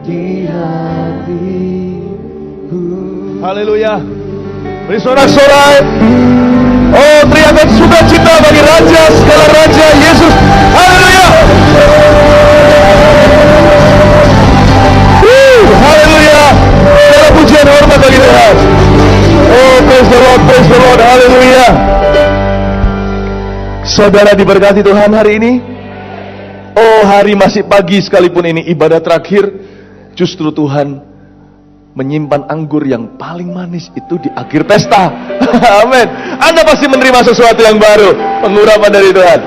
di hatiku. Haleluya. Beri sorak-sorai. Oh, teriakan sukacita bagi Raja, segala Raja, Yesus. Haleluya. Haleluya. Segala pujian hormat bagi Tuhan. Oh, praise the Lord, praise the Lord. Haleluya. Saudara diberkati Tuhan hari ini. Oh, hari masih pagi sekalipun ini ibadah terakhir, justru Tuhan menyimpan anggur yang paling manis itu di akhir pesta. Amin. Anda pasti menerima sesuatu yang baru, pengurapan dari Tuhan.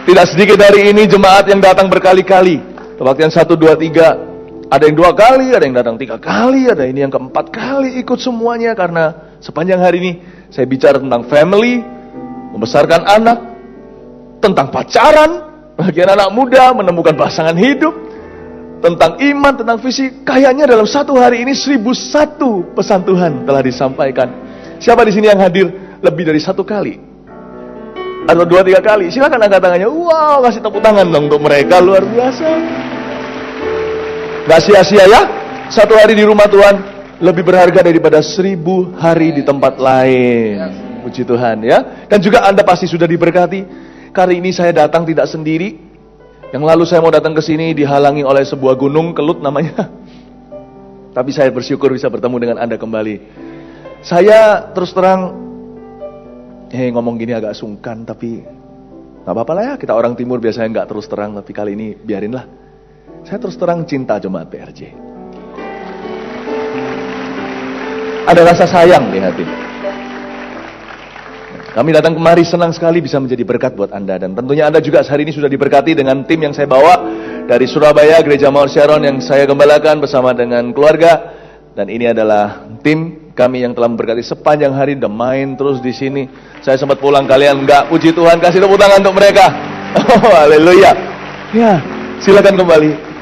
Tidak sedikit hari ini jemaat yang datang berkali-kali. Kebaktian 1, 2, 3. Ada yang 2 kali, ada yang datang 3 kali, ada ini yang keempat kali ikut semuanya. Karena sepanjang hari ini saya bicara tentang family, membesarkan anak, tentang pacaran, bagian anak muda menemukan pasangan hidup, tentang iman, tentang visi. Kayaknya dalam satu hari ini 1001 pesan Tuhan telah disampaikan. Siapa di sini yang hadir lebih dari 1 kali? Atau 2, 3 kali? Silakan angkat tangannya. Wow, kasih tepuk tangan dong untuk mereka, luar biasa. Gak sia-sia ya. 1 hari di rumah Tuhan lebih berharga daripada 1000 hari di tempat lain. Puji Tuhan ya. Dan juga Anda pasti sudah diberkati. Kali ini saya datang tidak sendiri. Yang lalu saya mau datang ke sini dihalangi oleh sebuah gunung kelut namanya. Tapi saya bersyukur bisa bertemu dengan Anda kembali. Saya terus terang, ngomong gini agak sungkan, tapi gak apa-apa lah ya. Kita orang timur biasanya gak terus terang, tapi kali ini biarinlah. Saya terus terang cinta jemaat PRJ. Ada rasa sayang di hati. Kami datang kemari senang sekali bisa menjadi berkat buat Anda. Dan tentunya Anda juga hari ini sudah diberkati dengan tim yang saya bawa dari Surabaya, Gereja Mount Sharon yang saya gembalakan bersama dengan keluarga. Dan ini adalah tim kami yang telah memberkati sepanjang hari, dan main terus di sini. Saya sempat pulang, kalian enggak, puji Tuhan, kasih tepuk tangan untuk mereka. Oh, haleluya. Ya, silakan kembali.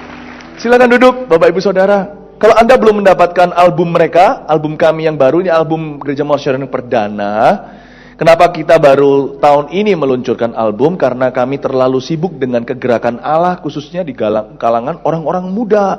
Silakan duduk, Bapak Ibu Saudara. Kalau Anda belum mendapatkan album mereka, album kami yang baru, ini album Gereja Mount Sharon yang perdana. Kenapa kita baru tahun ini meluncurkan album? Karena kami terlalu sibuk dengan kegerakan Allah, khususnya di kalangan orang-orang muda.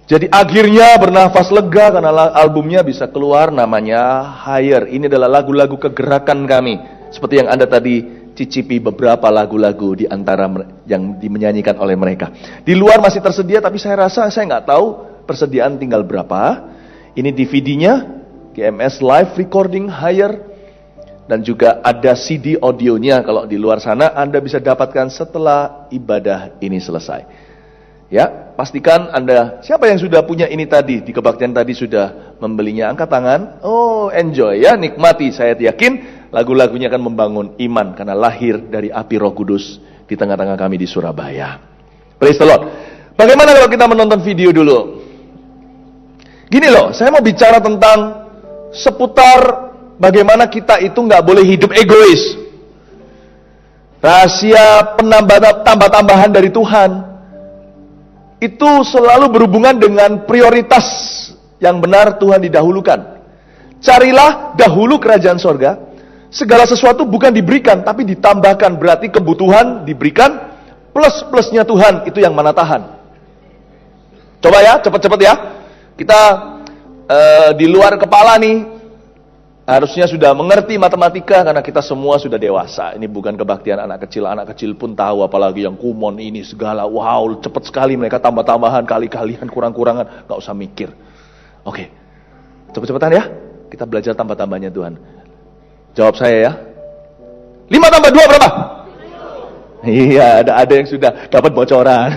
Jadi akhirnya bernafas lega karena albumnya bisa keluar, namanya Higher. Ini adalah lagu-lagu kegerakan kami. Seperti yang Anda tadi cicipi beberapa lagu-lagu di antara yang dimenyanyikan oleh mereka. Di luar masih tersedia, tapi saya rasa saya nggak tahu persediaan tinggal berapa. Ini DVD-nya, GMS Live Recording Higher. Dan juga ada CD audionya. Kalau di luar sana Anda bisa dapatkan setelah ibadah ini selesai. Ya, pastikan Anda, siapa yang sudah punya ini tadi, di kebaktian tadi sudah membelinya, angkat tangan. Oh, enjoy ya, nikmati. Saya yakin lagu-lagunya akan membangun iman karena lahir dari api Roh Kudus di tengah-tengah kami di Surabaya. Praise the Lord. Bagaimana kalau kita menonton video dulu? Gini loh, saya mau bicara tentang seputar bagaimana kita itu nggak boleh hidup egois. Rahasia tambah-tambahan dari Tuhan itu selalu berhubungan dengan prioritas yang benar Tuhan didahulukan. Carilah dahulu kerajaan sorga. Segala sesuatu bukan diberikan, tapi ditambahkan. Berarti kebutuhan diberikan, plus-plusnya Tuhan itu yang mana tahan. Coba ya, cepat-cepat ya. Kita di luar kepala nih. Harusnya sudah mengerti matematika karena kita semua sudah dewasa. Ini bukan kebaktian anak kecil pun tahu, apalagi yang kumon ini segala. Wow, cepat sekali mereka tambah-tambahan, kali-kalian, kurang-kurangan, gak usah mikir. Oke, cepet-cepetan ya. Kita belajar tambah-tambahnya Tuhan. Jawab saya ya. 5 tambah 2 berapa? Iya, ada yang sudah dapat bocoran.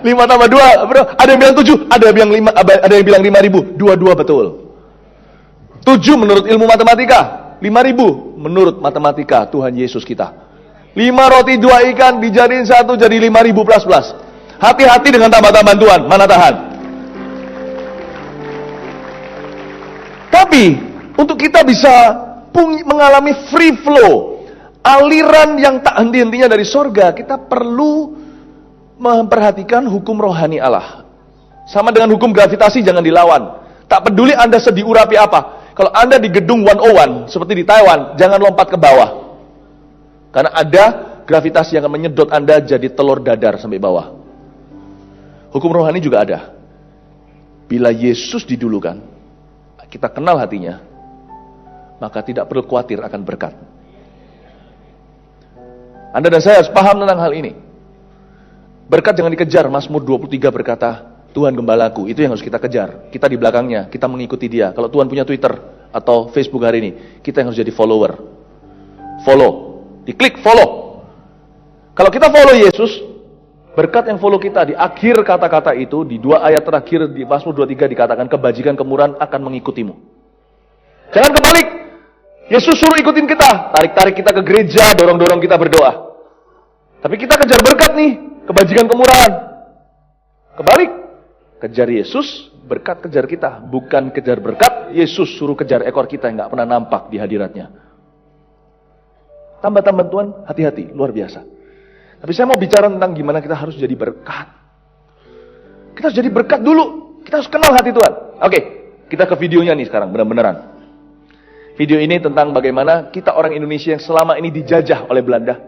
5 tambah 2, bro. Ada yang bilang 7, ada yang bilang 5.000. 2 betul. 7 menurut ilmu matematika, 5.000 menurut matematika Tuhan Yesus kita. 5 roti 2 ikan dijadiin 1 jadi 5.000 plus. Hati-hati dengan tambah-tambahan Tuhan, mana tahan. Tapi untuk kita bisa mengalami free flow, aliran yang tak henti-hentinya dari sorga, kita perlu memperhatikan hukum rohani Allah. Sama dengan hukum gravitasi, jangan dilawan. Tak peduli Anda sedih urapi apa. Kalau Anda di gedung 101, seperti di Taiwan, jangan lompat ke bawah. Karena ada gravitasi yang akan menyedot Anda jadi telur dadar sampai bawah. Hukum rohani juga ada. Bila Yesus didulukan, kita kenal hatinya, maka tidak perlu khawatir akan berkat. Anda dan saya harus paham tentang hal ini. Berkat jangan dikejar. Mazmur 23 berkata, Tuhan gembalaku, itu yang harus kita kejar. Kita di belakangnya, kita mengikuti dia. Kalau Tuhan punya Twitter atau Facebook hari ini, kita yang harus jadi follower. Follow, diklik follow. Kalau kita follow Yesus, berkat yang follow kita, di akhir kata-kata itu, di 2 ayat terakhir di Mazmur 23 dikatakan, kebajikan kemurahan akan mengikutimu. Jangan kebalik. Yesus suruh ikutin kita, tarik-tarik kita ke gereja, dorong-dorong kita berdoa. Tapi kita kejar berkat nih, kebajikan kemurahan. Kebalik, kejar Yesus, berkat kejar kita. Bukan kejar berkat, Yesus suruh kejar ekor kita yang gak pernah nampak di hadiratnya. Tambah-tambah Tuhan, hati-hati, luar biasa. Tapi saya mau bicara tentang gimana kita harus jadi berkat. Kita harus jadi berkat dulu. Kita harus kenal hati Tuhan. Oke, kita ke videonya nih sekarang, benar-benaran. Video ini tentang bagaimana kita orang Indonesia yang selama ini dijajah oleh Belanda.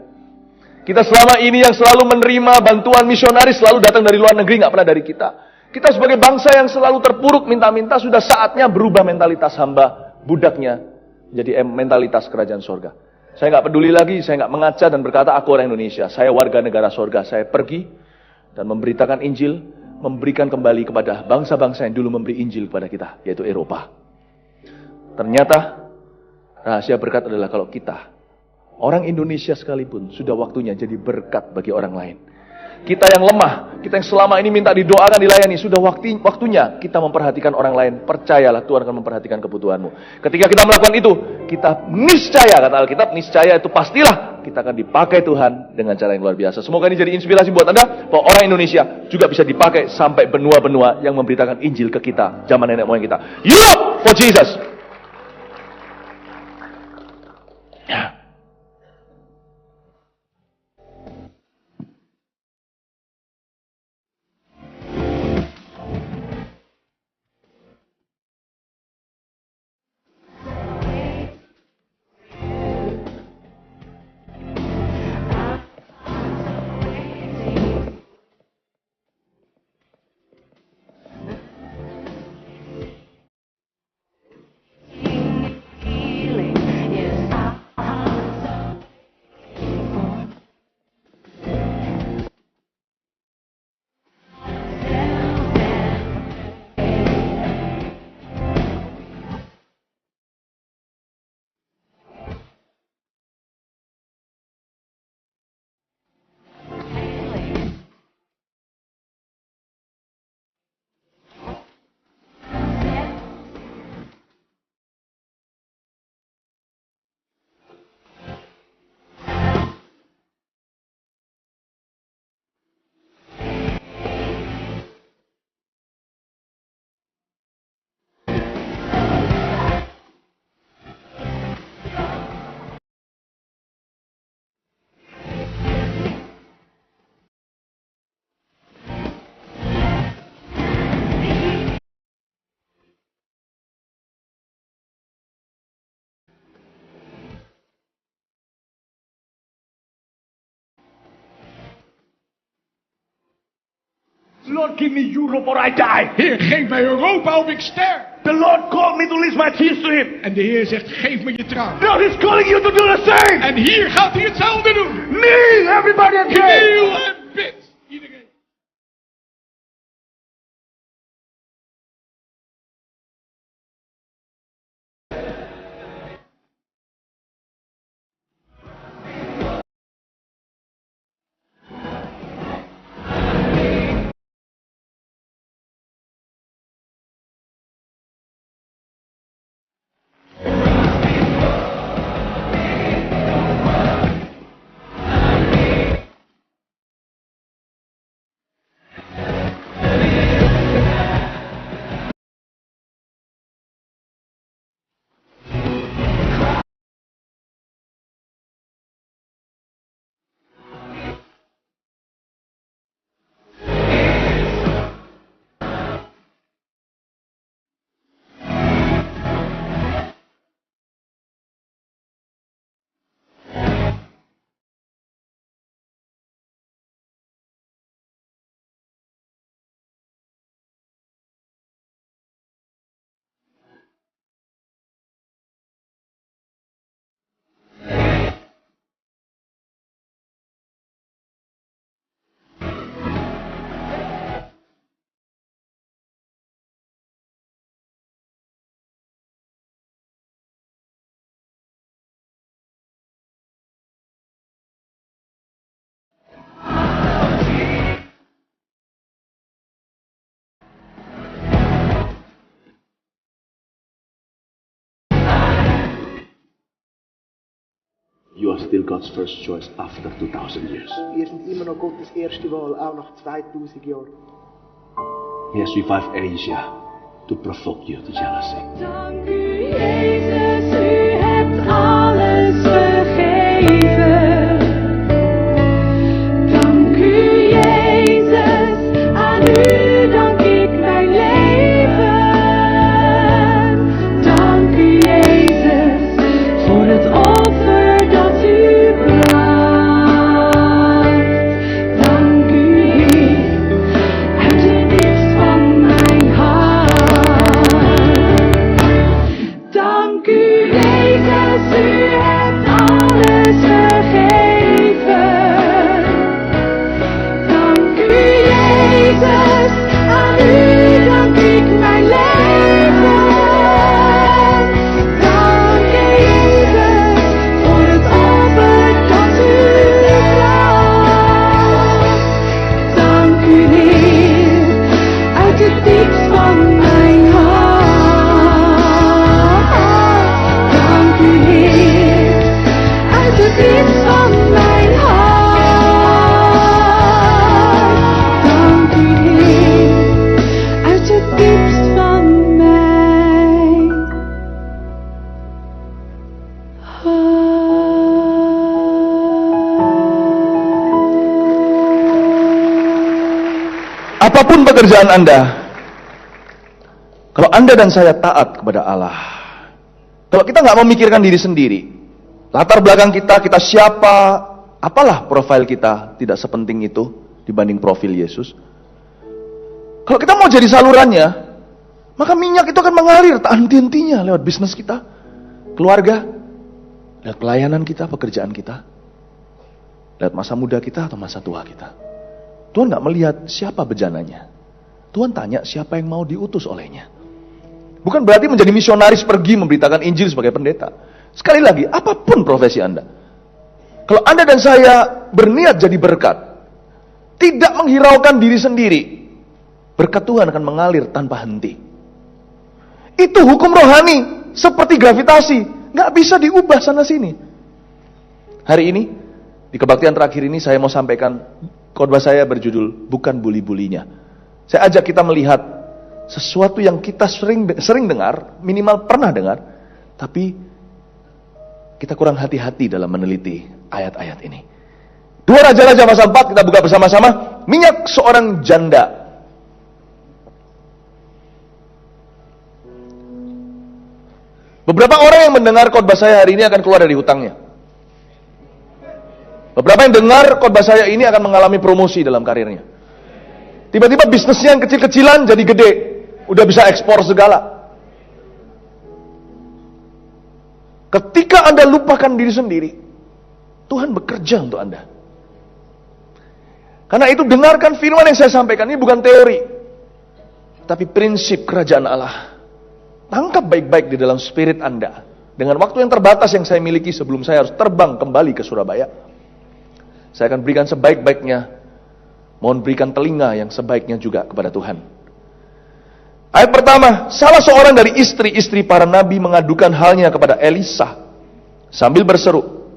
Kita selama ini yang selalu menerima bantuan misionaris, selalu datang dari luar negeri, gak pernah dari kita. Kita sebagai bangsa yang selalu terpuruk minta-minta, sudah saatnya berubah mentalitas hamba budaknya jadi mentalitas kerajaan sorga. Saya gak peduli lagi, saya gak mengaca dan berkata aku orang Indonesia, saya warga negara sorga. Saya pergi dan memberitakan Injil, memberikan kembali kepada bangsa-bangsa yang dulu memberi Injil kepada kita, yaitu Eropa. Ternyata rahasia berkat adalah kalau kita, orang Indonesia sekalipun, sudah waktunya jadi berkat bagi orang lain. Kita yang lemah, kita yang selama ini minta didoakan, dilayani, sudah waktunya kita memperhatikan orang lain. Percayalah, Tuhan akan memperhatikan kebutuhanmu. Ketika kita melakukan itu, kita niscaya, kata Alkitab, niscaya itu pastilah kita akan dipakai Tuhan dengan cara yang luar biasa. Semoga ini jadi inspirasi buat Anda, bahwa orang Indonesia juga bisa dipakai sampai benua-benua yang memberitakan Injil ke kita, zaman nenek moyang kita. Europe for Jesus! Ya. Lord, give me Europe or I die. Heer, geef mij Europa of ik sterf. The Lord called me to release my tears to him. En de Heer zegt, geef me je traan. Now he's calling you to do the same. En hier gaat hij hetzelfde doen. Kneel, everybody again. Kneel en bid. You are still God's first choice after 2000 years. Wir sind immer noch Gottes erste Wahl, auch nach 2000 Jahren. He has revived Asia to provoke you to jealousy. Dank u Jezus, u hebt alles vergeven. Dank u Jezus, aan u dank ik mijn leven. Dank u Jezus, voor het offer dat u bracht. Dank u Heer, uit de diepst van mijn hart. Dank u Jezus, u hebt alles vergeven. Dank u Jezus, aan u dank ik mijn leven. Dank u Jezus, voor het offer dat u bracht. Dank u Heer, uit het diepst van mijn hart. Dank u Heer, uit het diepst van mijn hart. Dank u Heer, uit het diepst van mijn hart. Apapun pekerjaan Anda, kalau Anda dan saya taat kepada Allah, kalau kita nggak memikirkan diri sendiri, latar belakang kita siapa, apalah profil kita, tidak sepenting itu dibanding profil Yesus. Kalau kita mau jadi salurannya, maka minyak itu akan mengalir tak henti-hentinya lewat bisnis kita, keluarga, lewat pelayanan kita, pekerjaan kita, lewat masa muda kita atau masa tua kita. Tuhan nggak melihat siapa bejananya. Tuhan tanya siapa yang mau diutus olehnya. Bukan berarti menjadi misionaris pergi memberitakan Injil sebagai pendeta. Sekali lagi, apapun profesi Anda, kalau Anda dan saya berniat jadi berkat, tidak menghiraukan diri sendiri, berkat Tuhan akan mengalir tanpa henti. Itu hukum rohani, seperti gravitasi, nggak bisa diubah sana sini. Hari ini, di kebaktian terakhir ini saya mau sampaikan khotbah saya berjudul Bukan Buli-bulinya. Saya ajak kita melihat sesuatu yang kita sering dengar, minimal pernah dengar, tapi kita kurang hati-hati dalam meneliti ayat-ayat ini. 2 Raja-Raja pasal 4 kita buka bersama-sama. Minyak seorang janda. Beberapa orang yang mendengar khotbah saya hari ini akan keluar dari hutangnya. Beberapa yang dengar khotbah saya ini akan mengalami promosi dalam karirnya. Tiba-tiba bisnisnya yang kecil-kecilan jadi gede. Udah bisa ekspor segala. Ketika Anda lupakan diri sendiri, Tuhan bekerja untuk Anda. Karena itu dengarkan firman yang saya sampaikan. Ini bukan teori, tapi prinsip kerajaan Allah. Tangkap baik-baik di dalam spirit Anda. Dengan waktu yang terbatas yang saya miliki sebelum saya harus terbang kembali ke Surabaya, saya akan berikan sebaik-baiknya. Mohon berikan telinga yang sebaiknya juga kepada Tuhan. Ayat pertama, salah seorang dari istri-istri para nabi mengadukan halnya kepada Elisa sambil berseru,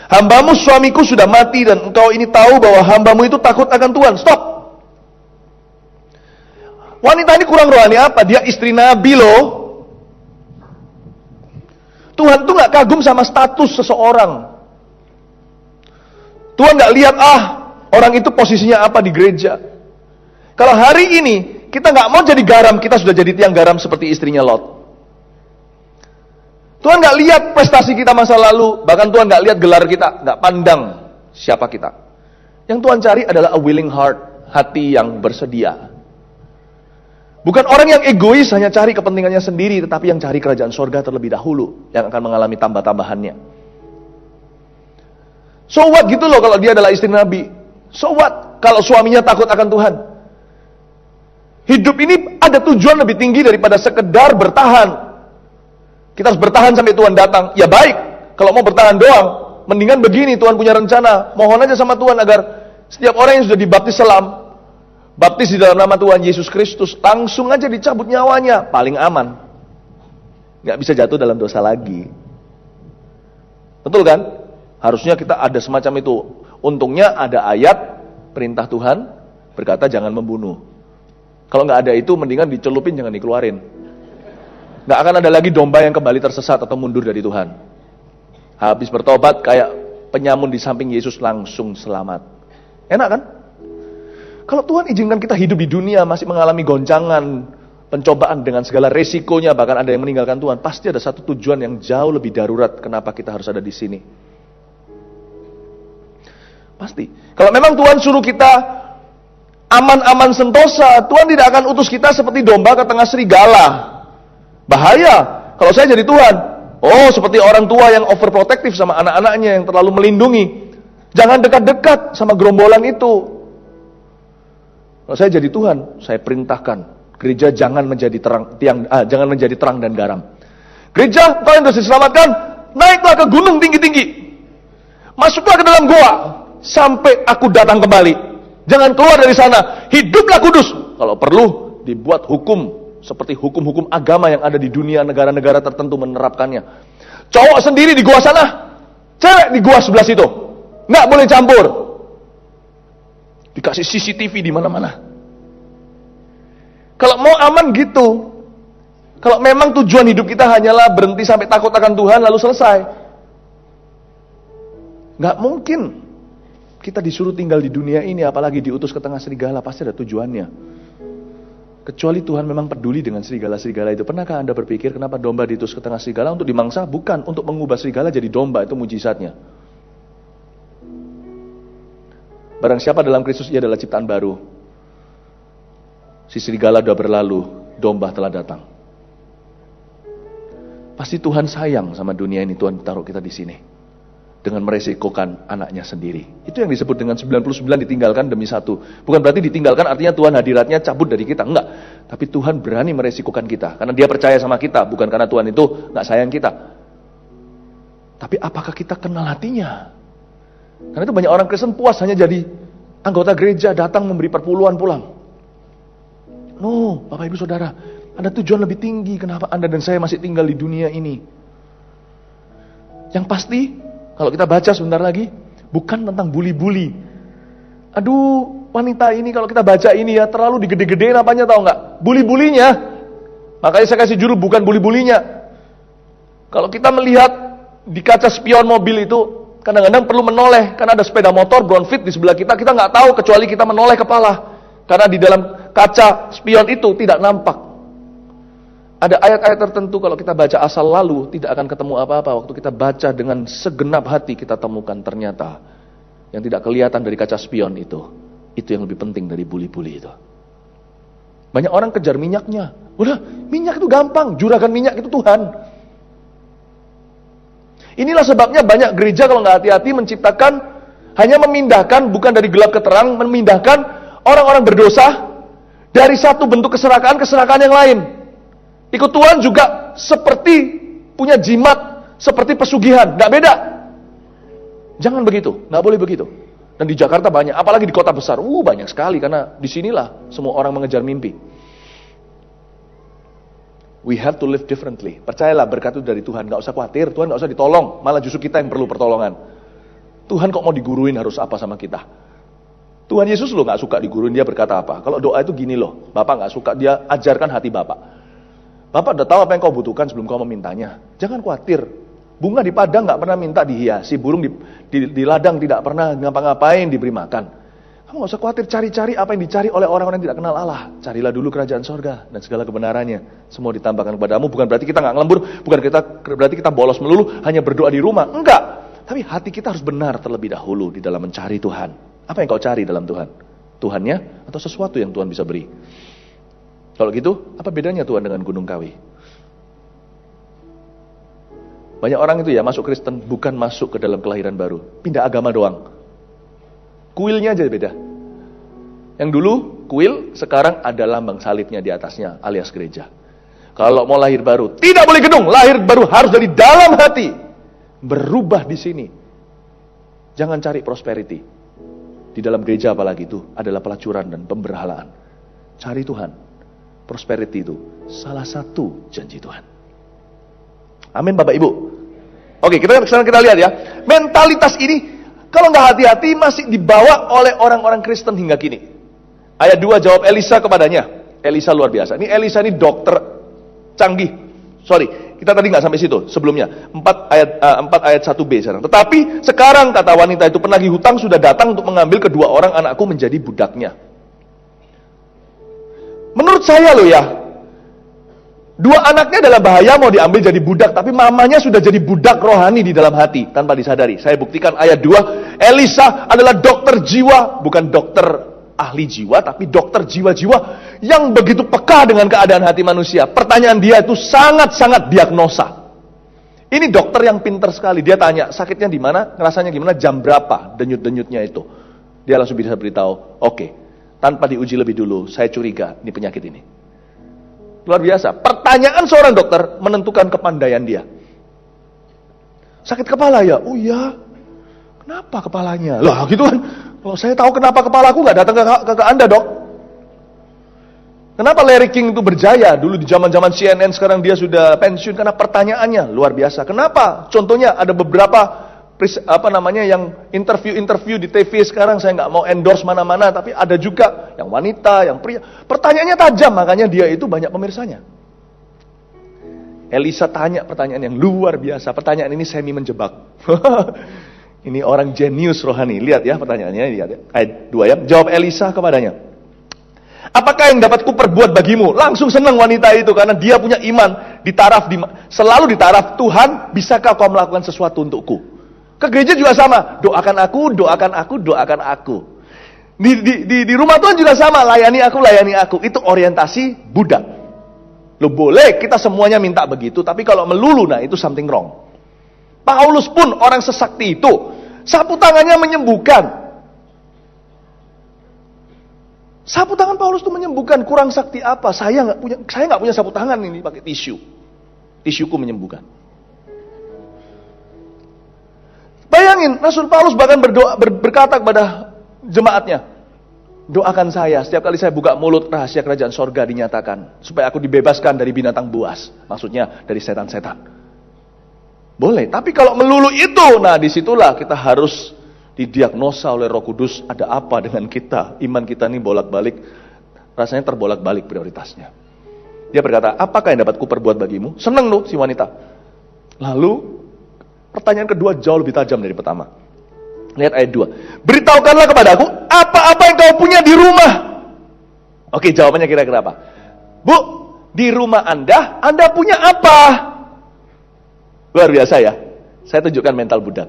"Hambamu suamiku sudah mati dan engkau ini tahu bahwa hambamu itu takut akan Tuhan." Stop. Wanita ini kurang rohani apa? Dia istri nabi loh. Tuhan tuh gak kagum sama status seseorang. Tuhan gak lihat orang itu posisinya apa di gereja. Kalau hari ini kita gak mau jadi garam, kita sudah jadi tiang garam seperti istrinya Lot. Tuhan gak lihat prestasi kita masa lalu, bahkan Tuhan gak lihat gelar kita, gak pandang siapa kita. Yang Tuhan cari adalah a willing heart, hati yang bersedia. Bukan orang yang egois hanya cari kepentingannya sendiri, tetapi yang cari kerajaan sorga terlebih dahulu, yang akan mengalami tambah-tambahannya. So what gitu loh kalau dia adalah istri Nabi. So what kalau suaminya takut akan Tuhan. Hidup ini ada tujuan lebih tinggi daripada sekedar bertahan. Kita harus bertahan sampai Tuhan datang. Ya baik, kalau mau bertahan doang, mendingan begini, Tuhan punya rencana. Mohon aja sama Tuhan agar setiap orang yang sudah dibaptis selam, baptis di dalam nama Tuhan Yesus Kristus, langsung aja dicabut nyawanya, paling aman. Gak bisa jatuh dalam dosa lagi. Betul kan? Harusnya kita ada semacam itu. Untungnya ada ayat perintah Tuhan berkata jangan membunuh. Kalau nggak ada itu mendingan dicelupin, jangan dikeluarin. Nggak akan ada lagi domba yang kembali tersesat atau mundur dari Tuhan. Habis bertobat kayak penyamun di samping Yesus langsung selamat. Enak kan? Kalau Tuhan izinkan kita hidup di dunia masih mengalami goncangan, pencobaan dengan segala resikonya, bahkan ada yang meninggalkan Tuhan, pasti ada satu tujuan yang jauh lebih darurat kenapa kita harus ada di sini. Pasti. Kalau memang Tuhan suruh kita aman-aman sentosa, Tuhan tidak akan utus kita seperti domba ke tengah serigala. Bahaya kalau saya jadi Tuhan. Oh, seperti orang tua yang overprotective sama anak-anaknya yang terlalu melindungi. Jangan dekat-dekat sama gerombolan itu. Kalau saya jadi Tuhan, saya perintahkan gereja jangan menjadi jangan menjadi terang dan garam. Gereja, kalian sudah diselamatkan, naiklah ke gunung tinggi-tinggi. Masuklah ke dalam goa sampai aku datang kembali. Jangan keluar dari sana. Hiduplah kudus. Kalau perlu dibuat hukum seperti hukum-hukum agama yang ada di dunia negara-negara tertentu menerapkannya. Cowok sendiri di gua sana, cewek di gua sebelah situ. Nggak boleh campur. Dikasih CCTV di mana-mana. Kalau mau aman gitu. Kalau memang tujuan hidup kita hanyalah berhenti sampai takut akan Tuhan lalu selesai. Nggak mungkin kita disuruh tinggal di dunia ini, apalagi diutus ke tengah serigala, pasti ada tujuannya. Kecuali Tuhan memang peduli dengan serigala-serigala itu. Pernahkah Anda berpikir kenapa domba diutus ke tengah serigala? Untuk dimangsa? Bukan, untuk mengubah serigala jadi domba, itu mujizatnya. Barang siapa dalam Kristus, ia adalah ciptaan baru. Si serigala sudah berlalu, domba telah datang. Pasti Tuhan sayang sama dunia ini, Tuhan taruh kita di sini. Dengan meresikokan anaknya sendiri. Itu yang disebut dengan 99 ditinggalkan demi satu. Bukan berarti ditinggalkan artinya Tuhan hadiratnya cabut dari kita. Enggak. Tapi Tuhan berani meresikokan kita. Karena dia percaya sama kita. Bukan karena Tuhan itu enggak sayang kita. Tapi apakah kita kenal hatinya? Karena itu banyak orang Kristen puas hanya jadi anggota gereja, datang memberi perpuluhan pulang. No, Bapak Ibu Saudara, ada tujuan lebih tinggi kenapa Anda dan saya masih tinggal di dunia ini. Yang pasti, kalau kita baca sebentar lagi, bukan tentang bully-bully. Aduh, wanita ini kalau kita baca ini ya, terlalu digede-gedein apanya tahu nggak? Bully-bulinya. Makanya saya kasih judul bukan bully-bulinya. Kalau kita melihat di kaca spion mobil itu, kadang-kadang perlu menoleh, karena ada sepeda motor ground fit di sebelah kita nggak tahu kecuali kita menoleh kepala. Karena di dalam kaca spion itu tidak nampak. Ada ayat-ayat tertentu kalau kita baca asal lalu, tidak akan ketemu apa-apa. Waktu kita baca dengan segenap hati, kita temukan ternyata yang tidak kelihatan dari kaca spion itu yang lebih penting dari bully-bully itu. Banyak orang kejar minyaknya. Udah, minyak itu gampang, juragan minyak itu Tuhan. Inilah sebabnya banyak gereja kalau nggak hati-hati menciptakan, hanya memindahkan, bukan dari gelap ke terang, memindahkan orang-orang berdosa dari satu bentuk keserakaan yang lain. Ikut Tuhan juga seperti punya jimat, seperti pesugihan, nggak beda. Jangan begitu, nggak boleh begitu. Dan di Jakarta banyak, apalagi di kota besar, banyak sekali karena disinilah semua orang mengejar mimpi. We have to live differently. Percayalah berkat itu dari Tuhan. Gak usah khawatir, Tuhan gak usah ditolong. Malah justru kita yang perlu pertolongan. Tuhan kok mau diguruin harus apa sama kita? Tuhan Yesus loh gak suka diguruin, dia berkata apa? Kalau doa itu gini loh, Bapak gak suka, dia ajarkan hati Bapak. Bapak udah tahu apa yang kau butuhkan sebelum kau memintanya. Jangan khawatir. Bunga di padang gak pernah minta dihiasi. Burung di ladang tidak pernah ngapa-ngapain diberi makan. Kamu gak usah khawatir, cari-cari apa yang dicari oleh orang-orang yang tidak kenal Allah. Carilah dulu kerajaan sorga dan segala kebenarannya. Semua ditambahkan kepadamu. Bukan berarti kita gak ngelembur, bukan berarti kita bolos melulu, hanya berdoa di rumah. Enggak. Tapi hati kita harus benar terlebih dahulu di dalam mencari Tuhan. Apa yang kau cari dalam Tuhan? Tuhannya atau sesuatu yang Tuhan bisa beri? Kalau gitu, apa bedanya Tuhan dengan Gunung Kawi? Banyak orang itu ya masuk Kristen bukan masuk ke dalam kelahiran baru. Pindah agama doang. Kuilnya aja beda. Yang dulu kuil, sekarang ada lambang salibnya di atasnya alias gereja. Kalau mau lahir baru, tidak boleh gedung. Lahir baru harus dari dalam hati. Berubah di sini. Jangan cari prosperity. Di dalam gereja apalagi itu adalah pelacuran dan pemberhalaan. Cari Tuhan. Prosperity itu salah satu janji Tuhan. Amin Bapak Ibu. Oke, sekarang kita lihat ya. Mentalitas ini, kalau nggak hati-hati, masih dibawa oleh orang-orang Kristen hingga kini. Ayat 2, jawab Elisa kepadanya. Elisa luar biasa. Ini Elisa ini dokter canggih. Sorry, kita tadi nggak sampai situ sebelumnya. 4 ayat 1b sekarang. Tetapi sekarang kata wanita itu, penagih hutang sudah datang untuk mengambil kedua orang anakku menjadi budaknya. Menurut saya loh ya, dua anaknya dalam bahaya mau diambil jadi budak, tapi mamanya sudah jadi budak rohani di dalam hati tanpa disadari. Saya buktikan ayat 2, Elisa adalah dokter jiwa, bukan dokter ahli jiwa, tapi dokter jiwa-jiwa yang begitu peka dengan keadaan hati manusia. Pertanyaan dia itu sangat-sangat diagnosa. Ini dokter yang pintar sekali. Dia tanya, sakitnya di mana, ngerasanya gimana, jam berapa, denyut-denyutnya itu. Dia langsung bisa beritahu, oke, tanpa diuji lebih dulu, saya curiga ini penyakit ini. Luar biasa. Pertanyaan seorang dokter menentukan kepandaian dia. Sakit kepala ya? Oh iya. Kenapa kepalanya? Lah gitu kan. Kalau saya tahu kenapa kepalaku nggak datang ke Anda, Dok. Kenapa Larry King itu berjaya? Dulu di zaman-zaman CNN, sekarang dia sudah pensiun karena pertanyaannya luar biasa. Kenapa? Contohnya ada beberapa yang interview di TV sekarang, saya nggak mau endorse mana-mana, tapi ada juga yang wanita, yang pria. Pertanyaannya tajam, makanya dia itu banyak pemirsanya. Elisa tanya pertanyaan yang luar biasa. Pertanyaan ini semi menjebak. Ini orang jenius rohani. Lihat ya pertanyaannya, lihat ya. Ayat 2 ya. Jawab Elisa kepadanya, apakah yang dapat kuperbuat bagimu? Langsung senang wanita itu karena dia punya iman. Selalu ditaraf, Tuhan, bisakah kau melakukan sesuatu untukku? Ke gereja juga sama, doakan aku, doakan aku, doakan aku. Di rumah Tuhan juga sama, layani aku. Itu orientasi budak. Lo boleh kita semuanya minta begitu, tapi kalau melulu, nah itu something wrong. Paulus pun orang sesakti itu, sapu tangannya menyembuhkan. Sapu tangan Paulus itu menyembuhkan. Kurang sakti apa? Saya nggak punya sapu tangan ini, pakai tisu. Tisuku menyembuhkan. Bayangin, Rasul Paulus bahkan berkata kepada jemaatnya, doakan saya, setiap kali saya buka mulut, rahasia kerajaan sorga dinyatakan, supaya aku dibebaskan dari binatang buas. Maksudnya dari setan-setan. Boleh, tapi kalau melulu itu, nah disitulah kita harus didiagnosa oleh Roh Kudus, ada apa dengan kita, iman kita ini bolak-balik, rasanya terbolak-balik prioritasnya. Dia berkata, apakah yang dapat kuperbuat bagimu? Senang loh si wanita. Lalu, pertanyaan kedua jauh lebih tajam dari pertama. Lihat ayat 2. Beritahukanlah kepadaku, apa-apa yang kau punya di rumah. Oke, jawabannya kira-kira apa? Bu, di rumah Anda punya apa? Luar biasa ya. Saya tunjukkan mental budak.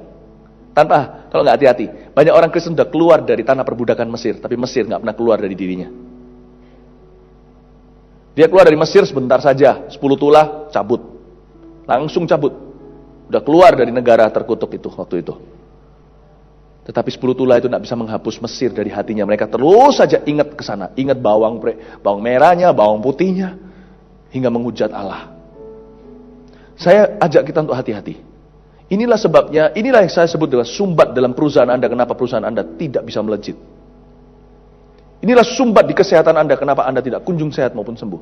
Kalau nggak hati-hati, banyak orang Kristen sudah keluar dari tanah perbudakan Mesir, tapi Mesir nggak pernah keluar dari dirinya. Dia keluar dari Mesir sebentar saja, 10 tulah cabut, langsung cabut, udah keluar dari negara terkutuk itu waktu itu. Tetapi 10 tulah itu nggak bisa menghapus Mesir dari hatinya. Mereka terus saja ingat ke sana, ingat bawang merahnya, bawang putihnya, hingga menghujat Allah. Saya ajak kita untuk hati-hati. Inilah sebabnya, inilah yang saya sebut dengan sumbat dalam perusahaan Anda, kenapa perusahaan Anda tidak bisa melejit. Inilah sumbat di kesehatan Anda, kenapa Anda tidak kunjung sehat maupun sembuh.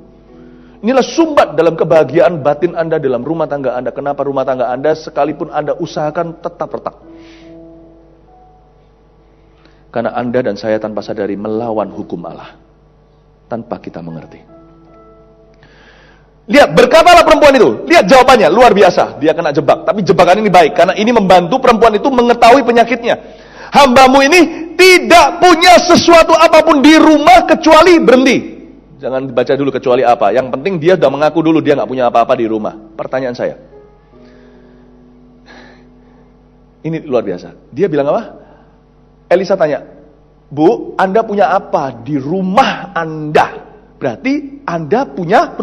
Inilah sumbat dalam kebahagiaan batin Anda, dalam rumah tangga Anda, kenapa rumah tangga Anda sekalipun Anda usahakan tetap retak. Karena Anda dan saya tanpa sadari melawan hukum Allah, tanpa kita mengerti. Lihat, berkatalah perempuan itu. Lihat jawabannya, luar biasa. Dia kena jebak. Tapi jebakan ini baik, karena ini membantu perempuan itu mengetahui penyakitnya. Hambamu ini tidak punya sesuatu apapun di rumah kecuali berhenti. Jangan dibaca dulu kecuali apa. Yang penting dia sudah mengaku dulu dia nggak punya apa-apa di rumah. Pertanyaan saya. Ini luar biasa. Dia bilang apa? Elisa tanya, Bu, Anda punya apa di rumah Anda? Berarti Anda punya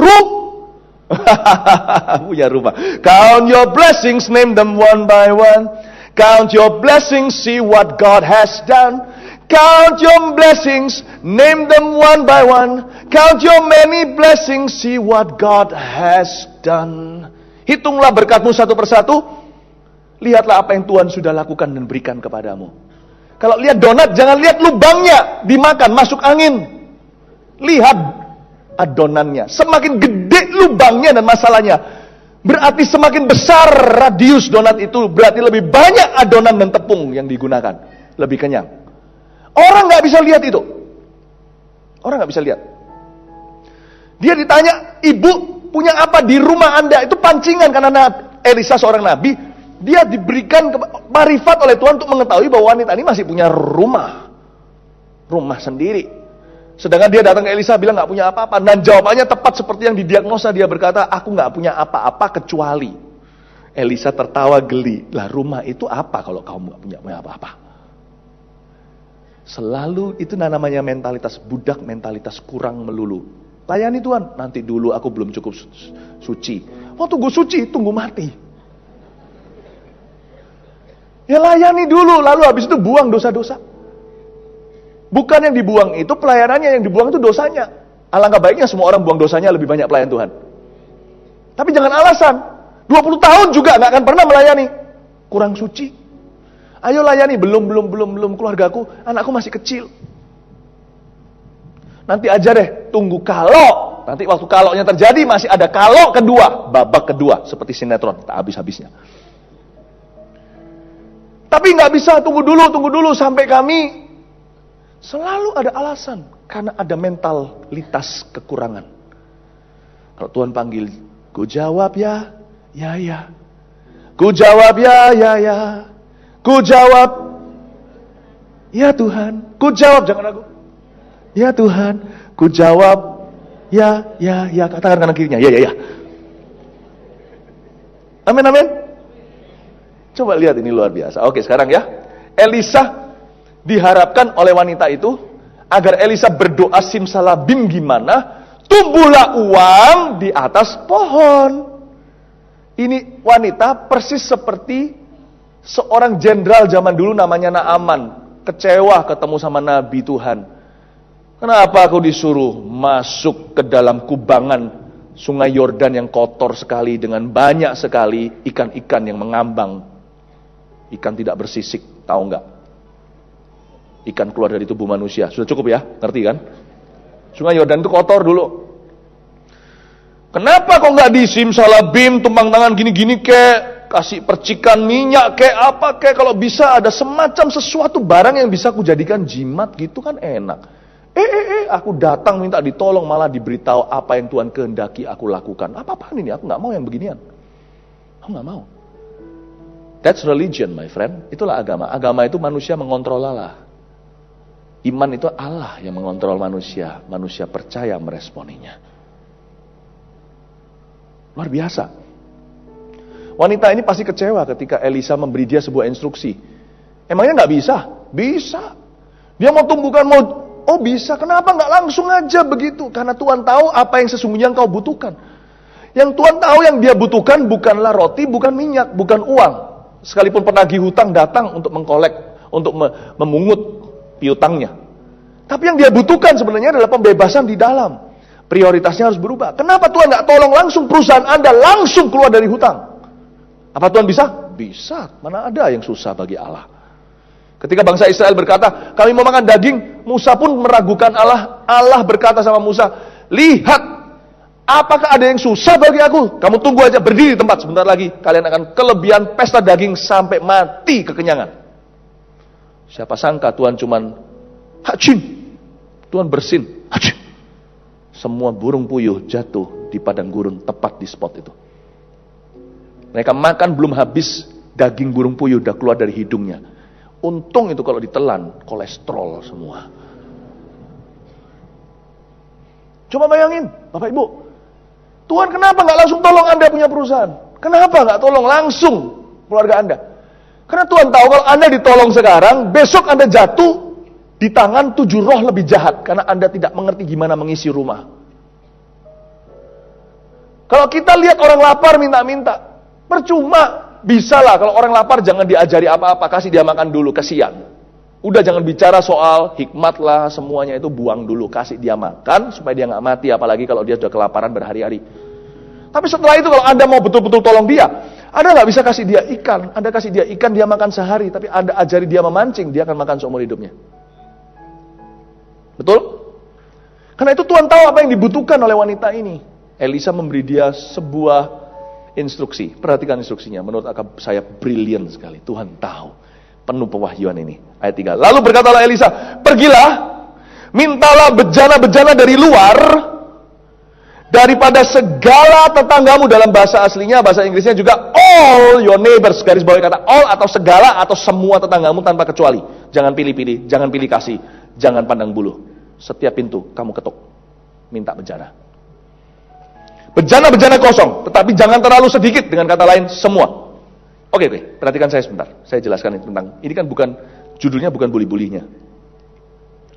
punya rumah. Count your blessings, name them one by one. Count your blessings, see what God has done. Count your blessings, name them one by one. Count your many blessings, see what God has done. Hitunglah berkatmu satu persatu. Lihatlah apa yang Tuhan sudah lakukan dan berikan kepadamu. Kalau lihat donat, jangan lihat lubangnya dimakan, masuk angin. Lihat adonannya. Semakin gede lubangnya dan masalahnya, Berarti semakin besar radius donat itu, berarti lebih banyak adonan dan tepung yang digunakan. Lebih kenyang. Orang nggak bisa lihat itu. Orang nggak bisa lihat. Dia ditanya, ibu punya apa di rumah Anda? Itu pancingan karena Elisa seorang nabi. Dia diberikan marifat oleh Tuhan untuk mengetahui bahwa wanita ini masih punya rumah. Rumah sendiri. Sedangkan dia datang ke Elisa bilang nggak punya apa-apa. Dan jawabannya tepat seperti yang didiagnosa. Dia berkata, aku nggak punya apa-apa kecuali. Elisa tertawa geli. Lah rumah itu apa kalau kamu nggak punya apa-apa? Selalu itu namanya mentalitas budak, mentalitas kurang melulu. Layani Tuhan. Nanti dulu aku belum cukup suci. Oh tunggu suci, tunggu mati. Ya layani dulu, lalu habis itu buang dosa-dosa. Bukan yang dibuang itu pelayanannya, yang dibuang itu dosanya. Alangkah baiknya semua orang buang dosanya, lebih banyak pelayan Tuhan. Tapi jangan alasan, 20 tahun juga gak akan pernah melayani. Kurang suci. Ayo layani, belum keluargaku, anakku masih kecil. Nanti aja deh, tunggu kalau. Nanti waktu kaloknya terjadi, masih ada kalok kedua, babak kedua, seperti sinetron, tak habis-habisnya. Tapi gak bisa, tunggu dulu, sampai kami. Selalu ada alasan, karena ada mentalitas kekurangan. Kalau Tuhan panggil, ku jawab ya. Ku jawab ya. Ku jawab, ya Tuhan. Ku jawab, jangan ragu. Ya Tuhan, ku jawab, ya. Katakan kanan kirinya, ya. Amin. Coba lihat ini luar biasa. Oke, sekarang ya. Elisa diharapkan oleh wanita itu agar Elisa berdoa simsalabim gimana, tumbuhlah uang di atas pohon. Ini wanita persis seperti seorang jenderal zaman dulu namanya Naaman, kecewa ketemu sama Nabi Tuhan. Kenapa aku disuruh masuk ke dalam kubangan Sungai Yordan yang kotor sekali dengan banyak sekali ikan-ikan yang mengambang, ikan tidak bersisik, tahu nggak? Ikan keluar dari tubuh manusia. Sudah cukup ya? Ngerti kan? Sungai Yordan itu kotor dulu. Kenapa kok nggak disimsalabim, tumpang tangan gini-gini kek, kasih percikan minyak kek, apa kek, kalau bisa ada semacam sesuatu barang yang bisa aku jadikan jimat gitu kan enak. Aku datang minta ditolong malah diberitahu apa yang Tuhan kehendaki aku lakukan. Apa-apaan ini? Aku nggak mau yang beginian. Aku nggak mau. That's religion, my friend. Itulah agama. Agama itu manusia mengontrol Allah. Iman itu Allah yang mengontrol manusia. Manusia percaya meresponinya. Luar biasa. Wanita ini pasti kecewa ketika Elisa memberi dia sebuah instruksi. Emangnya nggak bisa? Bisa. Dia mau tumbuhkan, oh bisa. Kenapa nggak langsung aja begitu? Karena Tuhan tahu apa yang sesungguhnya engkau butuhkan. Yang Tuhan tahu yang dia butuhkan bukanlah roti, bukan minyak, bukan uang. Sekalipun penagih hutang datang untuk mengkolek, untuk memungut piutangnya. Tapi yang dia butuhkan sebenarnya adalah pembebasan di dalam. Prioritasnya harus berubah. Kenapa Tuhan nggak tolong langsung perusahaan Anda langsung keluar dari hutang? Apa Tuhan bisa? Bisa. Mana ada yang susah bagi Allah. Ketika bangsa Israel berkata, kami mau makan daging, Musa pun meragukan Allah. Allah berkata sama Musa, lihat, apakah ada yang susah bagi aku? Kamu tunggu aja, berdiri di tempat, sebentar lagi kalian akan kelebihan pesta daging sampai mati kekenyangan. Siapa sangka Tuhan cuman hacin, Tuhan bersin, hacin. Semua burung puyuh jatuh di padang gurun tepat di spot itu. Mereka makan belum habis, daging burung puyuh udah keluar dari hidungnya. Untung itu kalau ditelan, kolesterol semua. Coba bayangin, Bapak Ibu. Tuhan kenapa nggak langsung tolong Anda punya perusahaan? Kenapa nggak tolong langsung keluarga Anda? Karena Tuhan tahu kalau Anda ditolong sekarang, besok Anda jatuh di tangan 7 roh lebih jahat. Karena Anda tidak mengerti gimana mengisi rumah. Kalau kita lihat orang lapar minta-minta, percuma. Bisa lah kalau orang lapar jangan diajari apa-apa, kasih dia makan dulu, kasihan. Udah jangan bicara soal hikmat lah, semuanya itu buang dulu, kasih dia makan supaya dia nggak mati, apalagi kalau dia sudah kelaparan berhari-hari. Tapi setelah itu kalau Anda mau betul-betul tolong dia, Anda nggak bisa kasih dia ikan. Anda kasih dia ikan, dia makan sehari, tapi Anda ajari dia memancing, dia akan makan seumur hidupnya. Betul? Karena itu Tuhan tahu apa yang dibutuhkan oleh wanita ini. Elisa memberi dia sebuah instruksi. Perhatikan instruksinya. Menurut saya brilian sekali. Tuhan tahu. Penuh pewahyuan ini. Ayat 3. Lalu berkatalah Elisa, pergilah, mintalah bejana-bejana dari luar, daripada segala tetanggamu. Dalam bahasa aslinya, bahasa Inggrisnya juga all your neighbors. Garis bawah kata all atau segala atau semua tetanggamu tanpa kecuali. Jangan pilih-pilih, jangan pilih kasih, jangan pandang bulu. Setiap pintu kamu ketuk, minta bejana. Bejana-bejana kosong, tetapi jangan terlalu sedikit. Dengan kata lain, semua. Oke, perhatikan saya sebentar. Saya jelaskan tentang ini, kan bukan judulnya, bukan bully-bulinya.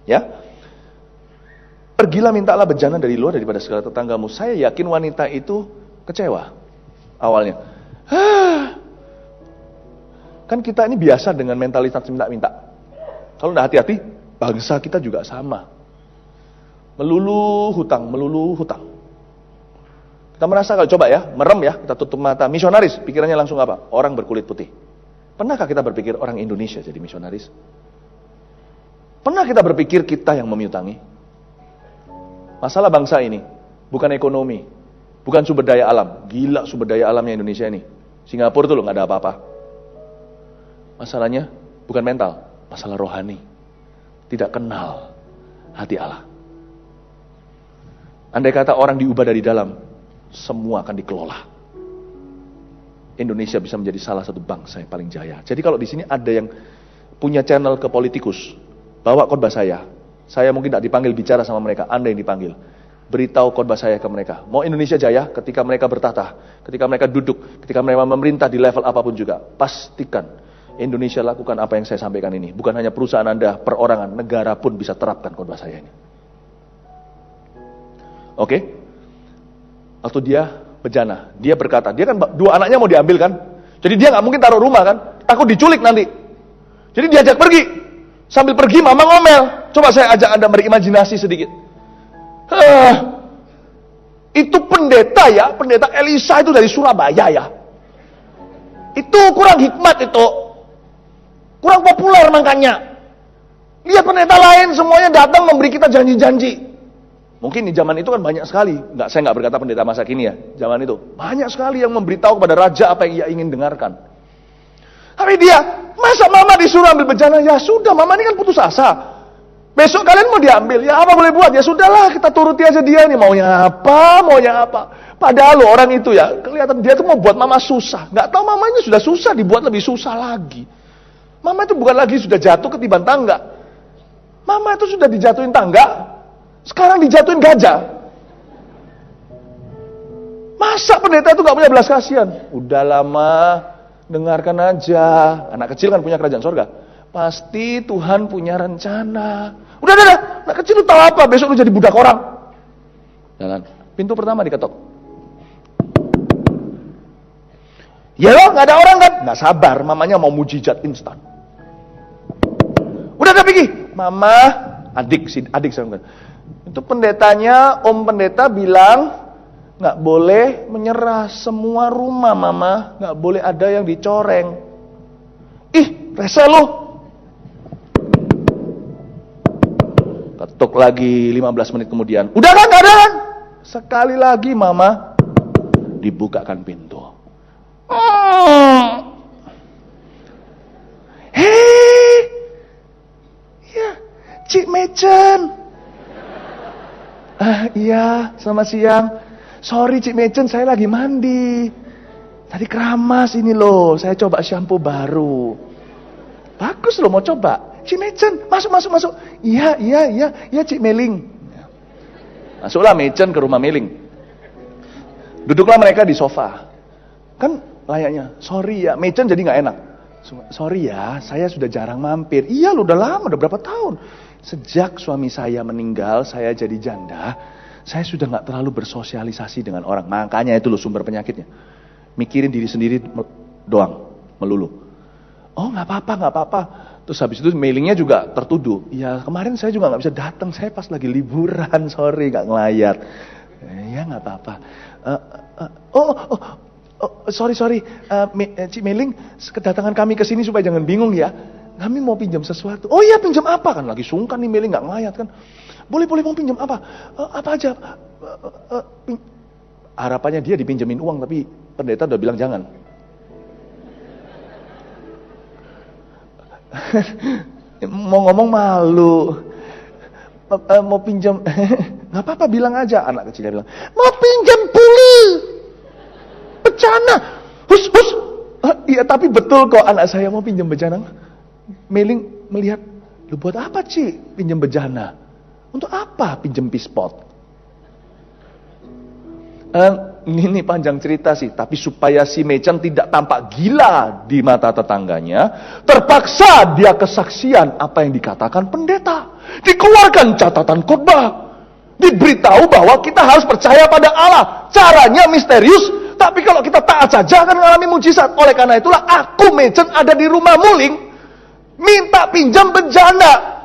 Ya. Pergilah, mintalah bejana dari luar daripada segala tetanggamu. Saya yakin wanita itu kecewa awalnya. Kan kita ini biasa dengan mentalitas minta-minta. Kalau tidak hati-hati, bangsa kita juga sama. Melulu hutang. Kita merasa, kalau coba ya, merem ya, kita tutup mata. Misionaris, pikirannya langsung apa? Orang berkulit putih. Pernahkah kita berpikir orang Indonesia jadi misionaris? Pernah kita berpikir kita yang memiutangi? Masalah bangsa ini bukan ekonomi, bukan sumber daya alam. Gila sumber daya alamnya Indonesia ini. Singapura tuh loh nggak ada apa-apa. Masalahnya bukan mental, masalah rohani. Tidak kenal hati Allah. Andai kata orang diubah dari dalam, semua akan dikelola. Indonesia bisa menjadi salah satu bangsa yang paling jaya. Jadi kalau di sini ada yang punya channel ke politikus, bawa khotbah saya mungkin tidak dipanggil bicara sama mereka, Anda yang dipanggil. Beritahu khotbah saya ke mereka. Mau Indonesia jaya ketika mereka bertahta, ketika mereka duduk, ketika mereka memerintah di level apapun juga. Pastikan Indonesia lakukan apa yang saya sampaikan ini. Bukan hanya perusahaan Anda, perorangan, negara pun bisa terapkan khotbah saya ini. Oke? Waktu dia bejana, dia berkata, dia kan dua anaknya mau diambil kan? Jadi dia nggak mungkin taruh rumah kan? Takut diculik nanti. Jadi diajak pergi. Sambil pergi mama ngomel. Coba saya ajak Anda berimajinasi sedikit. Itu pendeta ya, pendeta Elisa itu dari Surabaya ya. Itu kurang hikmat itu. Kurang populer makanya. Lihat pendeta lain semuanya datang memberi kita janji-janji. Mungkin di zaman itu kan banyak sekali. Saya nggak berkata pendeta masa kini ya. Zaman itu banyak sekali yang memberitahu kepada raja apa yang ia ingin dengarkan. Tapi dia, masa mama disuruh ambil bejana? Ya sudah, mama ini kan putus asa. Besok kalian mau diambil, ya apa boleh buat? Ya sudahlah, kita turuti aja dia ini. Maunya apa? Padahal loh orang itu ya, kelihatan dia tuh mau buat mama susah. Nggak tahu mamanya sudah susah, dibuat lebih susah lagi. Mama itu bukan lagi sudah jatuh ketiban tangga. Mama itu sudah dijatuhin tangga, sekarang dijatuhin gajah. Masa pendeta itu gak punya belas kasihan? Udah lama, dengarkan aja. Anak kecil kan punya kerajaan sorga. Pasti Tuhan punya rencana. Udah. Anak kecil lu tahu apa? Besok lu jadi budak orang. Jalan. Pintu pertama diketok. Ya loh, gak ada orang kan? Gak sabar, mamanya mau mujizat instan. Udah pergi. Mama, adik saya. Itu pendetanya, om pendeta bilang, nggak boleh menyerah semua rumah mama, nggak boleh ada yang dicoreng. Ih, rese lu. Ketuk lagi 15 menit kemudian. Udah kan, nggak ada kan? Sekali lagi mama, dibukakan pintu. Hei, ya, Cik Mecen. Iya, selamat siang. Sorry Cik Mecen, saya lagi mandi. Tadi keramas ini loh, saya coba shampoo baru. Bagus loh, mau coba. Cik Mecen, masuk. Iya Cik Meling. Masuklah Mecen ke rumah Meling. Duduklah mereka di sofa. Kan layaknya, sorry ya, Mecen jadi gak enak. Sorry ya, saya sudah jarang mampir. Iya loh, udah lama, udah berapa tahun. Sejak suami saya meninggal, saya jadi janda, saya sudah gak terlalu bersosialisasi dengan orang. Makanya itu loh sumber penyakitnya. Mikirin diri sendiri doang, melulu. Oh gak apa-apa. Terus habis itu mailingnya juga tertuduh. Ya kemarin saya juga gak bisa datang, saya pas lagi liburan, sorry gak ngelayat. Ya gak apa-apa. Sorry. Cik Meling, kedatangan kami ke sini supaya jangan bingung ya. Kami mau pinjam sesuatu. Oh iya, pinjam apa? Kan lagi sungkan nih Meling, gak ngelayat kan. Boleh mau pinjam apa? Apa aja? Harapannya dia dipinjemin uang, tapi pendeta udah bilang jangan. Mau ngomong malu. Mau pinjam, nggak apa-apa bilang aja. Anak kecilnya bilang, mau pinjam puli, bejana, hus. Iya tapi betul kok anak saya mau pinjam bejana. Meling melihat, lu buat apa Ci pinjam bejana? Untuk apa pinjam pispot? Ini panjang cerita sih, tapi supaya si Machen tidak tampak gila di mata tetangganya, terpaksa dia kesaksian apa yang dikatakan pendeta. Dikeluarkan catatan khotbah. Diberitahu bahwa kita harus percaya pada Allah. Caranya misterius, tapi kalau kita taat saja akan mengalami mujizat. Oleh karena itulah aku Machen ada di rumah Muling, minta pinjam bejana.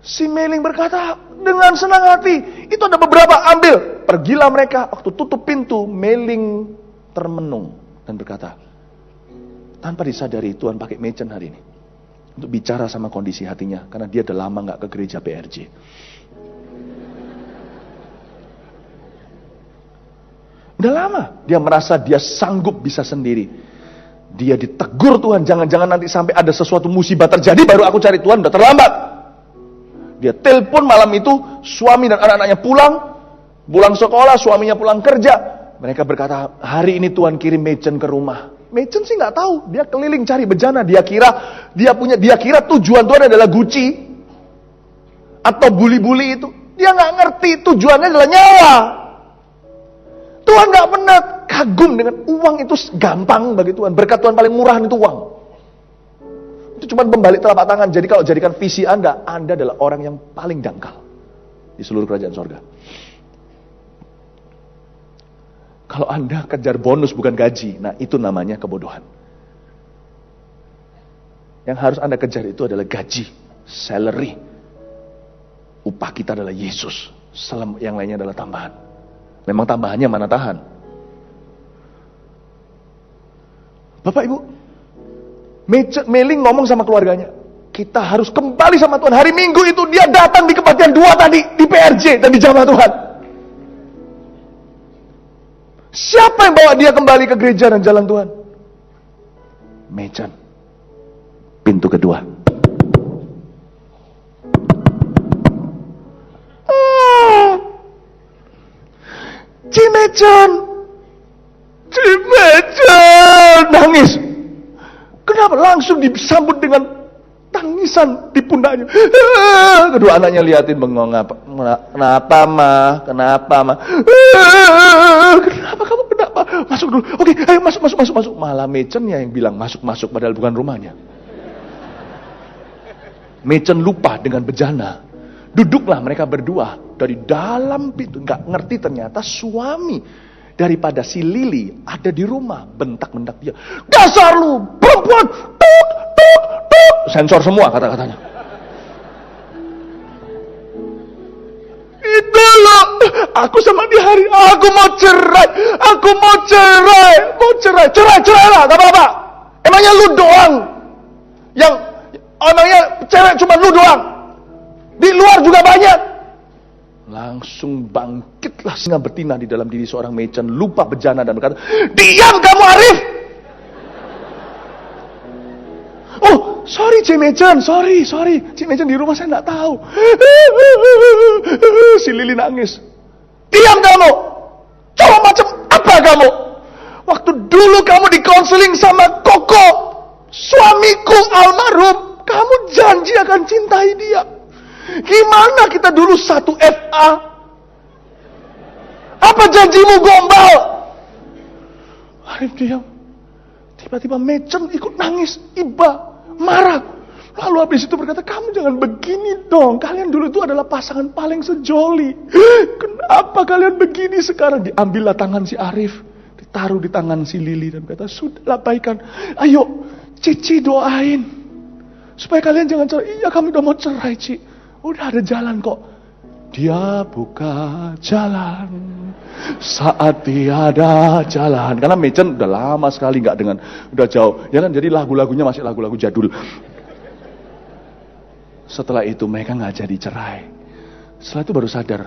Si Meling berkata dengan senang hati, itu ada beberapa, ambil. Pergilah mereka, waktu tutup pintu, Meling termenung dan berkata, tanpa disadari Tuhan pakai Machen hari ini untuk bicara sama kondisi hatinya, karena dia udah lama gak ke gereja PRJ. Udah lama, dia merasa dia sanggup bisa sendiri. Dia ditegur Tuhan, jangan-jangan nanti sampai ada sesuatu musibah terjadi baru aku cari Tuhan, udah terlambat. Dia telepon malam itu, suami dan anak-anaknya pulang sekolah, suaminya pulang kerja. Mereka berkata, hari ini Tuhan kirim Machen ke rumah. Machen sih nggak tahu, dia keliling cari bejana. Dia kira tujuan Tuhan adalah Gucci atau buli-buli itu. Dia nggak ngerti tujuannya adalah nyawa. Tuhan nggak pernah kagum dengan uang, itu gampang bagi Tuhan. Berkat Tuhan paling murah itu uang. Itu cuma pembalik telapak tangan. Jadi kalau jadikan visi Anda adalah orang yang paling dangkal di seluruh kerajaan sorga. Kalau Anda kejar bonus bukan gaji, nah itu namanya kebodohan. Yang harus Anda kejar itu adalah gaji, salary. Upah kita adalah Yesus. Yang lainnya adalah tambahan. Memang tambahannya mana tahan. Bapak Ibu, Meling ngomong sama keluarganya, kita harus kembali sama Tuhan. Hari Minggu itu dia datang di kebaktian 2 tadi, di PRJ dan di jamaah Tuhan. Siapa yang bawa dia kembali ke gereja dan jalan Tuhan? Machen. Pintu kedua. Machen nangis. Kenapa? Langsung disambut dengan tangisan di pundaknya. Kedua anaknya liatin bengong. Kenapa ma? Kenapa kamu kenapa? Masuk dulu. Oke, ayo masuk. Malah Machennya yang bilang masuk padahal bukan rumahnya. Machen lupa dengan bejana. Duduklah mereka berdua dari dalam pintu. Nggak ngerti ternyata suami daripada si Lili ada di rumah. Bentak-bentak dia. Dasar lu perempuan. Tuk. Sensor semua kata-katanya. Itu loh. Aku sama dia hari. Aku mau cerai. Cerai lah. Gak apa-apa. Emangnya lu doang. Emangnya cewek cuma lu doang. Di luar juga banyak. Langsung bangkitlah singa betina di dalam diri seorang Machen, lupa bejana dan berkata, diam kamu Arif. Oh, sorry C. Machen, sorry. C. Machen di rumah saya nggak tahu. Si Lili nangis. Diam kamu. Coba macam apa kamu? Waktu dulu kamu dikonseling sama Koko, suamiku almarhum, kamu janji akan cintai dia. Gimana kita dulu satu FA? Apa janjimu gombal? Arif diam. Tiba-tiba Machen ikut nangis, iba, marah. Lalu habis itu berkata, kamu jangan begini dong. Kalian dulu itu adalah pasangan paling sejoli. Kenapa kalian begini sekarang? Diambillah tangan si Arif, ditaruh di tangan si Lili dan kata, sudahlah baikan. Ayo, Cici doain supaya kalian jangan cerai. Iya kami udah mau cerai Ci. Udah ada jalan kok. Dia buka jalan saat tiada jalan. Karena Machen udah lama sekali nggak dengan, udah jauh. Ya kan, jadi lagu-lagunya masih lagu-lagu jadul. Setelah itu mereka nggak jadi cerai. Setelah itu baru sadar,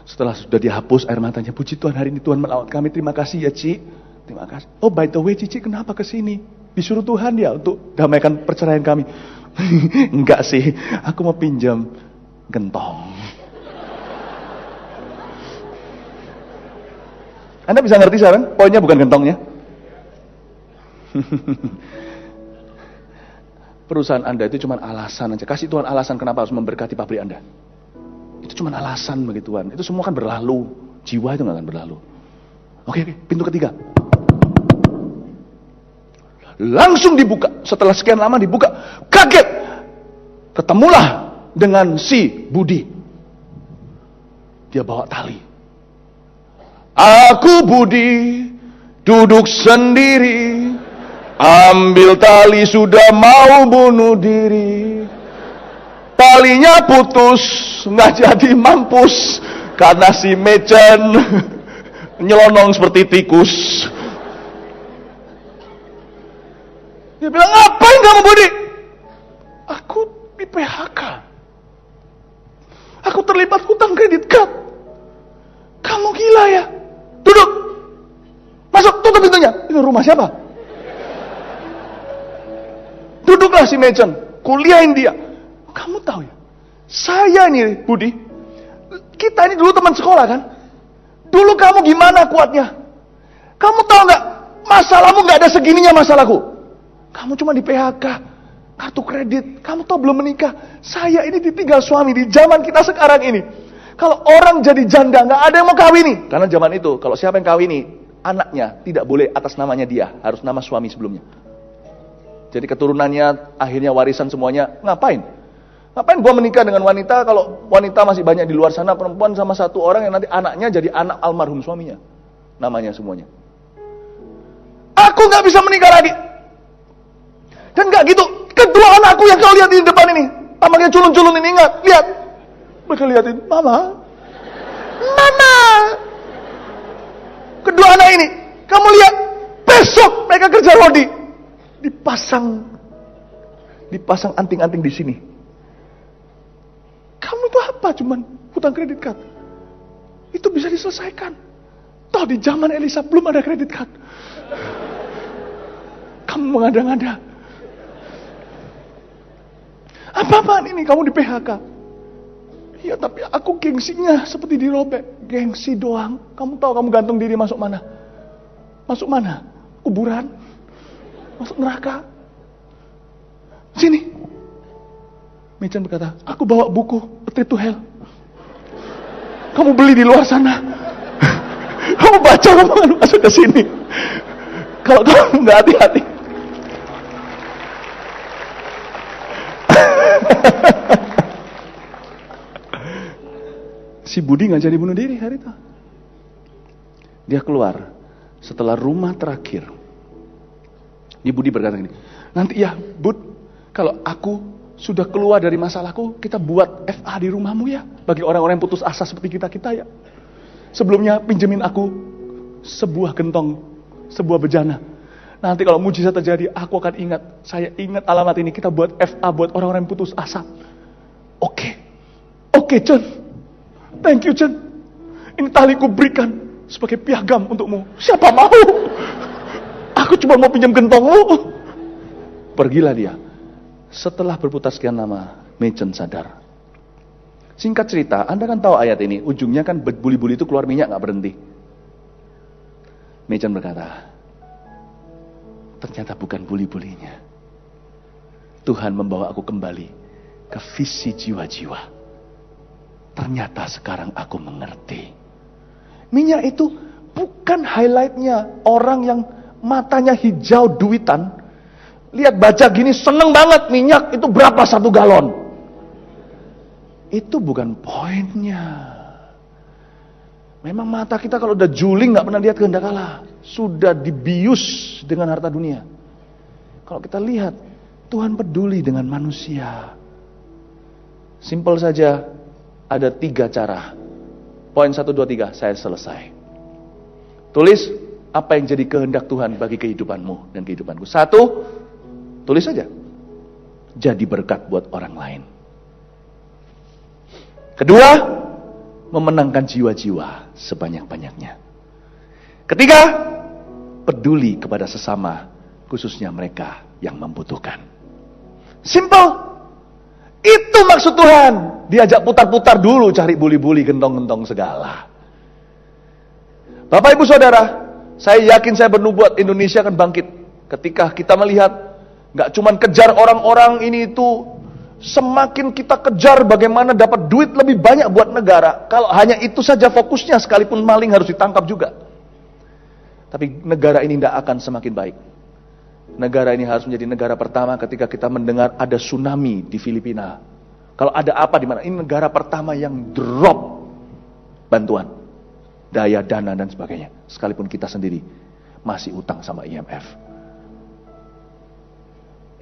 Setelah sudah dihapus air matanya, puji Tuhan hari ini Tuhan melawat kami, terima kasih ya Ci. Terima kasih. Oh by the way Cici kenapa kesini? Disuruh Tuhan ya untuk damaikan perceraian kami. Enggak sih, aku mau pinjam gentong. Anda bisa ngerti sekarang? Poinnya bukan gentongnya. Perusahaan Anda itu cuma alasan aja. Kasih Tuhan alasan kenapa harus memberkati pabrik Anda. Itu cuma alasan bagi Tuhan. Itu semua kan berlalu. Jiwa itu gak akan berlalu. Oke, pintu ketiga. Langsung dibuka. Setelah sekian lama dibuka. Kaget. Ketemulah dengan si Budi. Dia bawa tali. Aku Budi duduk sendiri. Ambil tali sudah mau bunuh diri. Talinya putus, nggak jadi mampus karena si Mecen nyelonong seperti tikus. Dia bilang, ngapain kamu Budi? Aku di PHK. Aku terlibat hutang kredit card. Kamu gila ya? Duduk, masuk, tutup pintunya. Itu rumah siapa? Duduklah si Mecen, kuliahin dia. Kamu tahu ya, saya ini Budi, kita ini dulu teman sekolah kan? Dulu kamu gimana kuatnya? Kamu tahu nggak, masalahmu nggak ada segininya masalahku. Kamu cuma di PHK, kartu kredit, kamu tahu belum menikah. Saya ini ditinggal suami di zaman kita sekarang ini. Kalau orang jadi janda, nggak ada yang mau kawini. Karena zaman itu, kalau siapa yang kawini, anaknya tidak boleh atas namanya dia, harus nama suami sebelumnya. Jadi keturunannya, akhirnya warisan semuanya, ngapain? Ngapain gua menikah dengan wanita kalau wanita masih banyak di luar sana, perempuan sama satu orang yang nanti anaknya jadi anak almarhum suaminya. Namanya semuanya. Aku nggak bisa menikah lagi. Dan nggak gitu. Kedua anakku yang kau lihat di depan ini, tampaknya culun-culun ini, ingat, lihat. Mereka lihatin, Mama. Mama. Kedua anak ini, kamu lihat, besok mereka kerja rodi. Dipasang anting-anting di sini. Kamu itu apa? Cuman hutang kredit card. Itu bisa diselesaikan. Toh di zaman Elisa belum ada kredit card. Kamu mengada-ngada. Apa-apaan ini kamu di PHK? Iya tapi aku gengsinya seperti dirobek. Gengsi doang. Kamu tahu kamu gantung diri masuk mana? Masuk mana? Kuburan? Masuk neraka? Sini. Mecen berkata, aku bawa buku A Trip to Hell. Kamu beli di luar sana. Kamu baca, kamu akan masuk ke sini. Kalau kamu nggak hati-hati. Si Budi nggak jadi bunuh diri hari itu. Dia keluar setelah rumah terakhir. Di Budi berkata gini, nanti ya Bud, kalau aku sudah keluar dari masalahku, kita buat FA di rumahmu ya. Bagi orang-orang yang putus asa seperti kita ya. Sebelumnya pinjemin aku sebuah gentong, sebuah bejana. Nanti kalau mujizat terjadi, aku akan ingat. Saya ingat alamat ini, kita buat FA buat orang-orang yang putus asa. Oke, Chen. Thank you, Chen. Ini taliku berikan sebagai piagam untukmu. Siapa mau? Aku cuma mau pinjam gentongmu. Pergilah dia. Setelah berputar sekian lama, Mecen sadar. Singkat cerita, Anda kan tahu ayat ini, ujungnya kan buli-buli itu keluar minyak gak berhenti. Mecen berkata, ternyata bukan buli-bulinya. Tuhan membawa aku kembali ke visi jiwa-jiwa. Ternyata sekarang aku mengerti. Minyak itu bukan highlightnya orang yang matanya hijau duitan. Lihat baca gini seneng banget, minyak itu berapa 1 galon. Itu bukan poinnya. Memang mata kita kalau udah juling gak pernah lihat kehendak Allah. Sudah dibius dengan harta dunia. Kalau kita lihat, Tuhan peduli dengan manusia. Simpel saja, ada 3 cara. Poin 1, 2, 3, saya selesai. Tulis apa yang jadi kehendak Tuhan bagi kehidupanmu dan kehidupanku. 1, tulis saja. Jadi berkat buat orang lain. 2, memenangkan jiwa-jiwa sebanyak-banyaknya. Ketiga, peduli kepada sesama, khususnya mereka yang membutuhkan. Simple. Itu maksud Tuhan. Diajak putar-putar dulu, cari buli-buli, gentong-gentong segala. Bapak Ibu Saudara, saya yakin saya bernubuat Indonesia akan bangkit. Ketika kita melihat, gak cuman kejar orang-orang ini itu, semakin kita kejar bagaimana dapat duit lebih banyak buat negara. Kalau hanya itu saja fokusnya, sekalipun maling harus ditangkap juga. Tapi negara ini tidak akan semakin baik. Negara ini harus menjadi negara pertama ketika kita mendengar ada tsunami di Filipina. Kalau ada apa di mana? Ini negara pertama yang drop bantuan, daya, dana dan sebagainya. Sekalipun kita sendiri masih utang sama IMF.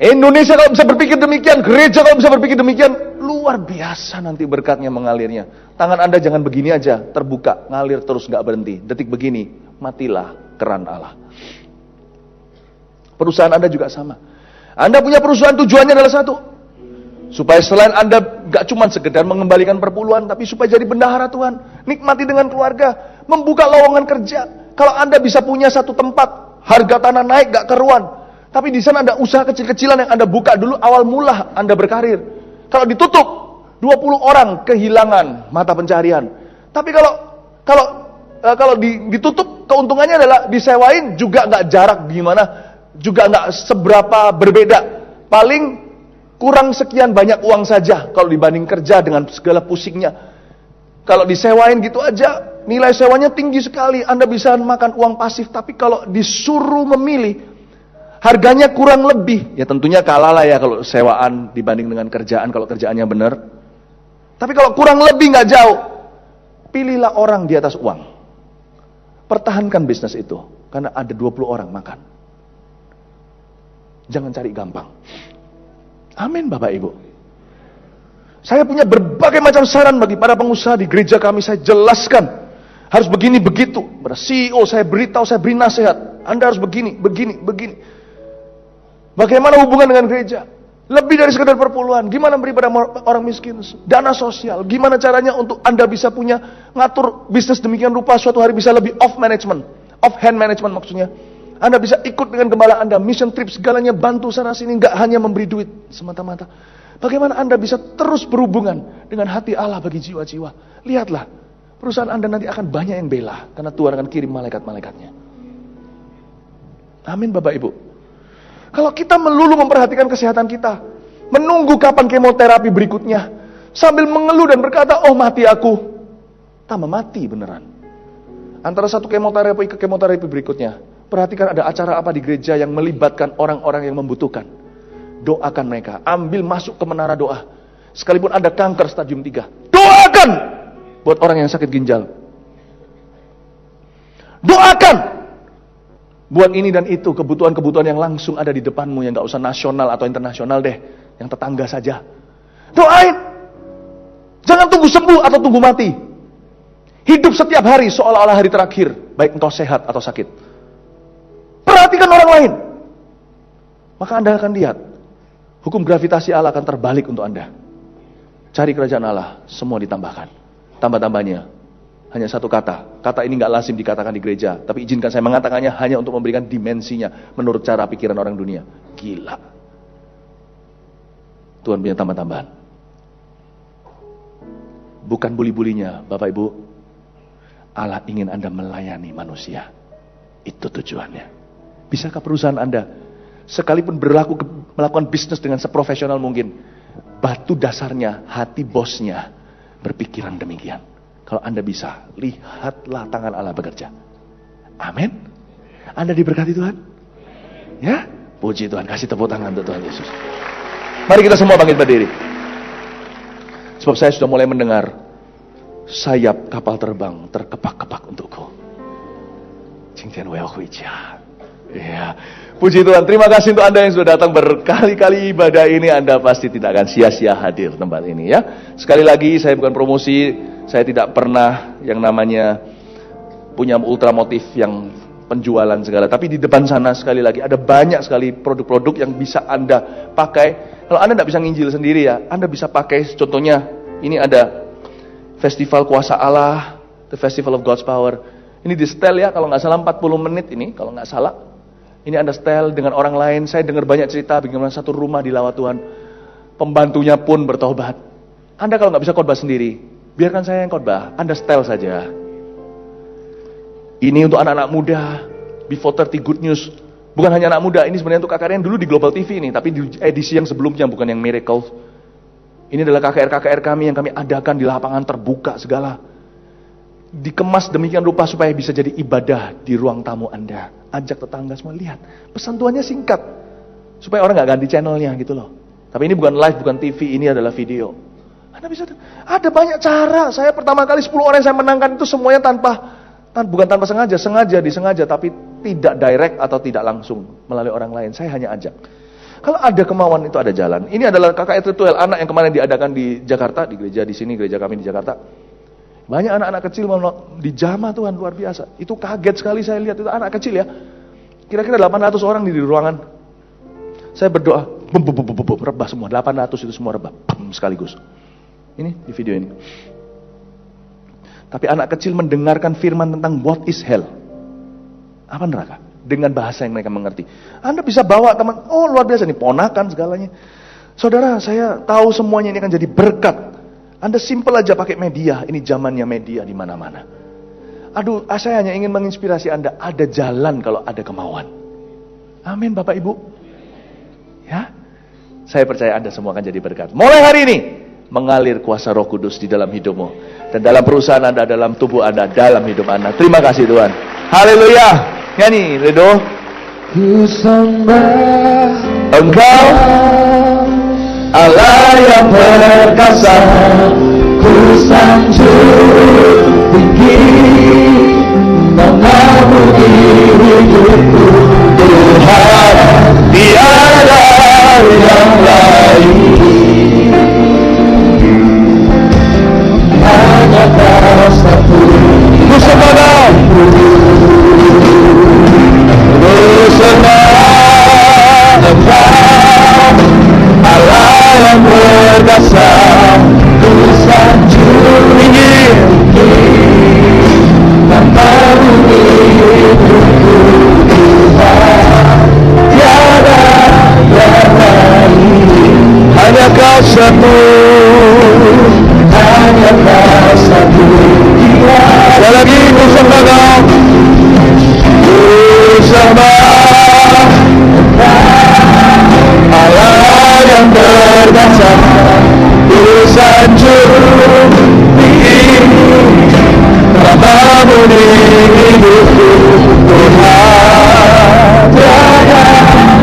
Indonesia kalau bisa berpikir demikian, gereja kalau bisa berpikir demikian, luar biasa nanti berkatnya mengalirnya. Tangan Anda jangan begini aja, terbuka, ngalir terus gak berhenti. Detik begini, matilah keran Allah. Perusahaan Anda juga sama. Anda punya perusahaan, tujuannya adalah satu. Supaya selain Anda gak cuma sekedar mengembalikan perpuluhan, tapi supaya jadi bendahara Tuhan. Nikmati dengan keluarga, membuka lowongan kerja. Kalau Anda bisa punya satu tempat, harga tanah naik gak keruan. Tapi di sana ada usaha kecil-kecilan yang Anda buka dulu, awal mula Anda berkarir. Kalau ditutup, 20 orang kehilangan mata pencarian. Tapi kalau ditutup, keuntungannya adalah disewain juga nggak jarak gimana, juga nggak seberapa berbeda. Paling kurang sekian banyak uang saja kalau dibanding kerja dengan segala pusingnya. Kalau disewain gitu aja, nilai sewanya tinggi sekali. Anda bisa makan uang pasif. Tapi kalau disuruh memilih, harganya kurang lebih. Ya tentunya kalah lah ya kalau sewaan dibanding dengan kerjaan, kalau kerjaannya benar. Tapi kalau kurang lebih nggak jauh, pilihlah orang di atas uang. Pertahankan bisnis itu, karena ada 20 orang makan. Jangan cari gampang. Amin Bapak Ibu. Saya punya berbagai macam saran bagi para pengusaha di gereja kami. Saya jelaskan, harus begini begitu. Pada CEO saya beritahu, saya beri nasihat. Anda harus begini, begini, begini. Bagaimana hubungan dengan gereja? Lebih dari sekedar perpuluhan. Gimana beri pada orang miskin? Dana sosial. Gimana caranya untuk Anda bisa punya ngatur bisnis demikian rupa suatu hari bisa lebih off management. Off hand management maksudnya. Anda bisa ikut dengan gembala Anda. Mission trip segalanya bantu sana sini. Gak hanya memberi duit semata-mata. Bagaimana Anda bisa terus berhubungan dengan hati Allah bagi jiwa-jiwa. Lihatlah. Perusahaan Anda nanti akan banyak yang bela. Karena Tuhan akan kirim malaikat-malaikatnya. Amin Bapak Ibu. Kalau kita melulu memperhatikan kesehatan kita, menunggu kapan kemoterapi berikutnya, sambil mengeluh dan berkata, oh mati aku, tambah mati beneran. Antara satu kemoterapi ke kemoterapi berikutnya, perhatikan ada acara apa di gereja yang melibatkan orang-orang yang membutuhkan. Doakan mereka, ambil masuk ke menara doa. Sekalipun ada kanker stadium 3, doakan buat orang yang sakit ginjal. Doakan buat ini dan itu, kebutuhan-kebutuhan yang langsung ada di depanmu, yang gak usah nasional atau internasional deh, yang tetangga saja. Doain. Jangan tunggu sembuh atau tunggu mati. Hidup setiap hari seolah-olah hari terakhir, baik engkau sehat atau sakit. Perhatikan orang lain. Maka Anda akan lihat, hukum gravitasi Allah akan terbalik untuk Anda. Cari kerajaan Allah, semua ditambahkan. Tambah-tambahnya hanya satu kata. Kata ini gak lazim dikatakan di gereja. Tapi izinkan saya mengatakannya hanya untuk memberikan dimensinya menurut cara pikiran orang dunia. Gila. Tuhan punya tambah-tambahan. Bukan buli-bulinya, Bapak Ibu. Allah ingin Anda melayani manusia. Itu tujuannya. Bisakah perusahaan Anda, sekalipun melakukan bisnis dengan seprofesional mungkin, batu dasarnya, hati bosnya berpikiran demikian. Kalau Anda bisa, lihatlah tangan Allah bekerja. Amin. Anda diberkati Tuhan? Ya? Puji Tuhan, kasih tepuk tangan untuk Tuhan Yesus. Mari kita semua bangkit berdiri. Sebab saya sudah mulai mendengar sayap kapal terbang terkepak-kepak untukku. Ya. Puji Tuhan, terima kasih untuk Anda yang sudah datang berkali-kali ibadah ini. Anda pasti tidak akan sia-sia hadir tempat ini ya. Sekali lagi, saya bukan promosi, saya tidak pernah yang namanya punya ultramotif yang penjualan segala. Tapi di depan sana sekali lagi ada banyak sekali produk-produk yang bisa Anda pakai. Kalau Anda tidak bisa nginjil sendiri ya, Anda bisa pakai contohnya ini ada Festival Kuasa Allah, The Festival of God's Power. Ini di setel ya, kalau nggak salah 40 menit ini, kalau nggak salah. Ini Anda setel dengan orang lain. Saya dengar banyak cerita bagaimana satu rumah di Lawat Tuhan, pembantunya pun bertobat. Anda kalau nggak bisa khotbah sendiri, biarkan saya yang khotbah. Anda setel saja. Ini untuk anak-anak muda, Before 30 Good News. Bukan hanya anak muda, ini sebenarnya untuk KKR yang dulu di Global TV ini, tapi di edisi yang sebelumnya, bukan yang Miracle. Ini adalah KKR kami yang kami adakan di lapangan terbuka segala. Dikemas demikian rupa supaya bisa jadi ibadah di ruang tamu Anda. Ajak tetangga semua, lihat. Pesan Tuhannya singkat. Supaya orang gak ganti channelnya gitu loh. Tapi ini bukan live, bukan TV, ini adalah video. Anda bisa, ada banyak cara. Saya pertama kali 10 orang yang saya menangkan itu semuanya bukan tanpa disengaja, tapi tidak direct atau tidak langsung melalui orang lain. Saya hanya ajak. Kalau ada kemauan itu ada jalan. Ini adalah KKR Ritual anak yang kemarin diadakan di Jakarta, di gereja di sini, gereja kami di Jakarta. Banyak anak-anak kecil dijamah Tuhan, luar biasa. Itu kaget sekali saya lihat, itu anak kecil ya. Kira-kira 800 orang di ruangan. Saya berdoa, rebah semua, 800 itu semua rebah, sekaligus. Ini di video ini. Tapi anak kecil mendengarkan firman tentang what is hell. Apa neraka? Dengan bahasa yang mereka mengerti. Anda bisa bawa teman, oh luar biasa nih, ponakan segalanya. Saudara, saya tahu semuanya ini akan jadi berkat. Anda simpel aja pakai media, ini zamannya media di mana-mana. Aduh, saya hanya ingin menginspirasi Anda, ada jalan kalau ada kemauan. Amin Bapak Ibu. Ya, saya percaya Anda semua akan jadi berkat. Mulai hari ini, mengalir kuasa Roh Kudus di dalam hidupmu. Dan dalam perusahaan Anda, dalam tubuh Anda, dalam hidup Anda. Terima kasih Tuhan. Haleluya. Nyanyi, Redo. Ku sembah Engkau Allah yang perkasa, ku sanjung tinggi, mengabuhi hidupku. Tuhan, tiada yang lain. Hanya Kau satu. Ku sembah Kau. Ku sembah Engkau Allah yang perkasa, Ku sanjung tinggi, mengabuhi hidupku. Tuhan, tiada yang lain. hanya Kau satu. Hanya Kau satu. Sekali lagi, ku sembah Kau. Ku sembah Allah yang berkuasa, ku sanjung tinggi, namamu di hidupku. Tuhan, tiada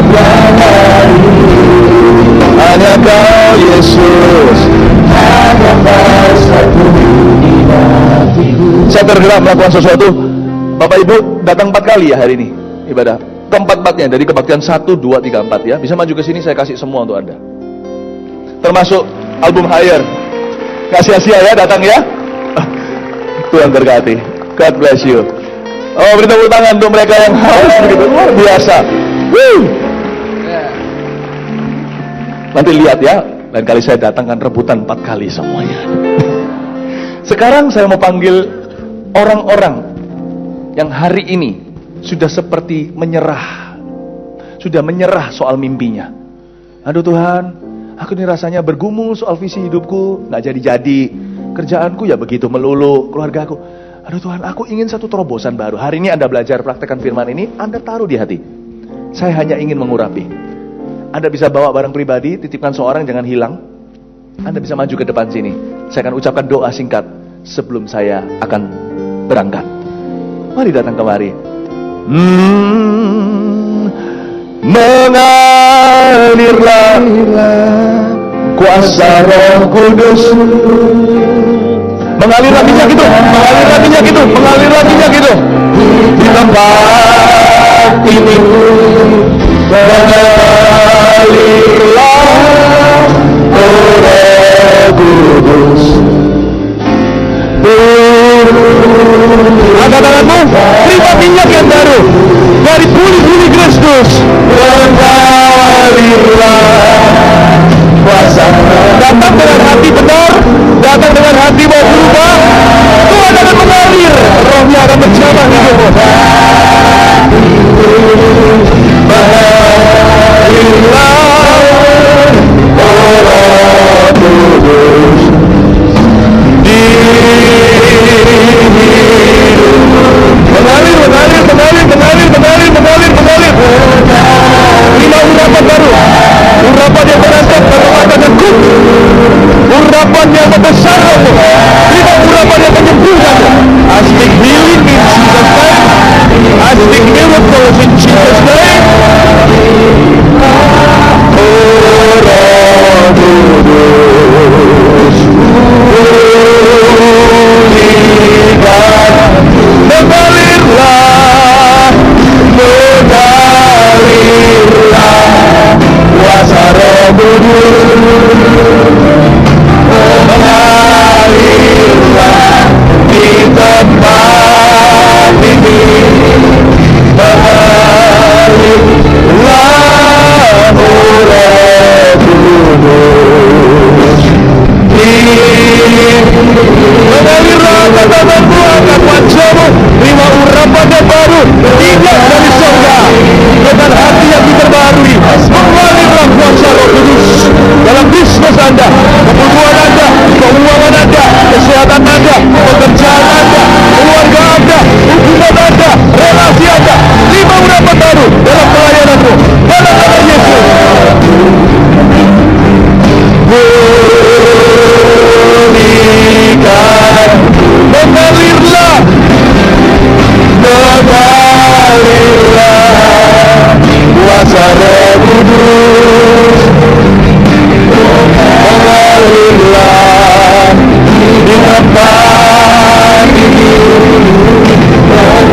yang lain. Hanya Kau Yesus, Hanya Kau satu di hatiku. saya tergerak melakukan sesuatu. Bapak Ibu datang 4 kali ya hari ini ibadah. Keempat-empatnya dari kebaktian 1, 2, 3, 4 ya. Bisa maju ke sini, saya kasih semua untuk Anda. Termasuk album Higher. Nggak sia-sia ya datang ya. Tuhan berkati. God bless you. Oh, beri tepuk tangan untuk mereka yang haus begitu luar biasa. Woo. Nanti lihat ya, lain kali saya datangkan rebutan 4 kali semuanya. Sekarang saya mau panggil orang-orang yang hari ini sudah seperti menyerah. Sudah menyerah soal mimpinya. Aduh Tuhan, aku ini rasanya bergumul soal visi hidupku, gak jadi-jadi. Kerjaanku ya begitu melulu, keluargaku. Aduh Tuhan, aku ingin satu terobosan baru. Hari ini Anda belajar praktekkan firman ini, Anda taruh di hati. Saya hanya ingin mengurapi. Anda bisa bawa barang pribadi, titipkan seorang, jangan hilang. Anda bisa maju ke depan sini. Saya akan ucapkan doa singkat sebelum saya akan berangkat. Mari datang kemari. Mengalirlah kuasa Roh Kudus. Mengalirlah minyak itu, mengalirlah minyak itu, mengalirlah minyak itu di tempat ini. Mengalirlah Roh Kudus. Angkat tanganmu, terima minyak yang baru dari bumi-bumi Kristus. Mengalirlah kuasa. Datang dengan hati benar, datang dengan hati mau berubah, urapan baru, urapan yang mengangkat kekuatan dan kuat, urapan yang membesar kamu, terima urapan yang menyembuhkan. I speak healing in Jesus' name. I speak miracles in Jesus' name. Mengalirlah, kuasa Roh Kudus. Mengalirlah di tempat ini. Mengalirlah Roh Kudus. Mengalirlah katakanku akan wajahmu, terima urapan yang baru, tidak dari surga, dengan hati yang diperbarui. Mengalirlah kuasa Roh Kudus dalam bisnis Anda, kebutuhan Anda, keuangan Anda, kesehatan Anda, pekerjaan Anda, keluarga Anda, hubungan Anda, relasi Anda. Terima urapan baru dalam pelayananmu, dalam nama Yesus. Pulihkan, mengalirlah, mengalirlah kuasa Roh Kudus. Mengalirlah di tempat ini.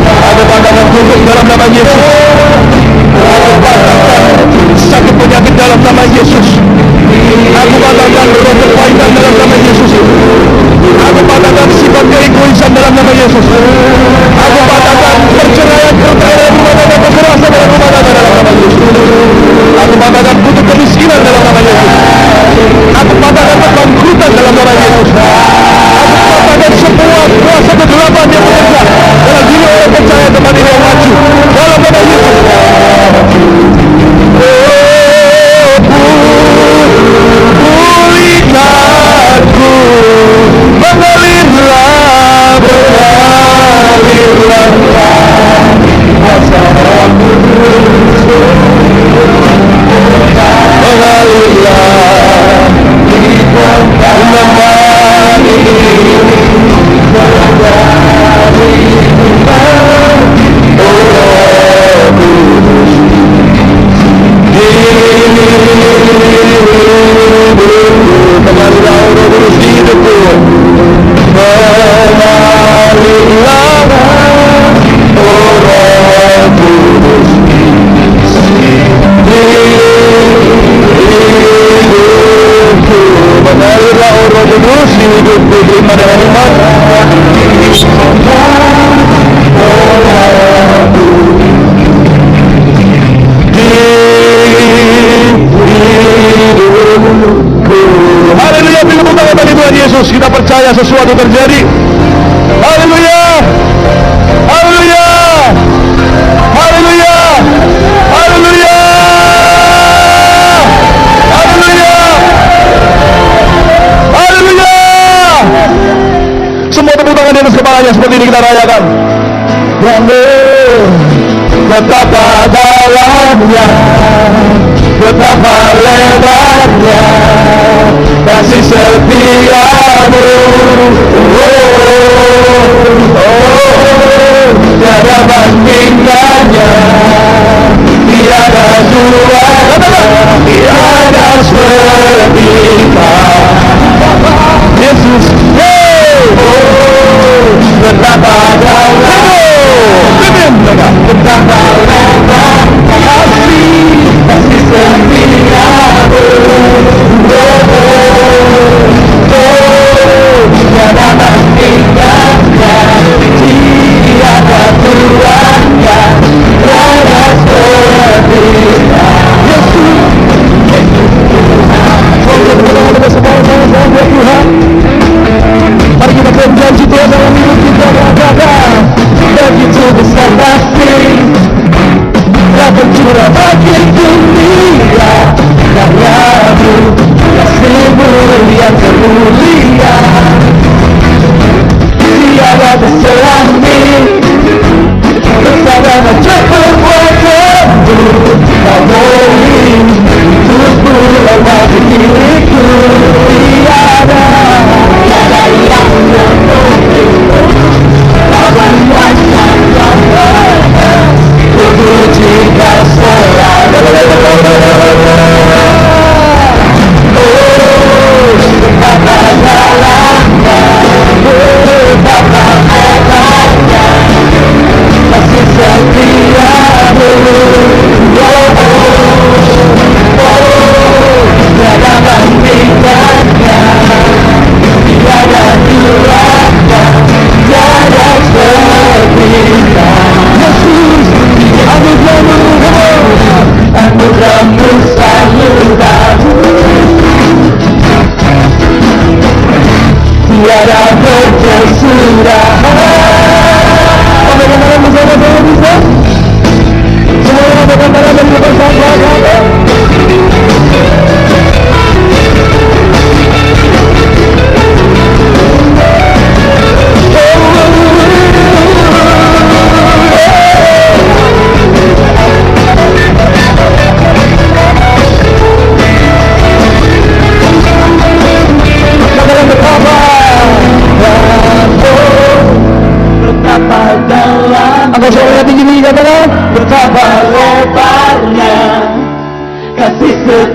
Ada pandangan tutup dalam nama Yesus. Aku katakan sakit penyakit dalam nama Yesus. Aku katakan roh kepaitan dalam nama Yesus. Aku katakan sifat keegoisan dalam nama Yesus. Aku katakan perceraian, perceraian rumah tangga, kekerasan dalam rumah tangga dalam nama Yesus. Aku katakan putus kemiskinan dalam nama Yesus. Aku katakan kebangkrutan dalam nama Yesus. Aku katakan semua kuasa kegelapan yang bekerja dalam diri orang percaya tempat ini yang maju dalam nama Yesus. Pulihkanku, mengalirlah, mengalirlah kuasa Roh Kudus. Mengalirlah di tempat ini. Mengalirlah Roh Kudus di hidupku. Mengalirlah Roh Kudus di hidupku. Mengalirlah Roh Kudus di hidupku. Terima dengan iman. Haleluya, beri tepuk tangan bagi Tuhan Yesus. Kita percaya sesuatu terjadi. Haleluya, haleluya, haleluya, haleluya, haleluya, haleluya. Semua tepuk tangan di atas kepalanya seperti ini kita rayakan. Betapa dalamnya, betapa lebarnya kasih setiamu. Tiada bandingannya, tiada duanya, tiada serupa. Yesus, betapa dalamnya, betapa lebarnya kasih setiamu. Tiada bandingannya, tiada duanya, tiada serupa. Yesus, Tuhan, mari kita berjanji Tuhan dalam hidup kita.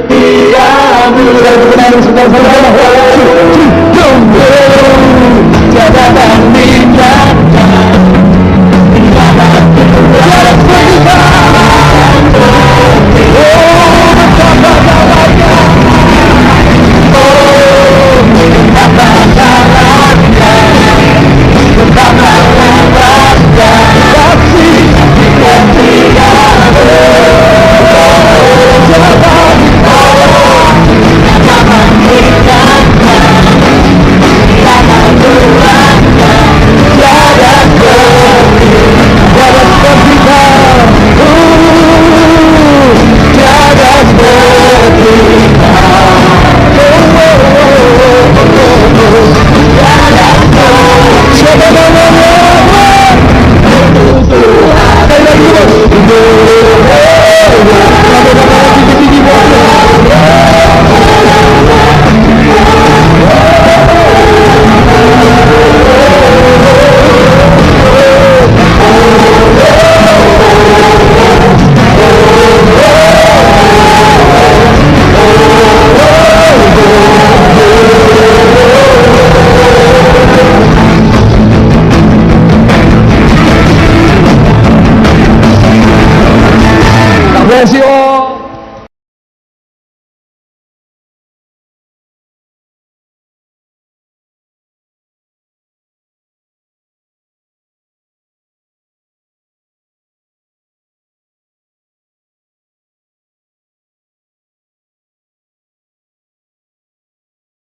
setiamu. Tiada tandingan.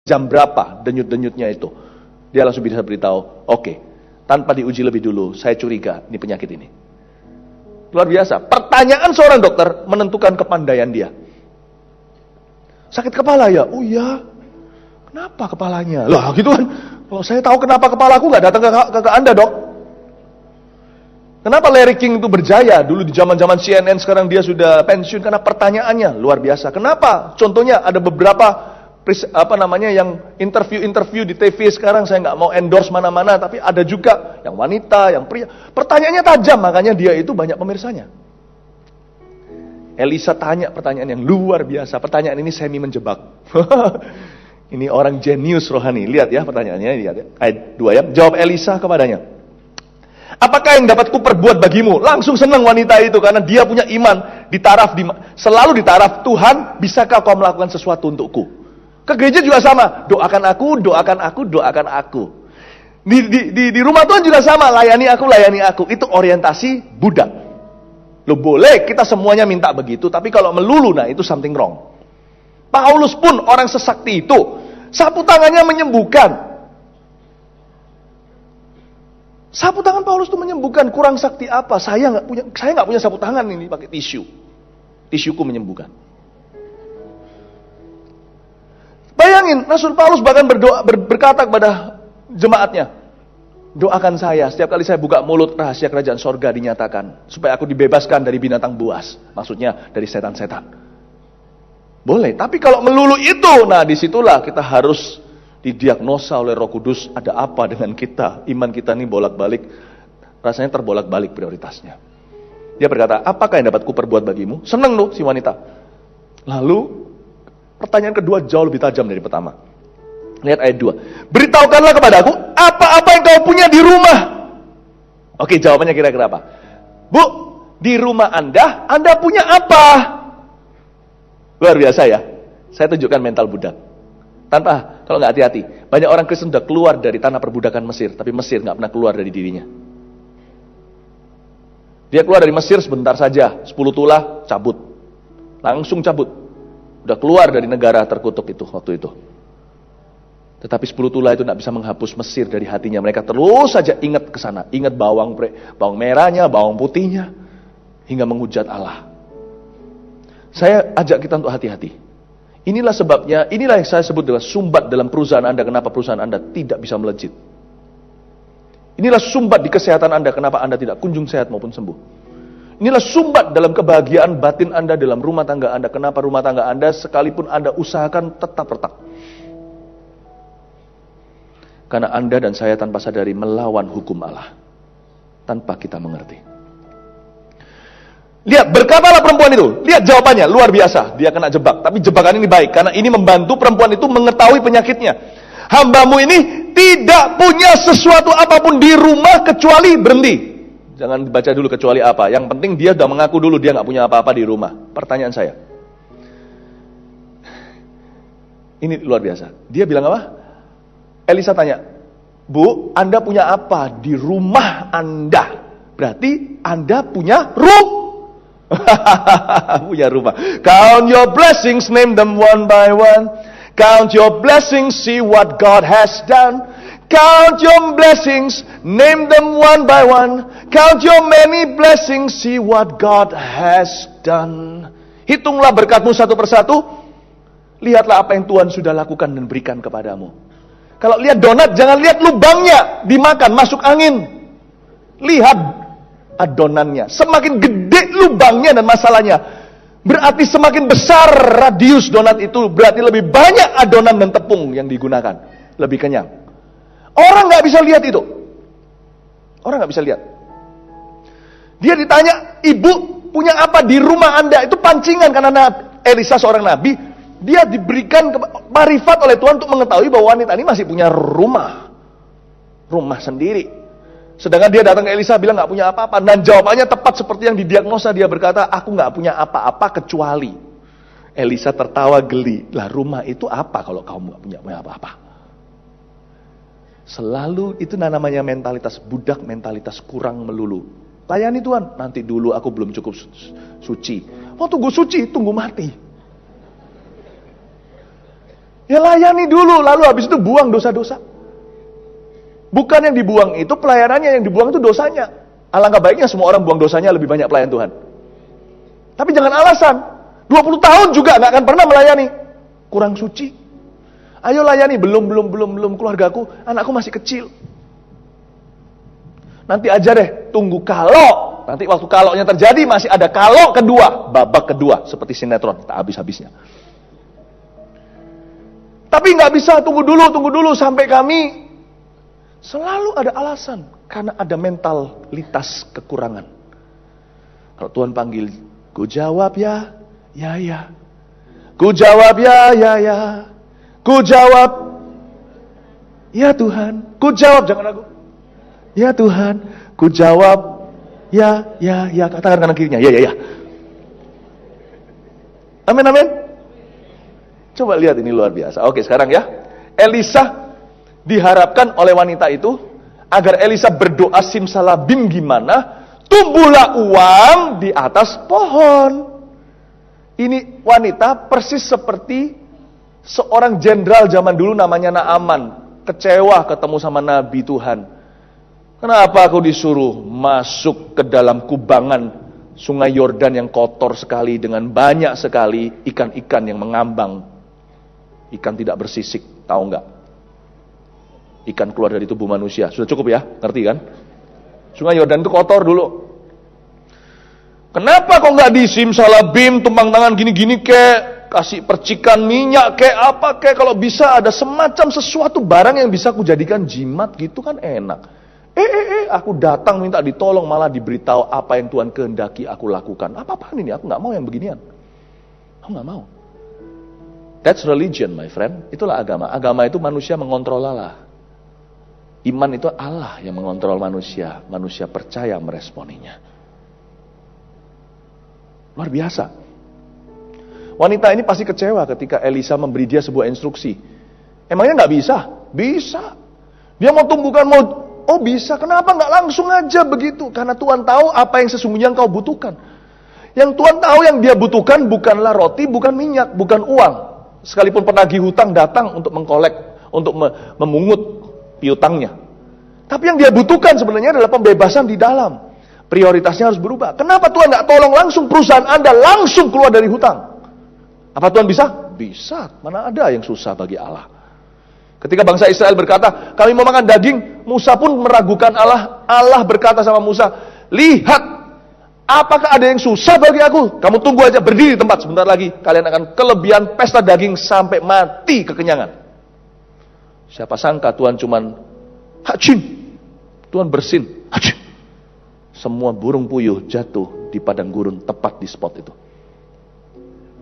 Jam berapa denyut-denyutnya itu? Dia langsung bisa beritahu, oke, tanpa diuji lebih dulu, saya curiga ini penyakit ini. Luar biasa. Pertanyaan seorang dokter menentukan kepandaian dia. Sakit kepala ya? Oh iya. Kenapa kepalanya? Lah gitu kan. Kalau saya tahu kenapa kepalaku nggak datang ke Anda, Dok. Kenapa Larry King itu berjaya? Dulu di zaman-zaman CNN, sekarang dia sudah pensiun karena pertanyaannya luar biasa. Kenapa? Contohnya ada beberapa yang interview di TV sekarang, saya nggak mau endorse mana-mana, tapi ada juga yang wanita, yang pria. Pertanyaannya tajam, makanya dia itu banyak pemirsanya. Elisa tanya pertanyaan yang luar biasa. Pertanyaan ini semi menjebak. Ini orang jenius rohani. Lihat ya pertanyaannya, lihat ya. Ayat 2 ya. Jawab Elisa kepadanya, apakah yang dapat kuperbuat bagimu? Langsung senang wanita itu karena dia punya iman. Selalu ditaraf, Tuhan, bisakah kau melakukan sesuatu untukku? Ke gereja juga sama, doakan aku, doakan aku, doakan aku. Di rumah Tuhan juga sama, layani aku, layani aku. Itu orientasi budak. Lo boleh kita semuanya minta begitu, tapi kalau melulu, nah itu something wrong. Paulus pun orang sesakti itu, sapu tangannya menyembuhkan. Sapu tangan Paulus itu menyembuhkan. Kurang sakti apa? Saya nggak punya sapu tangan ini, pakai tisu. Tisuku menyembuhkan. Bayangin, Rasul Paulus bahkan berkata kepada jemaatnya, doakan saya, setiap kali saya buka mulut, rahasia kerajaan sorga dinyatakan, supaya aku dibebaskan dari binatang buas. Maksudnya dari setan-setan. Boleh, tapi kalau melulu itu, nah disitulah kita harus didiagnosa oleh Roh Kudus, ada apa dengan kita, iman kita ini bolak-balik, rasanya terbolak-balik prioritasnya. Dia berkata, apakah yang dapat kuperbuat bagimu? Senang loh si wanita. Lalu pertanyaan kedua jauh lebih tajam dari pertama. Lihat ayat 2. Beritahukanlah kepadaku apa-apa yang kau punya di rumah. Oke, jawabannya kira-kira apa? Bu, di rumah Anda punya apa? Luar biasa ya. Saya tunjukkan mental budak. Kalau nggak hati-hati, banyak orang Kristen sudah keluar dari tanah perbudakan Mesir, tapi Mesir nggak pernah keluar dari dirinya. Dia keluar dari Mesir sebentar saja, 10 tulah cabut. Langsung cabut. Udah keluar dari negara terkutuk itu waktu itu. Tetapi 10 tulah itu tidak bisa menghapus Mesir dari hatinya. Mereka terus saja ingat ke sana, ingat bawang merahnya, bawang putihnya, hingga menghujat Allah. Saya ajak kita untuk hati-hati. Inilah sebabnya, inilah yang saya sebut dengan sumbat dalam perusahaan Anda. Kenapa perusahaan Anda tidak bisa melejit? Inilah sumbat di kesehatan Anda. Kenapa Anda tidak kunjung sehat maupun sembuh? Inilah sumbat dalam kebahagiaan batin Anda, dalam rumah tangga Anda. Kenapa rumah tangga Anda sekalipun Anda usahakan tetap retak? Karena Anda dan saya tanpa sadari melawan hukum Allah. Tanpa kita mengerti. Lihat, berkatalah perempuan itu. Lihat jawabannya, luar biasa. Dia kena jebak. Tapi jebakan ini baik, karena ini membantu perempuan itu mengetahui penyakitnya. Hambamu ini tidak punya sesuatu apapun di rumah kecuali berhenti. Jangan dibaca dulu kecuali apa. Yang penting dia sudah mengaku dulu dia nggak punya apa-apa di rumah. Pertanyaan saya. Ini luar biasa. Dia bilang apa? Elisa tanya, Bu, Anda punya apa di rumah Anda? Berarti Anda punya punya rumah. Count your blessings, name them one by one. Count your blessings, see what God has done. Count your blessings, name them one by one. Count your many blessings, see what God has done. Hitunglah berkatmu satu persatu. Lihatlah apa yang Tuhan sudah lakukan dan berikan kepadamu. Kalau lihat donat, jangan lihat lubangnya, dimakan, masuk angin. Lihat adonannya. Semakin gede lubangnya dan masalahnya, berarti semakin besar radius donat itu, berarti lebih banyak adonan dan tepung yang digunakan. Lebih kenyang. Orang gak bisa lihat itu. Orang gak bisa lihat. Dia ditanya, Ibu punya apa di rumah Anda? Itu pancingan, karena Elisa seorang nabi. Dia diberikan marifat oleh Tuhan untuk mengetahui bahwa wanita ini masih punya rumah. Rumah sendiri. Sedangkan dia datang ke Elisa bilang gak punya apa-apa. Dan jawabannya tepat seperti yang didiagnosa. Dia berkata, aku gak punya apa-apa kecuali. Elisa tertawa geli. Lah rumah itu apa kalau kamu gak punya apa-apa? Selalu itu namanya mentalitas budak, mentalitas kurang melulu. Layani Tuhan. Nanti dulu aku belum cukup suci. Mau tunggu suci, tunggu mati. Ya layani dulu, lalu habis itu buang dosa-dosa. Bukan yang dibuang itu pelayanannya, yang dibuang itu dosanya. Alangkah baiknya semua orang buang dosanya, lebih banyak pelayan Tuhan. Tapi jangan alasan, 20 tahun juga gak akan pernah melayani. Kurang suci. Ayo layani, belum keluargaku, anakku masih kecil. Nanti aja deh, tunggu kalau. Nanti waktu kaloknya terjadi, masih ada kalok kedua, babak kedua, seperti sinetron, tak habis-habisnya. Tapi gak bisa, tunggu dulu, sampai kami. Selalu ada alasan, karena ada mentalitas kekurangan. Kalau Tuhan panggil, ku jawab ya. Ku jawab ya. Ku jawab, ya Tuhan. Ku jawab, jangan ragu. Ya Tuhan, ku jawab, ya. Katakan kanan kirinya, ya. Amin. Coba lihat, ini luar biasa. Oke, sekarang ya. Elisa diharapkan oleh wanita itu agar Elisa berdoa simsalabim gimana, tumbuhlah uang di atas pohon. Ini wanita persis seperti seorang jenderal zaman dulu namanya Naaman, kecewa ketemu sama Nabi Tuhan. Kenapa aku disuruh masuk ke dalam kubangan sungai Yordan yang kotor sekali dengan banyak sekali ikan-ikan yang mengambang. Ikan tidak bersisik, tahu enggak? Ikan keluar dari tubuh manusia. Sudah cukup ya, ngerti kan? Sungai Yordan itu kotor dulu. Kenapa kok nggak disimsalabim, tumpang tangan gini-gini kek, kasih percikan minyak kek, apa kek, kalau bisa ada semacam sesuatu barang yang bisa aku jadikan jimat gitu kan enak. Aku datang minta ditolong, malah diberitahu apa yang Tuhan kehendaki aku lakukan. Apa-apaan ini? Aku nggak mau yang beginian. Aku nggak mau. That's religion, my friend. Itulah agama. Agama itu manusia mengontrol Allah. Iman itu Allah yang mengontrol manusia. Manusia percaya meresponinya. Luar biasa. Wanita ini pasti kecewa ketika Elisa memberi dia sebuah instruksi. Emangnya nggak bisa? Bisa. Dia mau tumbuhkan, oh bisa. Kenapa nggak langsung aja begitu? Karena Tuhan tahu apa yang sesungguhnya engkau butuhkan. Yang Tuhan tahu yang dia butuhkan bukanlah roti, bukan minyak, bukan uang. Sekalipun penagih hutang datang untuk mengkolek, untuk memungut piutangnya. Tapi yang dia butuhkan sebenarnya adalah pembebasan di dalam. Prioritasnya harus berubah. Kenapa Tuhan nggak tolong langsung perusahaan Anda langsung keluar dari hutang? Apa Tuhan bisa? Bisa. Mana ada yang susah bagi Allah. Ketika bangsa Israel berkata, kami mau makan daging, Musa pun meragukan Allah. Allah berkata sama Musa, lihat, apakah ada yang susah bagi aku? Kamu tunggu aja, berdiri di tempat, sebentar lagi kalian akan kelebihan pesta daging sampai mati kekenyangan. Siapa sangka Tuhan cuman hacin, Tuhan bersin, hacin. semua burung puyuh jatuh di padang gurun tepat di spot itu.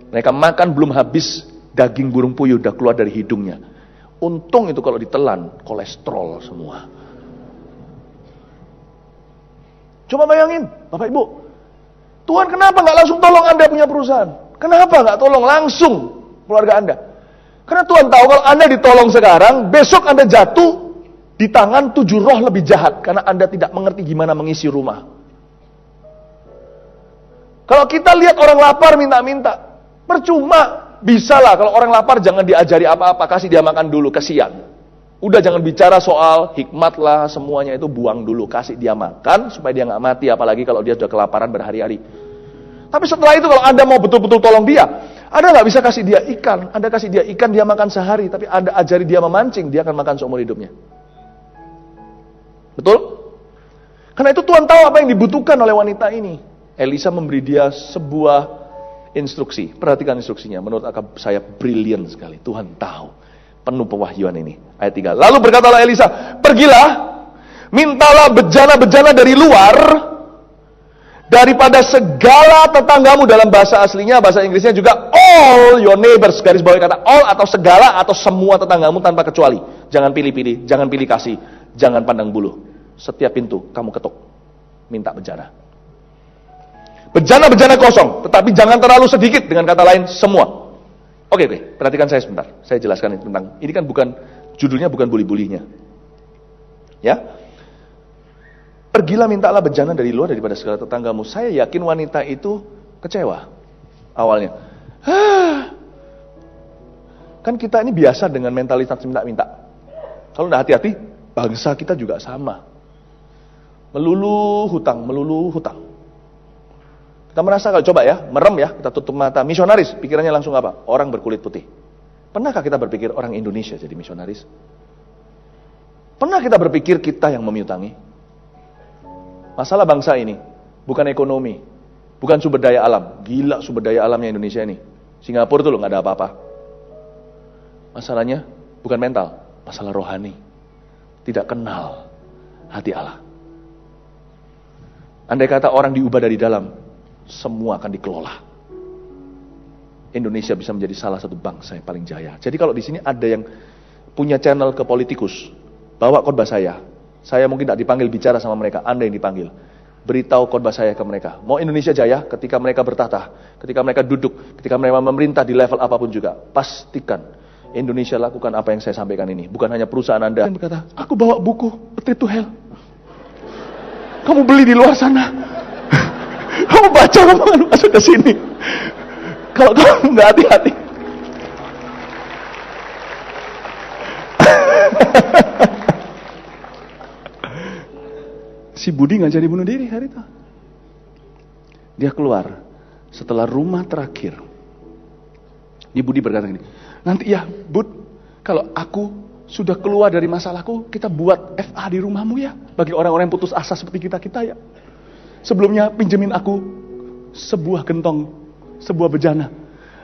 Mereka makan belum habis, daging burung puyuh udah keluar dari hidungnya. Untung itu kalau ditelan, kolesterol semua. Coba bayangin, Bapak Ibu. Tuhan kenapa nggak langsung tolong Anda punya perusahaan? Kenapa nggak tolong langsung keluarga Anda? Karena Tuhan tahu kalau Anda ditolong sekarang, besok Anda jatuh di tangan 7 roh lebih jahat. Karena Anda tidak mengerti gimana mengisi rumah. Kalau kita lihat orang lapar minta-minta, percuma. Bisa lah kalau orang lapar jangan diajari apa-apa, kasih dia makan dulu, kasihan. Udah jangan bicara soal hikmat lah, semuanya itu buang dulu, kasih dia makan supaya dia nggak mati, apalagi kalau dia sudah kelaparan berhari-hari. Tapi setelah itu kalau Anda mau betul-betul tolong dia, Anda nggak bisa kasih dia ikan. Anda kasih dia ikan, dia makan sehari, tapi Anda ajari dia memancing, dia akan makan seumur hidupnya. Betul? Karena itu Tuhan tahu apa yang dibutuhkan oleh wanita ini. Elisa memberi dia sebuah instruksi. Perhatikan instruksinya. Menurut saya brilian sekali. Tuhan tahu. Penuh pewahyuan ini. Ayat 3. Lalu berkatalah Elisa, pergilah, mintalah bejana-bejana dari luar, daripada segala tetanggamu. Dalam bahasa aslinya, bahasa Inggrisnya juga all your neighbors. Garis bawah kata all atau segala atau semua tetanggamu tanpa kecuali. Jangan pilih-pilih, jangan pilih kasih, jangan pandang bulu. Setiap pintu kamu ketuk. Minta bejana. Bejana-bejana kosong, tetapi jangan terlalu sedikit, dengan kata lain semua. Oke, perhatikan saya sebentar. Saya jelaskan tentang ini kan bukan judulnya, bukan buli-bulinya. Ya. Pergilah mintalah bejana dari luar daripada segala tetanggamu. Saya yakin wanita itu kecewa awalnya. Kan kita ini biasa dengan mentalitas minta-minta. Kalau tidak hati-hati, bangsa kita juga sama. Melulu hutang. Kita merasa kalau coba ya, merem ya, kita tutup mata. Misionaris, pikirannya langsung apa? Orang berkulit putih. Pernahkah kita berpikir orang Indonesia jadi misionaris? Pernah kita berpikir kita yang memiutangi? Masalah bangsa ini bukan ekonomi, bukan sumber daya alam. Gila sumber daya alamnya Indonesia ini. Singapura tuh loh nggak ada apa-apa. Masalahnya bukan mental, masalah rohani. Tidak kenal hati Allah. Andai kata orang diubah dari dalam, semua akan dikelola. Indonesia bisa menjadi salah satu bangsa yang paling jaya. Jadi kalau di sini ada yang punya channel ke politikus, bawa khotbah saya mungkin tidak dipanggil bicara sama mereka, Anda yang dipanggil. Beritahu khotbah saya ke mereka. Mau Indonesia jaya ketika mereka bertahta, ketika mereka duduk, ketika mereka memerintah di level apapun juga. Pastikan Indonesia lakukan apa yang saya sampaikan ini. Bukan hanya perusahaan Anda yang berkata, aku bawa buku A Trip to Hell. Kamu beli di luar sana. Kamu baca, kamu akan masuk ke sini. Kalau kamu nggak hati-hati. Si Budi nggak jadi bunuh diri hari itu. Dia keluar setelah rumah terakhir. Di Budi berkata gini, nanti ya Bud, kalau aku sudah keluar dari masalahku, kita buat FA di rumahmu ya. Bagi orang-orang yang putus asa seperti kita ya. Sebelumnya pinjemin aku sebuah gentong, sebuah bejana.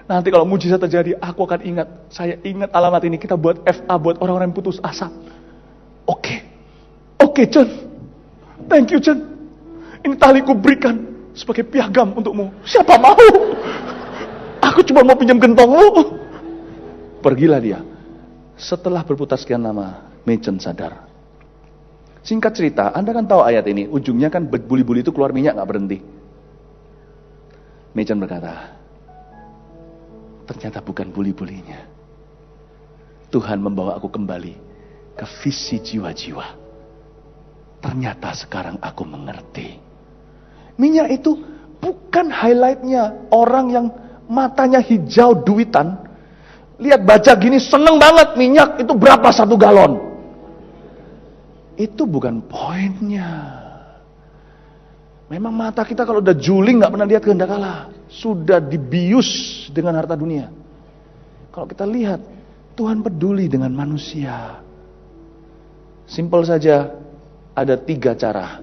Nanti kalau mujizat terjadi, aku akan ingat. Saya ingat alamat ini, kita buat FA buat orang-orang yang putus asa. Oke, Chen. Thank you, Chen. Ini taliku berikan sebagai piagam untukmu. Siapa mau? Aku cuma mau pinjam gentongmu. Pergilah dia. Setelah berputar sekian lama, Machen sadar. Singkat cerita, Anda kan tahu ayat ini, ujungnya kan buli-buli itu keluar minyak gak berhenti. Machen berkata, ternyata bukan buli-bulinya. Tuhan membawa aku kembali ke visi jiwa-jiwa. Ternyata sekarang aku mengerti. Minyak itu bukan highlightnya orang yang matanya hijau duitan. Lihat baca gini seneng banget, minyak itu berapa 1 galon. Itu bukan poinnya. Memang mata kita kalau udah juling gak pernah lihat kehendak Allah. Sudah dibius dengan harta dunia. Kalau kita lihat, Tuhan peduli dengan manusia. Simpel saja, ada 3 cara.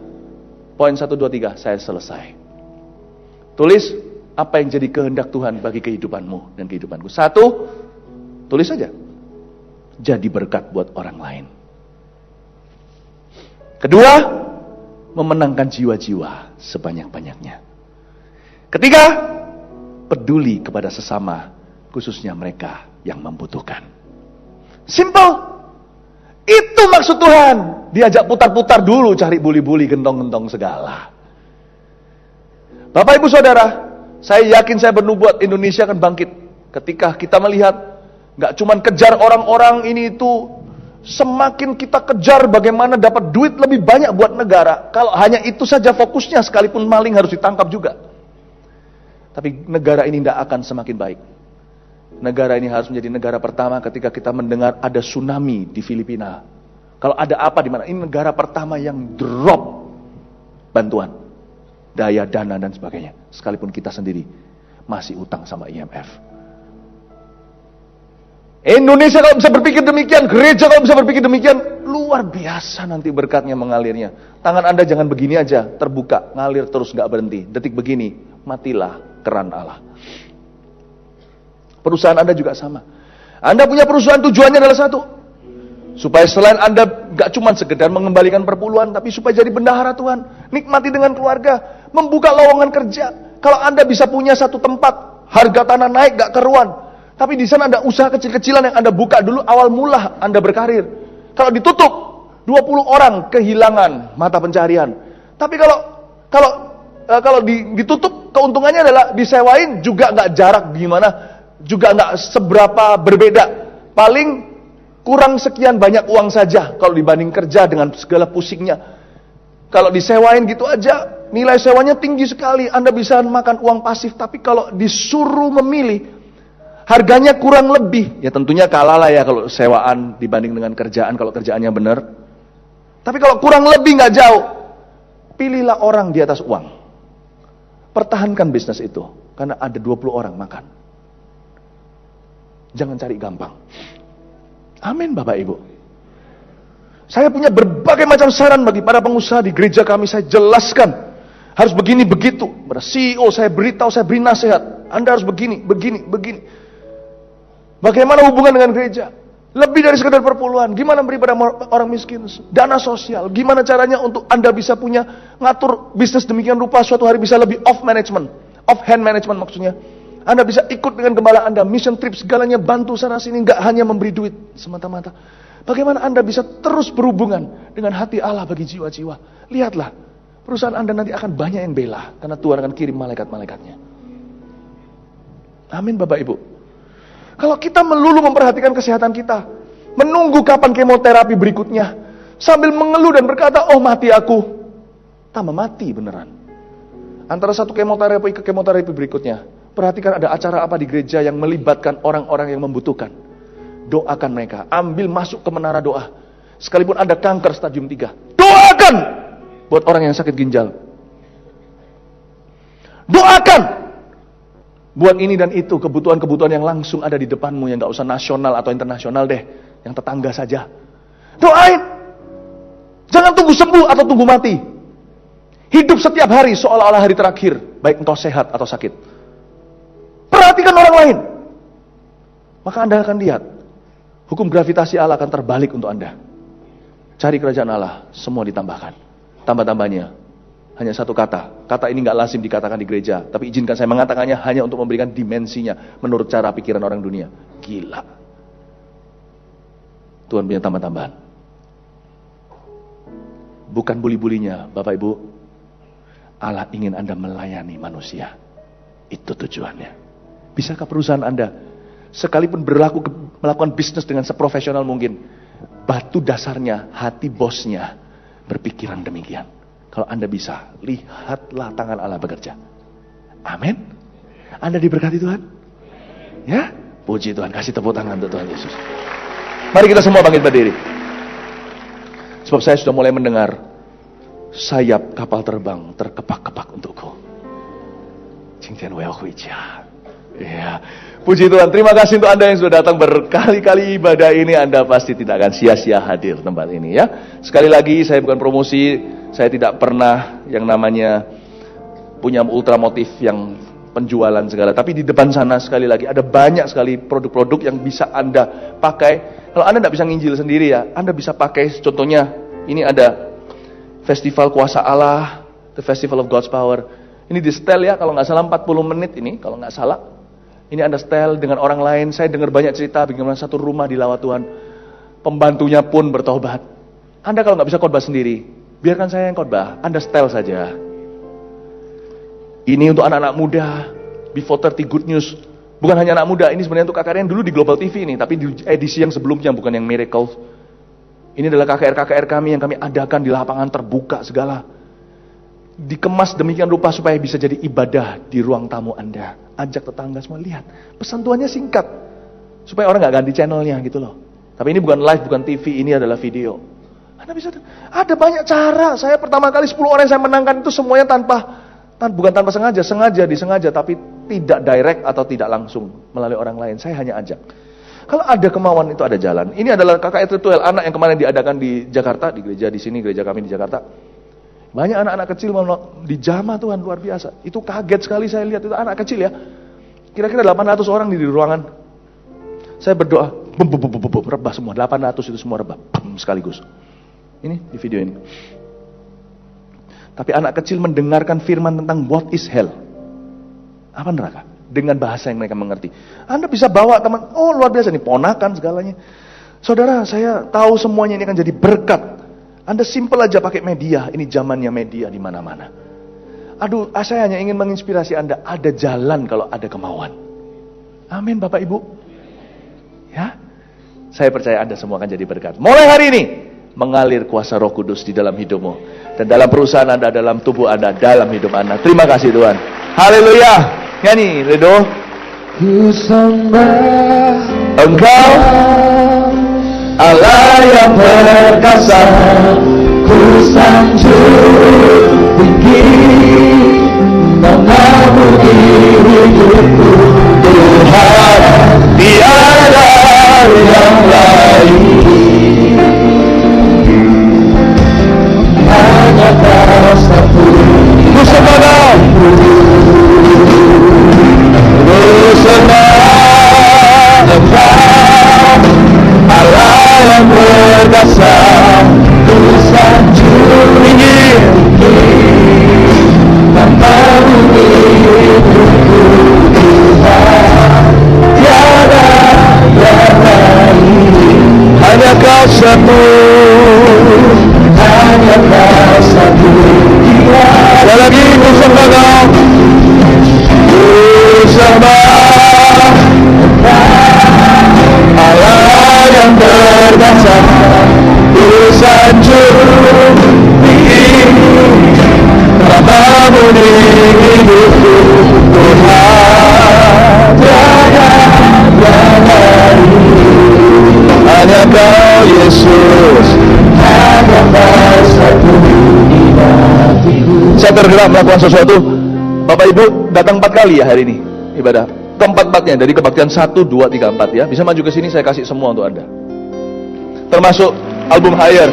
Poin 1, 2, 3, saya selesai. Tulis apa yang jadi kehendak Tuhan bagi kehidupanmu dan kehidupanku. 1, tulis saja. Jadi berkat buat orang lain. 2, memenangkan jiwa-jiwa sebanyak-banyaknya. Ketiga, peduli kepada sesama, khususnya mereka yang membutuhkan. Simple. Itu maksud Tuhan. Diajak putar-putar dulu, cari buli-buli, gentong-gentong segala. Bapak Ibu Saudara, saya yakin saya bernubuat Indonesia akan bangkit. Ketika kita melihat, gak cuman kejar orang-orang ini itu, semakin kita kejar bagaimana dapat duit lebih banyak buat negara. Kalau hanya itu saja fokusnya, sekalipun maling harus ditangkap juga. Tapi negara ini tidak akan semakin baik. Negara ini harus menjadi negara pertama ketika kita mendengar ada tsunami di Filipina. Kalau ada apa di mana? Ini negara pertama yang drop bantuan, daya, dana dan sebagainya. Sekalipun kita sendiri masih utang sama IMF. Indonesia kalau bisa berpikir demikian, gereja kalau bisa berpikir demikian, luar biasa nanti berkatnya mengalirnya. Tangan Anda jangan begini aja, terbuka, ngalir terus gak berhenti. Detik begini, matilah keran Allah. Perusahaan Anda juga sama. Anda punya perusahaan, tujuannya adalah satu. Supaya selain Anda gak cuma sekedar mengembalikan perpuluhan, tapi supaya jadi bendahara Tuhan. Nikmati dengan keluarga, membuka lowongan kerja. Kalau Anda bisa punya satu tempat, harga tanah naik gak keruan. Tapi di sana ada usaha kecil-kecilan yang Anda buka dulu awal mula Anda berkarir. Kalau ditutup, 20 orang kehilangan mata pencarian. Tapi kalau ditutup, keuntungannya adalah disewain juga nggak jarak gimana, juga nggak seberapa berbeda. Paling kurang sekian banyak uang saja kalau dibanding kerja dengan segala pusingnya. Kalau disewain gitu aja, nilai sewanya tinggi sekali. Anda bisa makan uang pasif. Tapi kalau disuruh memilih, harganya kurang lebih. Ya tentunya kalah lah ya kalau sewaan dibanding dengan kerjaan, kalau kerjaannya benar. Tapi kalau kurang lebih nggak jauh, pilihlah orang di atas uang. Pertahankan bisnis itu, karena ada 20 orang makan. Jangan cari gampang. Amin Bapak Ibu. Saya punya berbagai macam saran bagi para pengusaha di gereja kami. Saya jelaskan, harus begini begitu. Pada CEO saya beritahu, saya beri nasihat. Anda harus begini, begini, begini. Bagaimana hubungan dengan gereja? Lebih dari sekedar perpuluhan. Gimana beri pada orang miskin? Dana sosial. Gimana caranya untuk Anda bisa punya ngatur bisnis demikian rupa suatu hari bisa lebih off management. Off hand management maksudnya. Anda bisa ikut dengan gembala Anda. Mission trip segalanya bantu sana sini. Gak hanya memberi duit semata-mata. Bagaimana Anda bisa terus berhubungan dengan hati Allah bagi jiwa-jiwa. Lihatlah. Perusahaan Anda nanti akan banyak yang bela. Karena Tuhan akan kirim malaikat-malaikatnya. Amin Bapak Ibu. Kalau kita melulu memperhatikan kesehatan kita, menunggu kapan kemoterapi berikutnya, sambil mengeluh dan berkata, oh mati aku, tambah mati beneran. Antara satu kemoterapi ke kemoterapi berikutnya, perhatikan ada acara apa di gereja yang melibatkan orang-orang yang membutuhkan. Doakan mereka, ambil masuk ke menara doa. Sekalipun ada kanker stadium 3, doakan buat orang yang sakit ginjal. Doakan buat ini dan itu, kebutuhan-kebutuhan yang langsung ada di depanmu, yang gak usah nasional atau internasional deh, yang tetangga saja. Doain. Jangan tunggu sembuh atau tunggu mati. Hidup setiap hari seolah-olah hari terakhir, baik engkau sehat atau sakit. Perhatikan orang lain. Maka Anda akan lihat, hukum gravitasi Allah akan terbalik untuk Anda. Cari kerajaan Allah, semua ditambahkan. Tambah-tambahnya hanya satu kata. Kata ini gak lazim dikatakan di gereja. Tapi izinkan saya mengatakannya hanya untuk memberikan dimensinya menurut cara pikiran orang dunia. Gila. Tuhan punya tambah-tambahan. Bukan buli-bulinya, Bapak Ibu. Allah ingin Anda melayani manusia. Itu tujuannya. Bisakah perusahaan Anda, sekalipun melakukan bisnis dengan seprofesional mungkin, batu dasarnya, hati bosnya, berpikiran demikian. Kalau Anda bisa, lihatlah tangan Allah bekerja. Amin. Anda diberkati Tuhan? Ya? Puji Tuhan. Kasih tepuk tangan untuk Tuhan Yesus. Mari kita semua bangkit berdiri. Sebab saya sudah mulai mendengar sayap kapal terbang terkepak-kepak untukku. Ya. Puji Tuhan. Terima kasih untuk Anda yang sudah datang berkali-kali ibadah ini. Anda pasti tidak akan sia-sia hadir tempat ini ya. Sekali lagi saya bukan promosi. Saya tidak pernah yang namanya punya ultramotif yang penjualan segala. Tapi di depan sana sekali lagi ada banyak sekali produk-produk yang bisa Anda pakai. Kalau Anda tidak bisa nginjil sendiri ya, Anda bisa pakai. Contohnya ini ada Festival Kuasa Allah, The Festival of God's Power. Ini di setel ya, kalau nggak salah 40 menit ini, kalau nggak salah. Ini Anda setel dengan orang lain. Saya dengar banyak cerita bagaimana satu rumah dilawat Tuhan. Pembantunya pun bertobat. Anda kalau nggak bisa khotbah sendiri, biarkan saya yang khotbah. Anda setel saja. Ini untuk anak-anak muda. Before 30 Good News. Bukan hanya anak muda, ini sebenarnya untuk KKR yang dulu di Global TV ini, tapi di edisi yang sebelumnya, bukan yang Miracle. Ini adalah KKR kami yang kami adakan di lapangan terbuka segala. Dikemas demikian rupa supaya bisa jadi ibadah di ruang tamu Anda. Ajak tetangga semua, lihat. Pesan Tuhannya singkat. Supaya orang gak ganti channelnya gitu loh. Tapi ini bukan live, bukan TV, ini adalah video. Anda bisa, ada banyak cara. Saya pertama kali 10 orang yang saya menangkan itu semuanya bukan tanpa disengaja, tapi tidak direct atau tidak langsung melalui orang lain. Saya hanya ajak. Kalau ada kemauan itu ada jalan. Ini adalah KKR Ritual anak yang kemarin diadakan di Jakarta, di gereja di sini, gereja kami di Jakarta. Banyak anak-anak kecil dijamah Tuhan luar biasa. Itu kaget sekali saya lihat itu anak kecil ya. Kira-kira 800 orang di ruangan. Saya berdoa, rebah semua. 800 itu semua rebah, sekaligus. Ini di video ini. Tapi anak kecil mendengarkan firman tentang what is hell. Apa neraka? Dengan bahasa yang mereka mengerti. Anda bisa bawa teman, oh luar biasa nih, ponakan segalanya. Saudara, saya tahu semuanya ini akan jadi berkat. Anda simpel aja pakai media, ini zamannya media di mana-mana. Aduh, saya hanya ingin menginspirasi Anda, ada jalan kalau ada kemauan. Amin Bapak Ibu. Ya, saya percaya Anda semua akan jadi berkat. Mulai hari ini, mengalir kuasa Roh Kudus di dalam hidupmu. Dan dalam perusahaan Anda, dalam tubuh Anda, dalam hidup Anda. Terima kasih Tuhan. Haleluya. Nyanyi, Redo. Ku sembah Engkau Allah yang perkasa, ku sanjung tinggi, namamu di hidupku Tuhan, tiada yang lain. hanya Kau satu. Ku sembah Kau, ku sembah Engkau Allah yang perkasa, Ku sanjung tinggi, namamu di hidupku Tuhan, tiada yang lain. hanya Kau satu, Hanya Kau satu. sekali lagi ku sembah Kau, ku sembah Allah yang perkasa, ku sanjung tinggi, namamu di hidupku Tuhan, tiada yang lain. Hanya Kau Yesus, Hanya Kau satu di hatiku. saya tergerak melakukan sesuatu. Bapak Ibu datang 4 kali ya hari ini ibadah. Keempat-empatnya dari kebaktian 1, 2, 3, 4 ya. Bisa maju ke sini, saya kasih semua untuk Anda. Termasuk album Higher.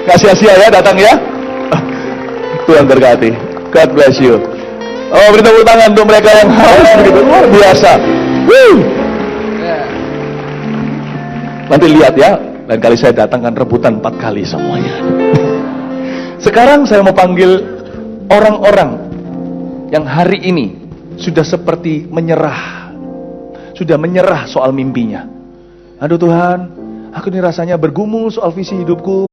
Gak sia-sia ya datang ya. Tuhan berkati. God bless you. Oh, beri tepuk tangan untuk mereka yang haus begitu luar biasa. Woo. Nanti lihat ya, lain kali saya datang kan rebutan 4 kali semuanya. Sekarang saya mau panggil orang-orang yang hari ini sudah seperti menyerah. Sudah menyerah soal mimpinya. Aduh Tuhan, aku ini rasanya bergumul soal visi hidupku.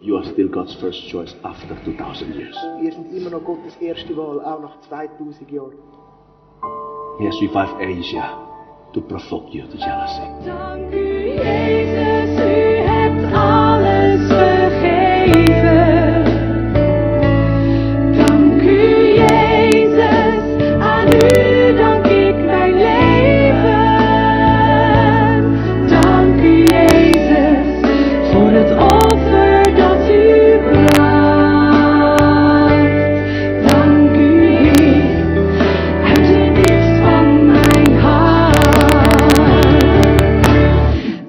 You are still God's first choice after 2000 years. Ihr seid immer noch Gottes erste Wahl, auch nach 2000 Jahren. He has revived Asia to provoke you to jealousy. Dank u Jezus, u hebt alles vergeven. Dank u Jezus, aan u dank ik mijn leven. Dank u Jezus, voor het offer dat u bracht. Dank u Heer, uit de diepst van mijn hart.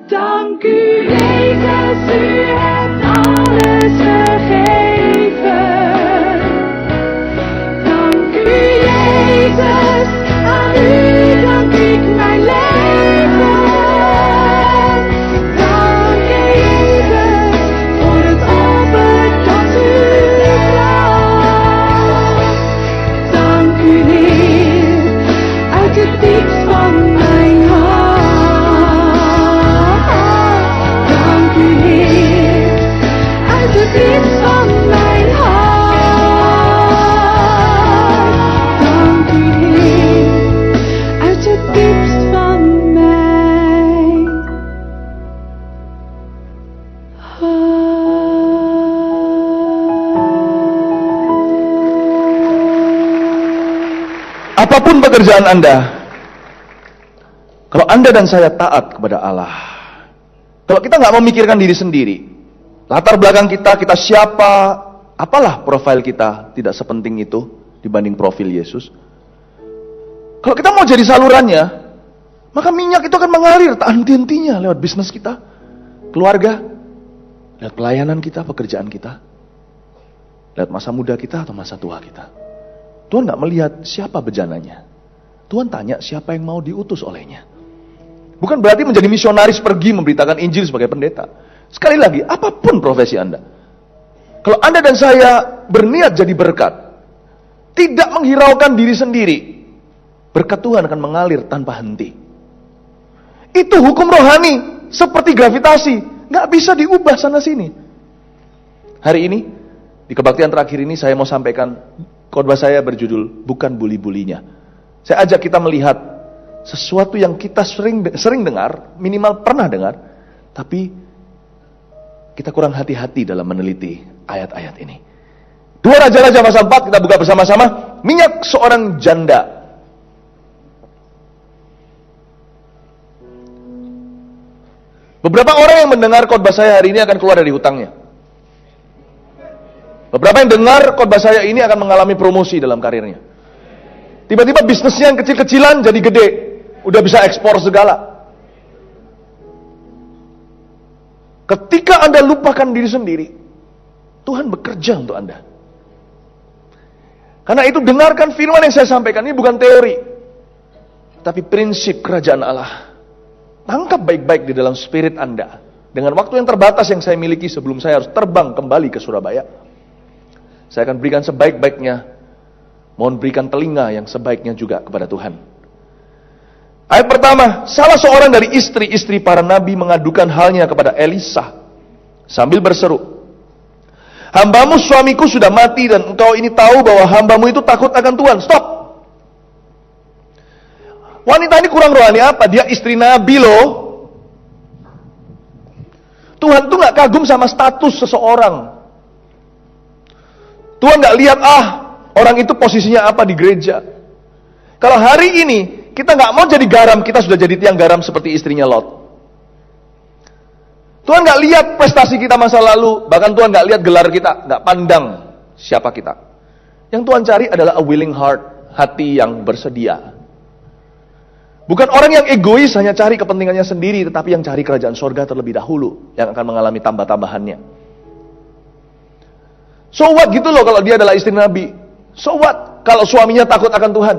Dank u apapun pekerjaan Anda, kalau Anda dan saya taat kepada Allah, kalau kita nggak memikirkan diri sendiri, latar belakang kita siapa, apalah profil kita, tidak sepenting itu dibanding profil Yesus. Kalau kita mau jadi salurannya, maka minyak itu akan mengalir tak henti-hentinya lewat bisnis kita, keluarga, lewat pelayanan kita, pekerjaan kita, lewat masa muda kita atau masa tua kita. Tuhan nggak melihat siapa bejananya. Tuhan tanya siapa yang mau diutus olehnya. Bukan berarti menjadi misionaris pergi memberitakan Injil sebagai pendeta. Sekali lagi, apapun profesi Anda, kalau Anda dan saya berniat jadi berkat, tidak menghiraukan diri sendiri, berkat Tuhan akan mengalir tanpa henti. Itu hukum rohani, seperti gravitasi, nggak bisa diubah sana sini. Hari ini, di kebaktian terakhir ini saya mau sampaikan khotbah saya berjudul bukan buli-bulinya. Saya ajak kita melihat sesuatu yang kita sering dengar, minimal pernah dengar, tapi kita kurang hati-hati dalam meneliti ayat-ayat ini. 2 Raja-Raja pasal 4 kita buka bersama-sama. Minyak seorang janda. Beberapa orang yang mendengar khotbah saya hari ini akan keluar dari hutangnya. Beberapa yang dengar khotbah saya ini akan mengalami promosi dalam karirnya. Tiba-tiba bisnisnya yang kecil-kecilan jadi gede. Udah bisa ekspor segala. Ketika Anda lupakan diri sendiri, Tuhan bekerja untuk Anda. Karena itu dengarkan firman yang saya sampaikan. Ini bukan teori, tapi prinsip kerajaan Allah. Tangkap baik-baik di dalam spirit Anda. Dengan waktu yang terbatas yang saya miliki sebelum saya harus terbang kembali ke Surabaya, saya akan berikan sebaik-baiknya. Mohon berikan telinga yang sebaiknya juga kepada Tuhan. Ayat pertama, salah seorang dari istri-istri para nabi mengadukan halnya kepada Elisa sambil berseru, hambamu suamiku sudah mati dan engkau ini tahu bahwa hambamu itu takut akan Tuhan. Stop. Wanita ini kurang rohani apa? Dia istri nabi loh. Tuhan tuh gak kagum sama status seseorang. Tuhan gak lihat orang itu posisinya apa di gereja. Kalau hari ini kita gak mau jadi garam, kita sudah jadi tiang garam seperti istrinya Lot. Tuhan gak lihat prestasi kita masa lalu, bahkan Tuhan gak lihat gelar kita, gak pandang siapa kita. Yang Tuhan cari adalah a willing heart, hati yang bersedia. Bukan orang yang egois hanya cari kepentingannya sendiri, tetapi yang cari kerajaan sorga terlebih dahulu, yang akan mengalami tambah-tambahannya. So what gitu loh kalau dia adalah istri Nabi. So what kalau suaminya takut akan Tuhan.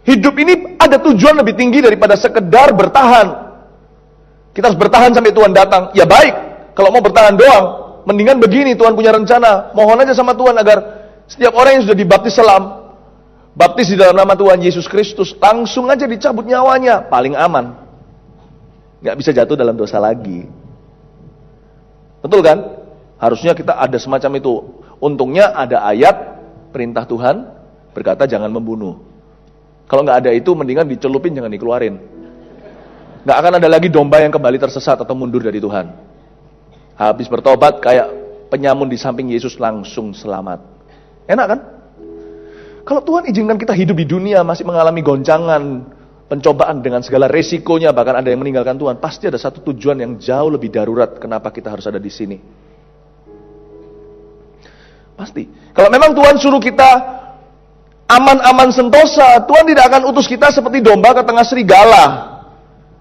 Hidup ini ada tujuan lebih tinggi daripada sekedar bertahan. Kita harus bertahan sampai Tuhan datang. Ya baik, kalau mau bertahan doang, mendingan begini, Tuhan punya rencana. Mohon aja sama Tuhan agar setiap orang yang sudah dibaptis selam, baptis di dalam nama Tuhan Yesus Kristus, langsung aja dicabut nyawanya, paling aman. Gak bisa jatuh dalam dosa lagi. Betul kan? Harusnya kita ada semacam itu. Untungnya ada ayat perintah Tuhan berkata jangan membunuh. Kalau nggak ada itu, mendingan dicelupin, jangan dikeluarin. Nggak akan ada lagi domba yang kembali tersesat atau mundur dari Tuhan. Habis bertobat kayak penyamun di samping Yesus langsung selamat. Enak kan? Kalau Tuhan izinkan kita hidup di dunia masih mengalami goncangan, pencobaan dengan segala resikonya, bahkan ada yang meninggalkan Tuhan, pasti ada satu tujuan yang jauh lebih darurat kenapa kita harus ada di sini. Pasti. Kalau memang Tuhan suruh kita aman-aman sentosa, Tuhan tidak akan utus kita seperti domba ke tengah serigala.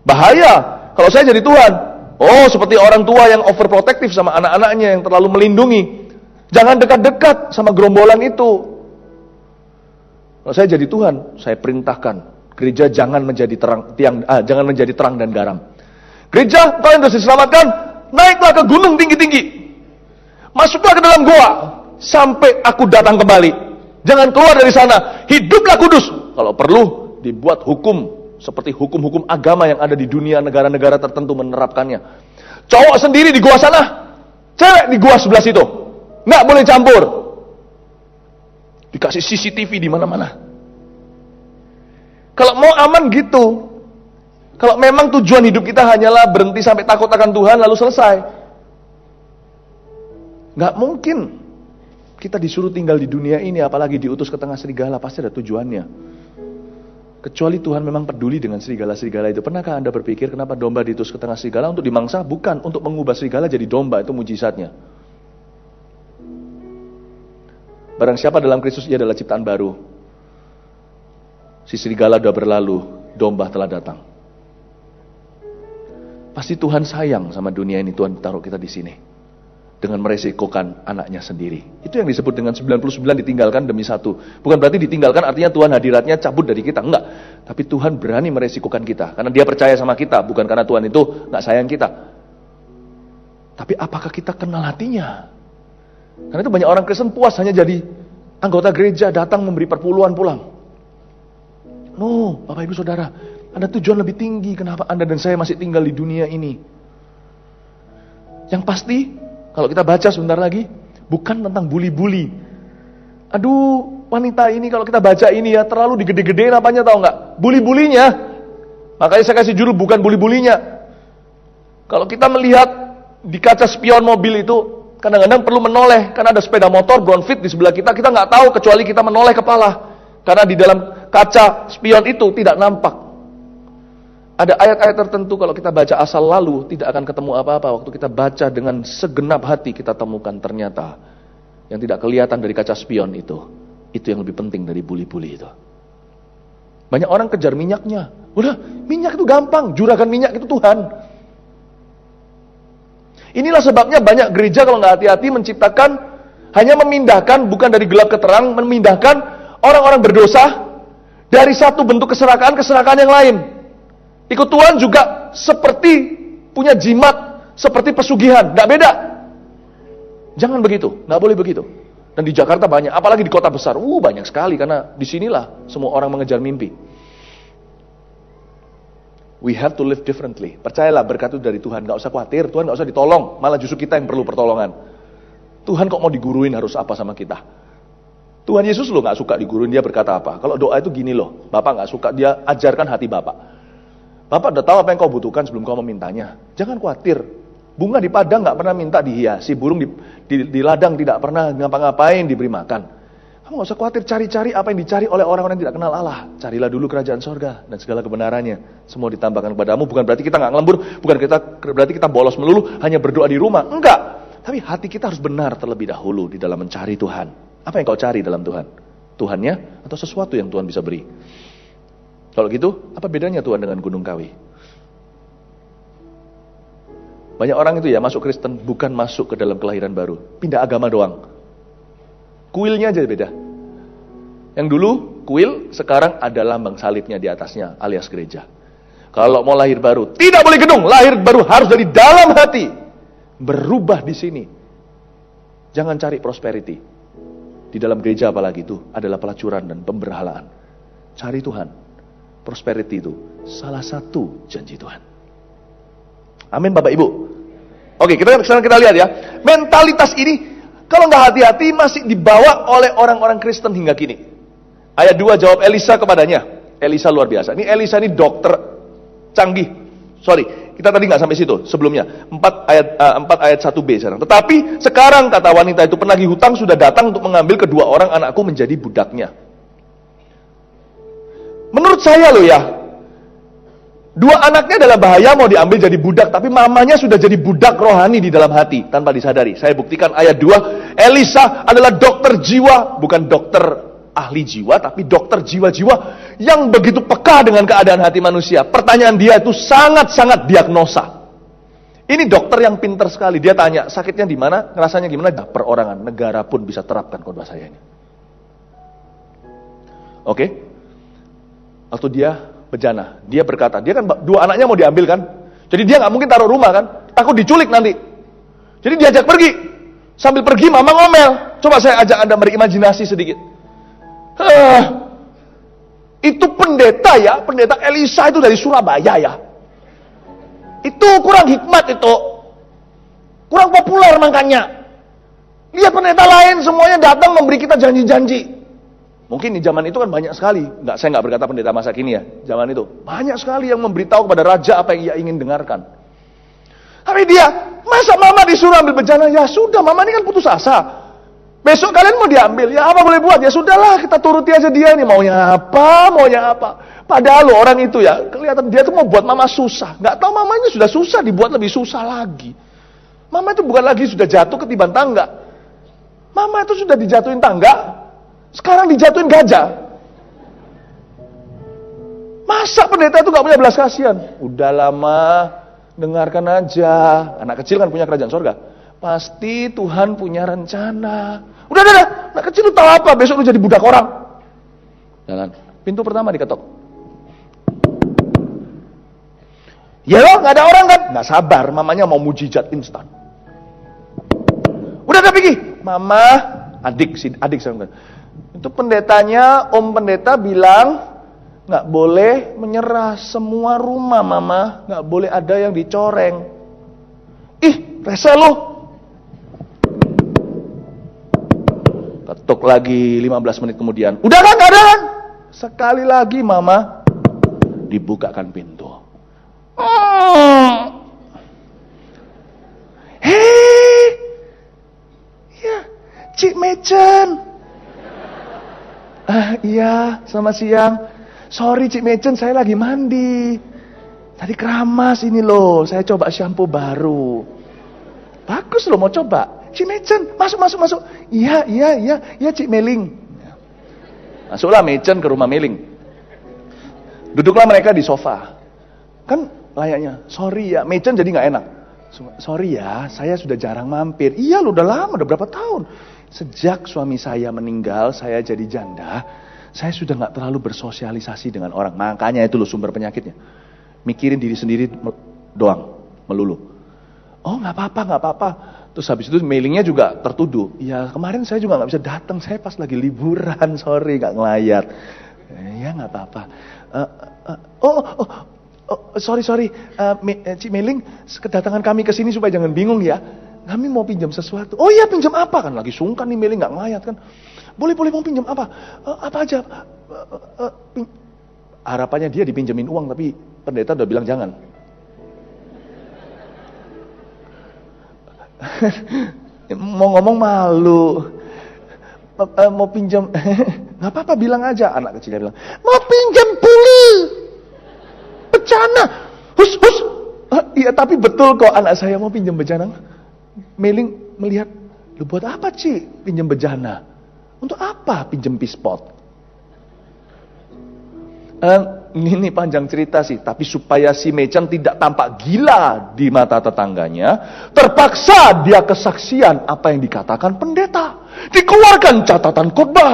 Bahaya. Kalau saya jadi Tuhan, seperti orang tua yang overprotective sama anak-anaknya yang terlalu melindungi. Jangan dekat-dekat sama gerombolan itu. Kalau saya jadi Tuhan, saya perintahkan gereja jangan menjadi jangan menjadi terang dan garam. Gereja, kalian sudah diselamatkan, naiklah ke gunung tinggi-tinggi. Masuklah ke dalam goa sampai aku datang kembali. Jangan keluar dari sana. Hiduplah kudus. Kalau perlu dibuat hukum seperti hukum-hukum agama yang ada di dunia, negara-negara tertentu menerapkannya. Cowok sendiri di gua sana, cewek di gua sebelah situ. Nggak boleh campur. Dikasih CCTV di mana-mana. Kalau mau aman gitu. Kalau memang tujuan hidup kita hanyalah berhenti sampai takut akan Tuhan lalu selesai. Nggak mungkin. Kita disuruh tinggal di dunia ini, apalagi diutus ke tengah serigala, pasti ada tujuannya. Kecuali Tuhan memang peduli dengan serigala-serigala itu. Pernahkah Anda berpikir kenapa domba diutus ke tengah serigala? Untuk dimangsa? Bukan, untuk mengubah serigala jadi domba, itu mujizatnya. Barang siapa dalam Kristus, ia adalah ciptaan baru. Si serigala sudah berlalu, domba telah datang. Pasti Tuhan sayang sama dunia ini, Tuhan taruh kita di sini. Dengan meresikokan anaknya sendiri. Itu yang disebut dengan 99 ditinggalkan demi satu. Bukan berarti ditinggalkan artinya Tuhan hadiratnya cabut dari kita. Enggak. Tapi Tuhan berani meresikokan kita. Karena dia percaya sama kita. Bukan karena Tuhan itu enggak sayang kita. Tapi apakah kita kenal hatinya? Karena itu banyak orang Kristen puas hanya jadi anggota gereja, datang memberi perpuluhan pulang. No, Bapak Ibu Saudara. Ada tujuan lebih tinggi kenapa Anda dan saya masih tinggal di dunia ini. Yang pasti, kalau kita baca sebentar lagi, bukan tentang bully-bully. Aduh, wanita ini kalau kita baca ini ya, terlalu digede-gedein apanya tahu nggak? Bully-bulinya. Makanya saya kasih judul bukan bully-bulinya. Kalau kita melihat di kaca spion mobil itu, kadang-kadang perlu menoleh. Karena ada sepeda motor, ground fit di sebelah kita nggak tahu kecuali kita menoleh kepala. Karena di dalam kaca spion itu tidak nampak. Ada ayat-ayat tertentu kalau kita baca asal lalu tidak akan ketemu apa-apa. Waktu kita baca dengan segenap hati kita temukan ternyata yang tidak kelihatan dari kaca spion itu yang lebih penting dari bully-bully itu. Banyak orang kejar minyaknya. Udah, minyak itu gampang, juragan minyak itu Tuhan. Inilah sebabnya banyak gereja kalau nggak hati-hati menciptakan, hanya memindahkan, bukan dari gelap ke terang, memindahkan orang-orang berdosa dari satu bentuk keserakaan ke keserakaan yang lain. Ikut Tuhan juga seperti punya jimat, seperti pesugihan, nggak beda. Jangan begitu, nggak boleh begitu. Dan di Jakarta banyak, apalagi di kota besar, banyak sekali karena disinilah semua orang mengejar mimpi. We have to live differently. Percayalah berkat itu dari Tuhan, nggak usah khawatir, Tuhan nggak usah ditolong, malah justru kita yang perlu pertolongan. Tuhan kok mau diguruin harus apa sama kita? Tuhan Yesus loh nggak suka diguruin, dia berkata apa? Kalau doa itu gini loh, Bapak nggak suka, dia ajarkan hati Bapak. Bapak udah tahu apa yang kau butuhkan sebelum kau memintanya. Jangan khawatir. Bunga di padang nggak pernah minta dihiasi, burung di ladang tidak pernah ngapa-ngapain diberi makan. Kamu nggak usah khawatir cari-cari apa yang dicari oleh orang-orang yang tidak kenal Allah. Carilah dulu kerajaan sorga dan segala kebenarannya. Semua ditambahkan kepadamu. Bukan berarti kita nggak ngelembur, bukan berarti kita bolos melulu, hanya berdoa di rumah. Enggak. Tapi hati kita harus benar terlebih dahulu di dalam mencari Tuhan. Apa yang kau cari dalam Tuhan? Tuhannya atau sesuatu yang Tuhan bisa beri? Kalau gitu, apa bedanya Tuhan dengan Gunung Kawi? Banyak orang itu ya masuk Kristen bukan masuk ke dalam kelahiran baru, pindah agama doang. Kuilnya aja beda. Yang dulu kuil, sekarang ada lambang salibnya di atasnya alias gereja. Kalau mau lahir baru, tidak boleh gedung, lahir baru harus dari dalam hati. Berubah di sini. Jangan cari prosperity. Di dalam gereja apalagi itu adalah pelacuran dan pemberhalaan. Cari Tuhan. Prosperity itu salah satu janji Tuhan. Amin Bapak Ibu. Oke, sekarang kita lihat ya. Mentalitas ini kalau nggak hati-hati masih dibawa oleh orang-orang Kristen hingga kini. Ayat 2 jawab Elisa kepadanya. Elisa luar biasa. Ini Elisa ini dokter canggih. Sorry, kita tadi nggak sampai situ sebelumnya. 4 ayat 1b sekarang. Tetapi sekarang kata wanita itu penagih hutang sudah datang untuk mengambil kedua orang anakku menjadi budaknya. Menurut saya loh ya, dua anaknya dalam bahaya mau diambil jadi budak, tapi mamanya sudah jadi budak rohani di dalam hati tanpa disadari. Saya buktikan ayat 2, Elisa adalah dokter jiwa, bukan dokter ahli jiwa, tapi dokter jiwa-jiwa yang begitu peka dengan keadaan hati manusia. Pertanyaan dia itu sangat-sangat diagnosa. Ini dokter yang pintar sekali. Dia tanya, sakitnya di mana, ngerasanya gimana? Perorangan, negara pun bisa terapkan khotbah saya ini. Oke? Waktu dia bejana, dia berkata, dia kan dua anaknya mau diambil kan, jadi dia nggak mungkin taruh rumah kan, takut diculik nanti. Jadi diajak pergi, sambil pergi mama ngomel. Coba saya ajak Anda berimajinasi sedikit. Itu pendeta ya, pendeta Elisa itu dari Surabaya ya. Itu kurang hikmat itu, kurang populer makanya. Lihat pendeta lain semuanya datang memberi kita janji-janji. Mungkin di zaman itu kan banyak sekali, saya nggak berkata pendeta masa kini ya, zaman itu banyak sekali yang memberitahu kepada raja apa yang ia ingin dengarkan. Tapi dia, masa mama disuruh ambil bejana? Ya sudah, mama ini kan putus asa. Besok kalian mau diambil, ya apa boleh buat? Ya sudahlah, kita turuti aja dia nih, maunya apa. Padahal loh orang itu ya, kelihatan dia tuh mau buat mama susah. Nggak tahu mamanya sudah susah, dibuat lebih susah lagi. Mama itu bukan lagi sudah jatuh ketiban tangga. Mama itu sudah dijatuhin tangga, sekarang dijatuhin gajah. Masa pendeta itu nggak punya belas kasihan? Udah lama, dengarkan aja. Anak kecil kan punya kerajaan sorga. Pasti Tuhan punya rencana. Udah, anak kecil lu tahu apa? Besok lu jadi budak orang. Jalan. Pintu pertama diketok. Ya loh, nggak ada orang kan? Nggak sabar, mamanya mau mujizat instan. Udah pergi. Mama, adik saya. Itu pendetanya, om pendeta bilang nggak boleh menyerah semua rumah, mama. Nggak boleh ada yang dicoreng. Ih, rese lu. Ketuk lagi 15 menit kemudian. Udah kan, gak ada kan? Sekali lagi mama dibukakan pintu. Hei, ya, Cik Mecen. Iya, selamat siang. Sorry Cik Mecen, saya lagi mandi. Tadi keramas ini loh, saya coba shampoo baru. Bagus loh, mau coba. Cik Mecen, masuk. Iya, Cik Meling. Masuklah Mecen ke rumah Meling. Duduklah mereka di sofa. Kan layaknya, sorry ya, Mecen jadi gak enak. Sorry ya, saya sudah jarang mampir. Iya lu udah lama, udah berapa tahun. Sejak suami saya meninggal, saya jadi janda. Saya sudah gak terlalu bersosialisasi dengan orang. Makanya itu loh sumber penyakitnya. Mikirin diri sendiri doang, melulu. Oh gak apa-apa. Terus habis itu mailingnya juga tertuduh. Ya kemarin saya juga gak bisa datang. Saya pas lagi liburan, sorry gak ngelayat. Ya gak apa-apa. Sorry. Cik Meling, kedatangan kami ke sini supaya jangan bingung ya. Kami mau pinjam sesuatu. Oh iya, pinjam apa? Kan lagi sungkan nih Meling, gak ngelayat kan. Boleh mau pinjam apa? Apa aja? Harapannya dia dipinjemin uang, tapi pendeta udah bilang jangan. Mau ngomong malu. Mau pinjam. Gak apa-apa, bilang aja. Anak kecilnya bilang, mau pinjam puli. Bejana. Hus. Iya, tapi betul kok anak saya mau pinjam bejana. Meling melihat, lu buat apa Ci pinjam bejana? Untuk apa pinjam pispot? Ini panjang cerita sih, tapi supaya si Mecen tidak tampak gila di mata tetangganya, terpaksa dia kesaksian apa yang dikatakan pendeta. Dikeluarkan catatan khotbah.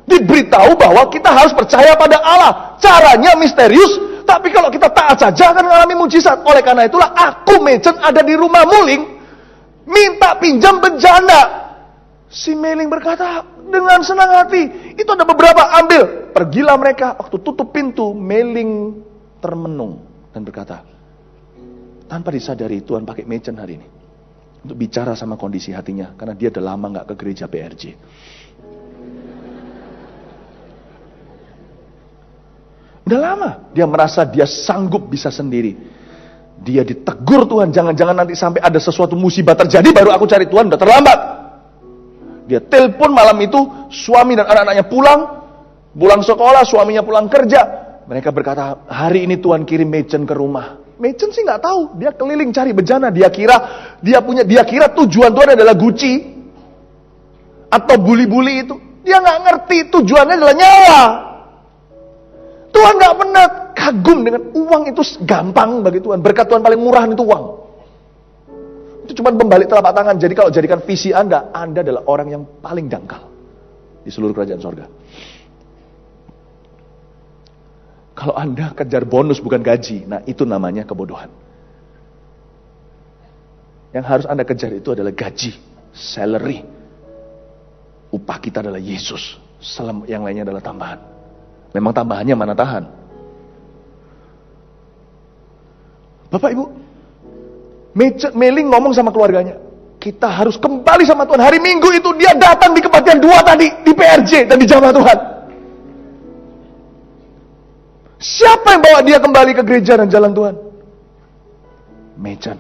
Diberitahu bahwa kita harus percaya pada Allah. Caranya misterius, tapi kalau kita taat saja akan mengalami mujizat. Oleh karena itulah aku Mecen ada di rumah Muling, minta pinjam bejana. Si Meling berkata dengan senang hati, itu ada beberapa, ambil. Pergilah mereka, waktu tutup pintu, Meling termenung dan berkata, tanpa disadari Tuhan pakai Mecen hari ini untuk bicara sama kondisi hatinya, karena dia udah lama gak ke gereja PRJ. Udah lama, dia merasa dia sanggup bisa sendiri. Dia ditegur Tuhan, jangan-jangan nanti sampai ada sesuatu musibah terjadi baru aku cari Tuhan, udah terlambat. Dia telepon malam itu, suami dan anak-anaknya pulang sekolah, suaminya pulang kerja. Mereka berkata, hari ini Tuhan kirim Mecen ke rumah. Mecen sih nggak tahu, dia keliling cari bejana. Dia kira tujuan Tuhan adalah Gucci atau buli-buli itu. Dia nggak ngerti tujuannya adalah nyawa. Tuhan nggak pernah kagum dengan uang itu gampang bagi Tuhan. Berkat Tuhan paling murah itu uang. Itu cuma pembalik telapak tangan. Jadi kalau jadikan visi Anda adalah orang yang paling dangkal di seluruh kerajaan sorga. Kalau Anda kejar bonus bukan gaji, nah itu namanya kebodohan. Yang harus Anda kejar itu adalah gaji, salary. Upah kita adalah Yesus. Yang lainnya adalah tambahan. Memang tambahannya mana tahan. Bapak Ibu, Meling ngomong sama keluarganya, kita harus kembali sama Tuhan. Hari Minggu itu dia datang di kebaktian 2 tadi, di PRJ dan dijamah Tuhan. Siapa yang bawa dia kembali ke gereja dan jalan Tuhan? Mecen.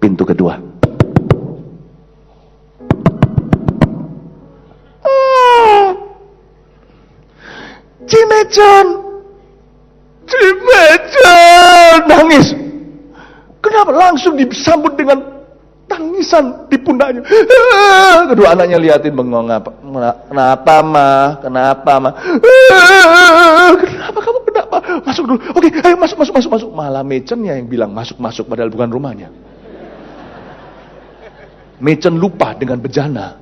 Pintu kedua. Cimecan nangis. Kenapa? Langsung disambut dengan tangisan di pundaknya. Kedua anaknya liatin bengong. Kenapa ma? Kenapa kamu kenapa? Masuk dulu. Oke, ayo masuk. Malah Mecennya yang bilang masuk padahal bukan rumahnya. Mecen lupa dengan bejana.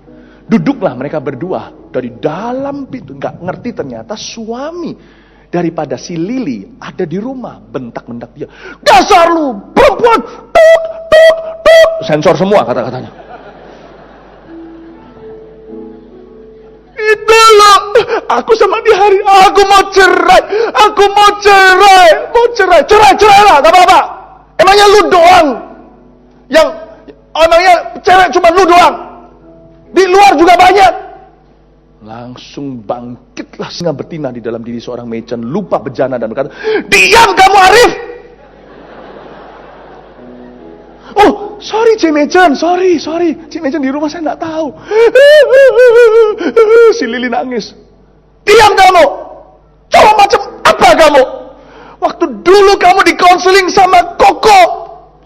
Duduklah mereka berdua dari dalam pintu. Nggak ngerti ternyata suami daripada si Lili ada di rumah. Bentak-bentak dia. Dasar lu perempuan. Tuk. Sensor semua kata-katanya. Itu loh. Aku sama dia hari. Aku mau cerai. Cerai lah. Gak apa-apa. Emangnya lu doang. Emangnya cewek cuma lu doang. Di luar juga banyak. Langsung bangkitlah singa betina di dalam diri seorang Mecen, lupa bejana dan berkata, "Diam kamu Arif!" "Oh, sorry Cimecen, sorry. Cimecen di rumah saya nggak tahu." Si Lili nangis. "Diam kamu! Coba macam apa kamu? Waktu dulu kamu dikonseling sama Koko,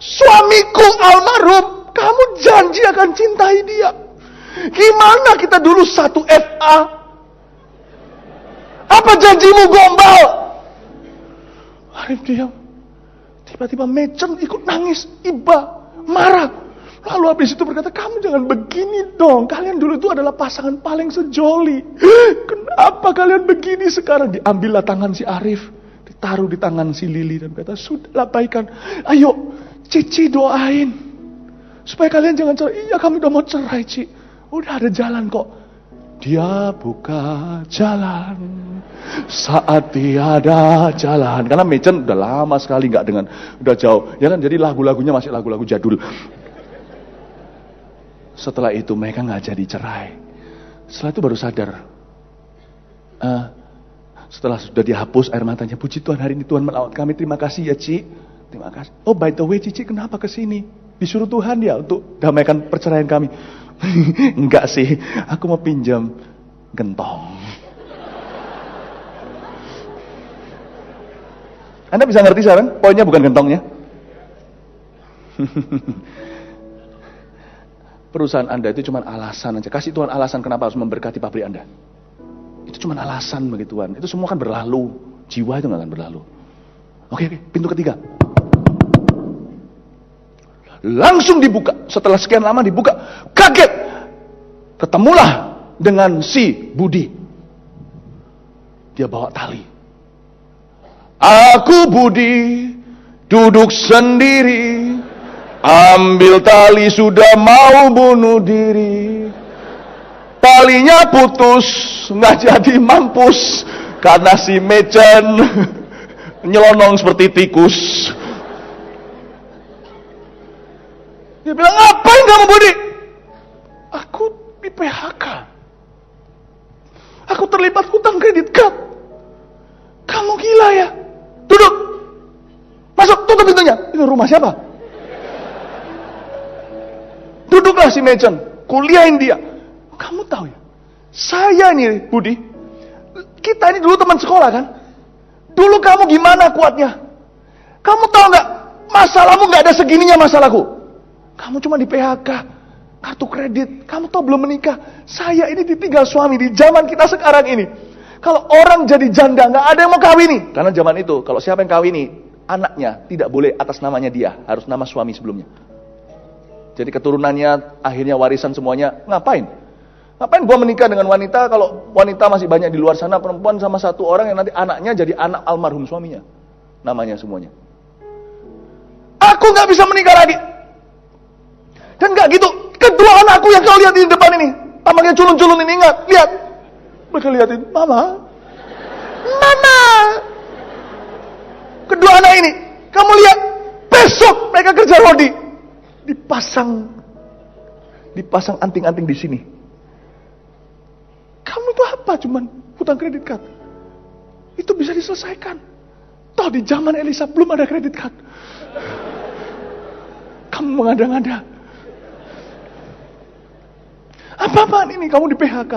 suamiku almarhum, kamu janji akan cintai dia. Gimana kita dulu satu FA? Apa janjimu gombal?" Arif diam. Tiba-tiba Mecen ikut nangis, iba, marah. Lalu habis itu berkata, "Kamu jangan begini dong. Kalian dulu itu adalah pasangan paling sejoli. Kenapa kalian begini sekarang?" Diambillah tangan si Arif, ditaruh di tangan si Lili dan berkata, "Sudahlah baikan. Ayo, Cici doain supaya kalian jangan cerai." "Iya, kami udah mau cerai, Ci. Udah ada jalan kok." Dia buka jalan saat tiada jalan. Karena Mecen udah lama sekali nggak dengan, udah jauh. Ya kan, jadi lagu-lagunya masih lagu-lagu jadul. Setelah itu mereka nggak jadi cerai. Setelah itu baru sadar. Setelah sudah dihapus air matanya, "Puji Tuhan, hari ini Tuhan melawat kami. Terima kasih ya, Ci. Terima kasih. Oh, by the way, Cici kenapa kesini? Disuruh Tuhan ya untuk damaikan perceraian kami." "Enggak sih, aku mau pinjam gentong." Anda bisa ngerti sekarang? Poinnya bukan gentongnya. Perusahaan Anda itu cuma alasan aja. Kasih Tuhan alasan kenapa harus memberkati pabrik Anda. Itu cuma alasan bagi Tuhan. Itu semua kan berlalu. Jiwa itu gak akan berlalu. Oke, pintu ketiga. Langsung dibuka. Setelah sekian lama dibuka. Kaget. Ketemulah dengan si Budi. Dia bawa tali. "Aku Budi duduk sendiri. Ambil tali sudah mau bunuh diri. Talinya putus. Nggak jadi mampus. Karena si Mecen nyelonong seperti tikus." Dia bilang, "Ngapain kamu Budi?" "Aku di PHK. Aku terlibat hutang kredit card." "Kamu gila ya? Duduk. Masuk, tutup pintunya." "Itu rumah siapa?" Duduklah si Mecen, kuliahin dia. "Kamu tahu ya, saya ini Budi, kita ini dulu teman sekolah kan? Dulu kamu gimana kuatnya? Kamu tahu nggak, masalahmu nggak ada segininya masalahku. Kamu cuma di PHK, kartu kredit, kamu tahu belum menikah. Saya ini ditinggal suami di zaman kita sekarang ini. Kalau orang jadi janda, nggak ada yang mau kawini. Karena zaman itu, kalau siapa yang kawini, anaknya tidak boleh atas namanya dia, harus nama suami sebelumnya. Jadi keturunannya, akhirnya warisan semuanya, ngapain? Ngapain gua menikah dengan wanita, kalau wanita masih banyak di luar sana, perempuan sama satu orang yang nanti anaknya jadi anak almarhum suaminya. Namanya semuanya. Aku nggak bisa menikah lagi. Dan gak gitu, kedua anakku yang kau lihat di depan ini, tampaknya culun-culun ini, ingat, lihat. Mereka lihatin, "Mama. Kedua anak ini, kamu lihat, besok mereka kerja rodi. Dipasang anting-anting di sini. Kamu itu apa? Cuman hutang kredit card. Itu bisa diselesaikan. Toh di zaman Elisa belum ada kredit card. Kamu mengada-ngada. Apa-apaan ini kamu di PHK?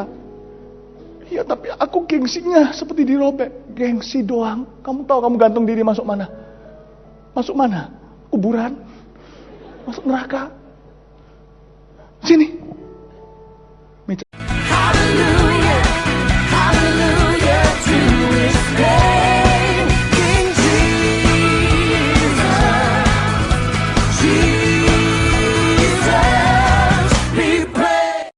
Ya tapi aku gengsinya seperti dirobek. Gengsi doang. Kamu tahu kamu gantung diri masuk mana? Masuk mana? Kuburan? Masuk neraka? Sini. Meja. Hallelujah, hallelujah to His name, King Jesus, Jesus, be praised.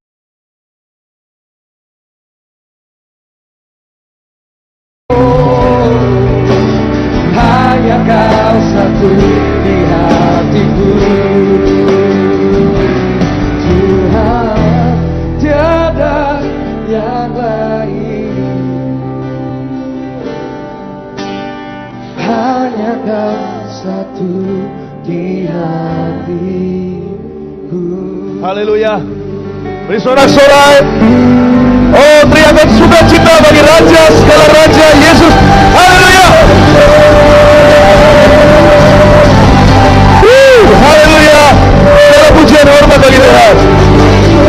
Hanya kau satu di hatiku, Tuhan, tiada yang lain. Hanya kau satu di hatiku. Haleluya. Beri sorak-sorai. Oh, teriakan sukacita bagi Raja segala Raja Yesus. Haleluya. Haleluya. Segala pujian hormat bagi Tuhan.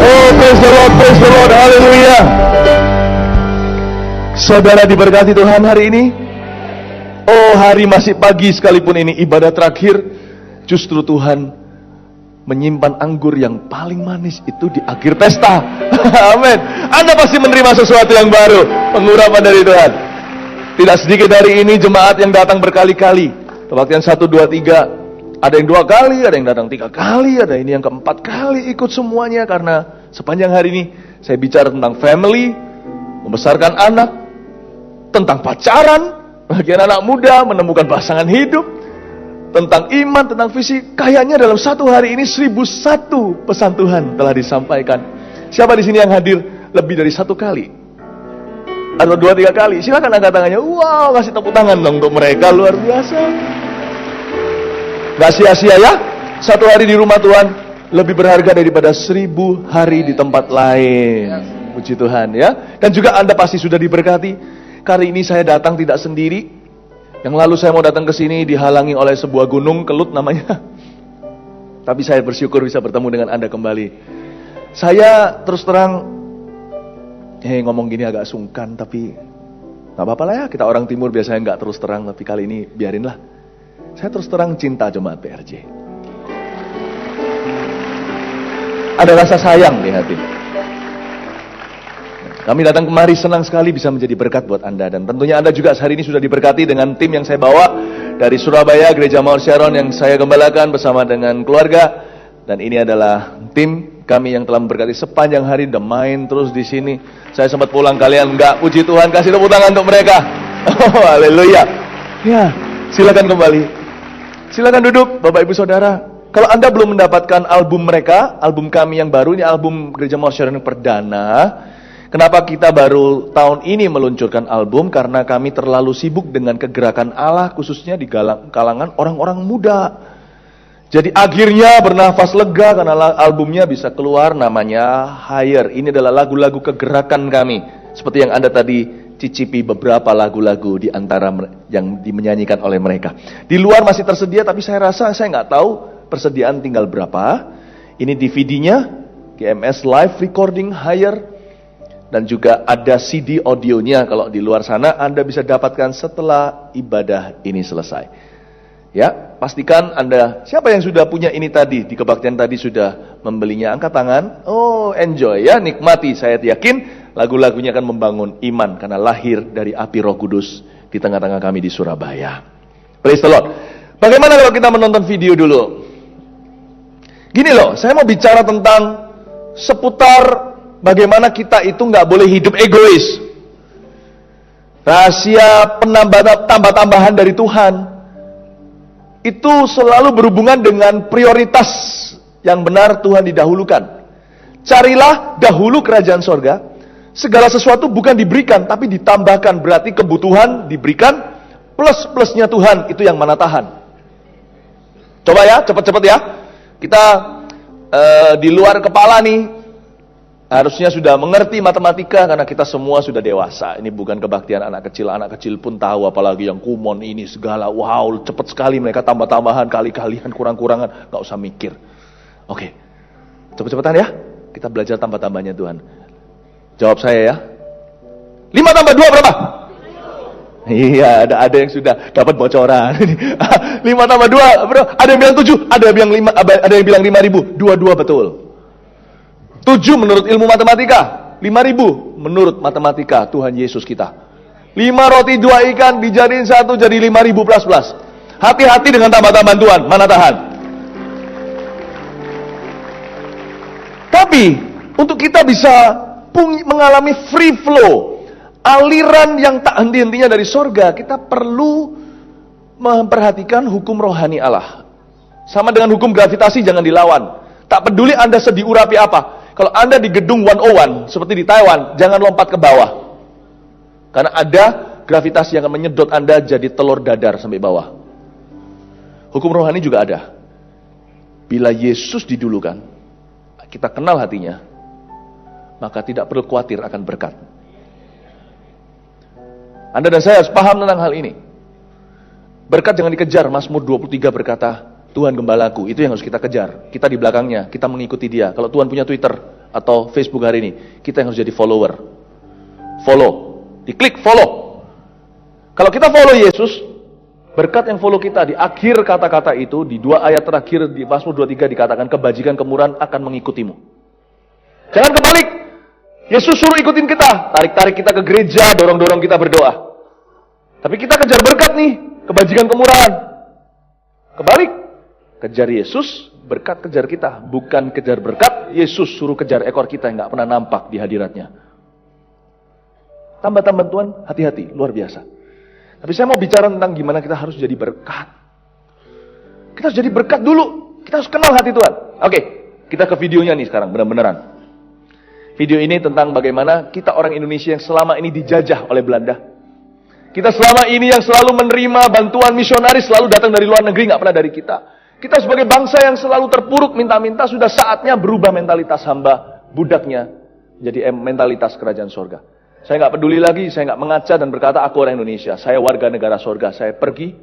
Oh, praise the Lord, praise the Lord. Haleluya. Saudara diberkati Tuhan hari ini. Oh, hari masih pagi sekalipun ini ibadah terakhir, justru Tuhan menyimpan anggur yang paling manis itu di akhir pesta. Amin. Anda pasti menerima sesuatu yang baru, pengurapan dari Tuhan. Tidak sedikit dari ini jemaat yang datang berkali-kali. Kebaktian 1, 2, 3. Ada yang 2 kali, ada yang datang 3 kali, ada ini yang ke-4 kali ikut semuanya. Karena sepanjang hari ini saya bicara tentang family, membesarkan anak, tentang pacaran, bagian anak muda, menemukan pasangan hidup, tentang iman, tentang visi. Kayaknya dalam satu hari ini 1001 pesan Tuhan telah disampaikan. Siapa di sini yang hadir lebih dari 1 kali? Atau 2, 3 kali? Silakan angkat tangannya. Wow, kasih tepuk tangan dong untuk mereka, luar biasa. Gak sia-sia ya? 1 hari di rumah Tuhan lebih berharga daripada 1000 hari di tempat lain. Puji Tuhan ya. Dan juga Anda pasti sudah diberkati. Kali ini saya datang tidak sendiri. Yang lalu saya mau datang ke sini dihalangi oleh sebuah gunung, Kelut namanya. Tapi saya bersyukur bisa bertemu dengan Anda kembali. Saya terus terang, ngomong gini agak sungkan, tapi gak apa-apa lah ya. Kita orang timur biasanya gak terus terang, tapi kali ini biarinlah. Saya terus terang cinta jemaat PRJ. Ada rasa sayang di hati. Kami datang kemari senang sekali bisa menjadi berkat buat Anda. Dan tentunya Anda juga hari ini sudah diberkati dengan tim yang saya bawa dari Surabaya, Gereja Mount Sharon yang saya gembalakan bersama dengan keluarga. Dan ini adalah tim kami yang telah memberkati sepanjang hari, udah main terus di sini. Saya sempat pulang, kalian enggak. Puji Tuhan, kasih tepuk tangan untuk mereka. Oh, haleluya. Ya, silakan kembali. Silakan duduk, Bapak Ibu Saudara. Kalau Anda belum mendapatkan album mereka, album kami yang baru, ini album Gereja Mount Sharon yang perdana. Kenapa kita baru tahun ini meluncurkan album? Karena kami terlalu sibuk dengan kegerakan Allah, khususnya di kalangan orang-orang muda. Jadi akhirnya bernafas lega karena albumnya bisa keluar, namanya Higher. Ini adalah lagu-lagu kegerakan kami. Seperti yang Anda tadi cicipi beberapa lagu-lagu di antara yang dimenyanyikan oleh mereka. Di luar masih tersedia, tapi saya rasa saya nggak tahu persediaan tinggal berapa. Ini DVD-nya, GMS Live Recording Higher. Dan juga ada CD audionya. Kalau di luar sana Anda bisa dapatkan setelah ibadah ini selesai. Ya, pastikan Anda, siapa yang sudah punya ini tadi, di kebaktian tadi sudah membelinya, angkat tangan. Oh, enjoy ya, nikmati. Saya yakin lagu-lagunya akan membangun iman karena lahir dari api Roh Kudus di tengah-tengah kami di Surabaya. Praise the Lord. Bagaimana kalau kita menonton video dulu? Gini loh, saya mau bicara tentang seputar bagaimana kita itu nggak boleh hidup egois. Rahasia tambah-tambahan dari Tuhan itu selalu berhubungan dengan prioritas yang benar Tuhan didahulukan. Carilah dahulu kerajaan sorga. Segala sesuatu bukan diberikan, tapi ditambahkan. Berarti kebutuhan diberikan, plus-plusnya Tuhan itu yang mana tahan. Coba ya, cepet-cepet ya. Kita di luar kepala nih. Harusnya sudah mengerti matematika karena kita semua sudah dewasa. Ini bukan kebaktian anak kecil pun tahu, apalagi yang kumon ini segala. Wow, cepat sekali mereka tambah-tambahan, kali-kalian, kurang-kurangan, gak usah mikir. Oke, cepet-cepetan ya. Kita belajar tambah-tambahnya Tuhan. Jawab saya ya. 5 tambah 2 berapa? Iya, ada yang sudah dapat bocoran. 5 tambah 2, bro. Ada yang bilang 7, ada yang bilang 5.000. 2 betul. 7 menurut ilmu matematika, 5.000 menurut matematika Tuhan Yesus kita. 5 roti 2 ikan dijadiin 1 jadi 5.000 plus. Hati-hati dengan tambah-tambahan Tuhan, mana tahan. Tapi untuk kita bisa mengalami free flow, aliran yang tak henti-hentinya dari sorga, kita perlu memperhatikan hukum rohani Allah. Sama dengan hukum gravitasi, jangan dilawan. Tak peduli Anda sedih urapi apa. Kalau Anda di gedung 101 seperti di Taiwan, jangan lompat ke bawah. Karena ada gravitasi yang akan menyedot Anda jadi telur dadar sampai bawah. Hukum rohani juga ada. Bila Yesus didulukan, kita kenal hatinya, maka tidak perlu khawatir akan berkat. Anda dan saya harus paham tentang hal ini. Berkat jangan dikejar. Mazmur 23 berkata, Tuhan gembalaku, itu yang harus kita kejar. Kita di belakangnya, kita mengikuti dia. Kalau Tuhan punya Twitter atau Facebook hari ini, kita yang harus jadi follower. Follow, diklik follow. Kalau kita follow Yesus, berkat yang follow kita, di akhir kata-kata itu, di 2 ayat terakhir di Mazmur 23 dikatakan, kebajikan kemurahan akan mengikutimu. Jangan kebalik. Yesus suruh ikutin kita, tarik-tarik kita ke gereja, dorong-dorong kita berdoa. Tapi kita kejar berkat nih, kebajikan kemurahan. Kebalik, kejar Yesus, berkat kejar kita. Bukan kejar berkat, Yesus suruh kejar ekor kita yang gak pernah nampak di hadiratnya. Tambah-tambah Tuhan, hati-hati, luar biasa. Tapi saya mau bicara tentang gimana kita harus jadi berkat. Kita harus jadi berkat dulu, kita harus kenal hati Tuhan. Oke, kita ke videonya nih sekarang, benar-benaran. Video ini tentang bagaimana kita orang Indonesia yang selama ini dijajah oleh Belanda. Kita selama ini yang selalu menerima bantuan misionaris, selalu datang dari luar negeri, gak pernah dari kita. Kita sebagai bangsa yang selalu terpuruk minta-minta, sudah saatnya berubah mentalitas hamba budaknya jadi mentalitas kerajaan sorga. Saya gak peduli lagi, saya gak mengaca dan berkata aku orang Indonesia, saya warga negara sorga. Saya pergi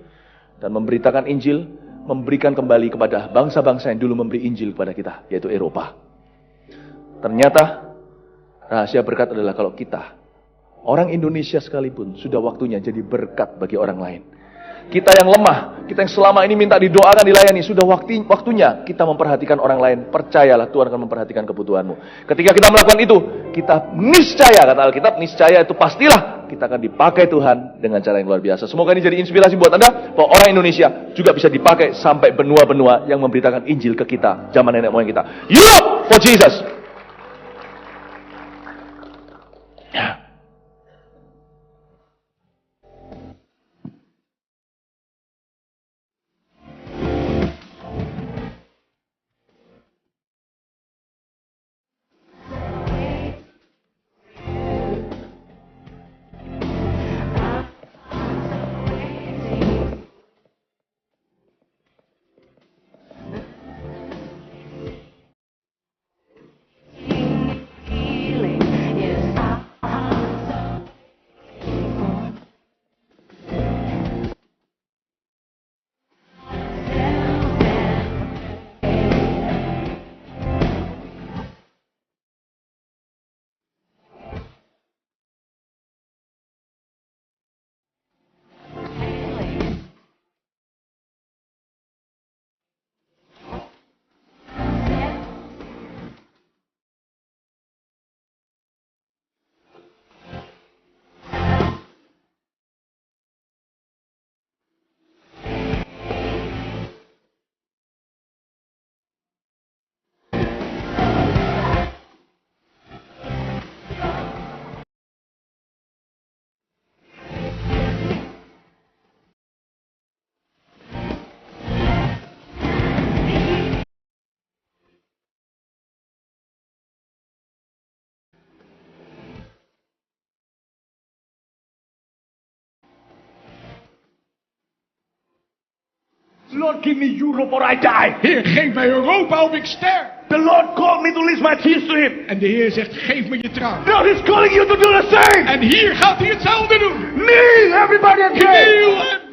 dan memberitakan Injil, memberikan kembali kepada bangsa-bangsa yang dulu memberi Injil kepada kita, yaitu Eropa. Ternyata rahasia berkat adalah kalau kita, orang Indonesia sekalipun, sudah waktunya jadi berkat bagi orang lain. Kita yang lemah, kita yang selama ini minta didoakan, dilayani, sudah waktunya kita memperhatikan orang lain. Percayalah Tuhan akan memperhatikan kebutuhanmu. Ketika kita melakukan itu, kita niscaya, kata Alkitab, niscaya itu pastilah kita akan dipakai Tuhan dengan cara yang luar biasa. Semoga ini jadi inspirasi buat Anda, bahwa orang Indonesia juga bisa dipakai sampai benua-benua yang memberitakan Injil ke kita, zaman nenek moyang kita. Europe for Jesus! Lord, give me Europe or I die. Heer, geef mij Europa of ik sterf. The Lord called me to release my tears to him. En de Heer zegt, geef me je tranen. Now he's calling you to do the same. En hier gaat hij hetzelfde doen. Kneel, everybody, and pray. Kneel en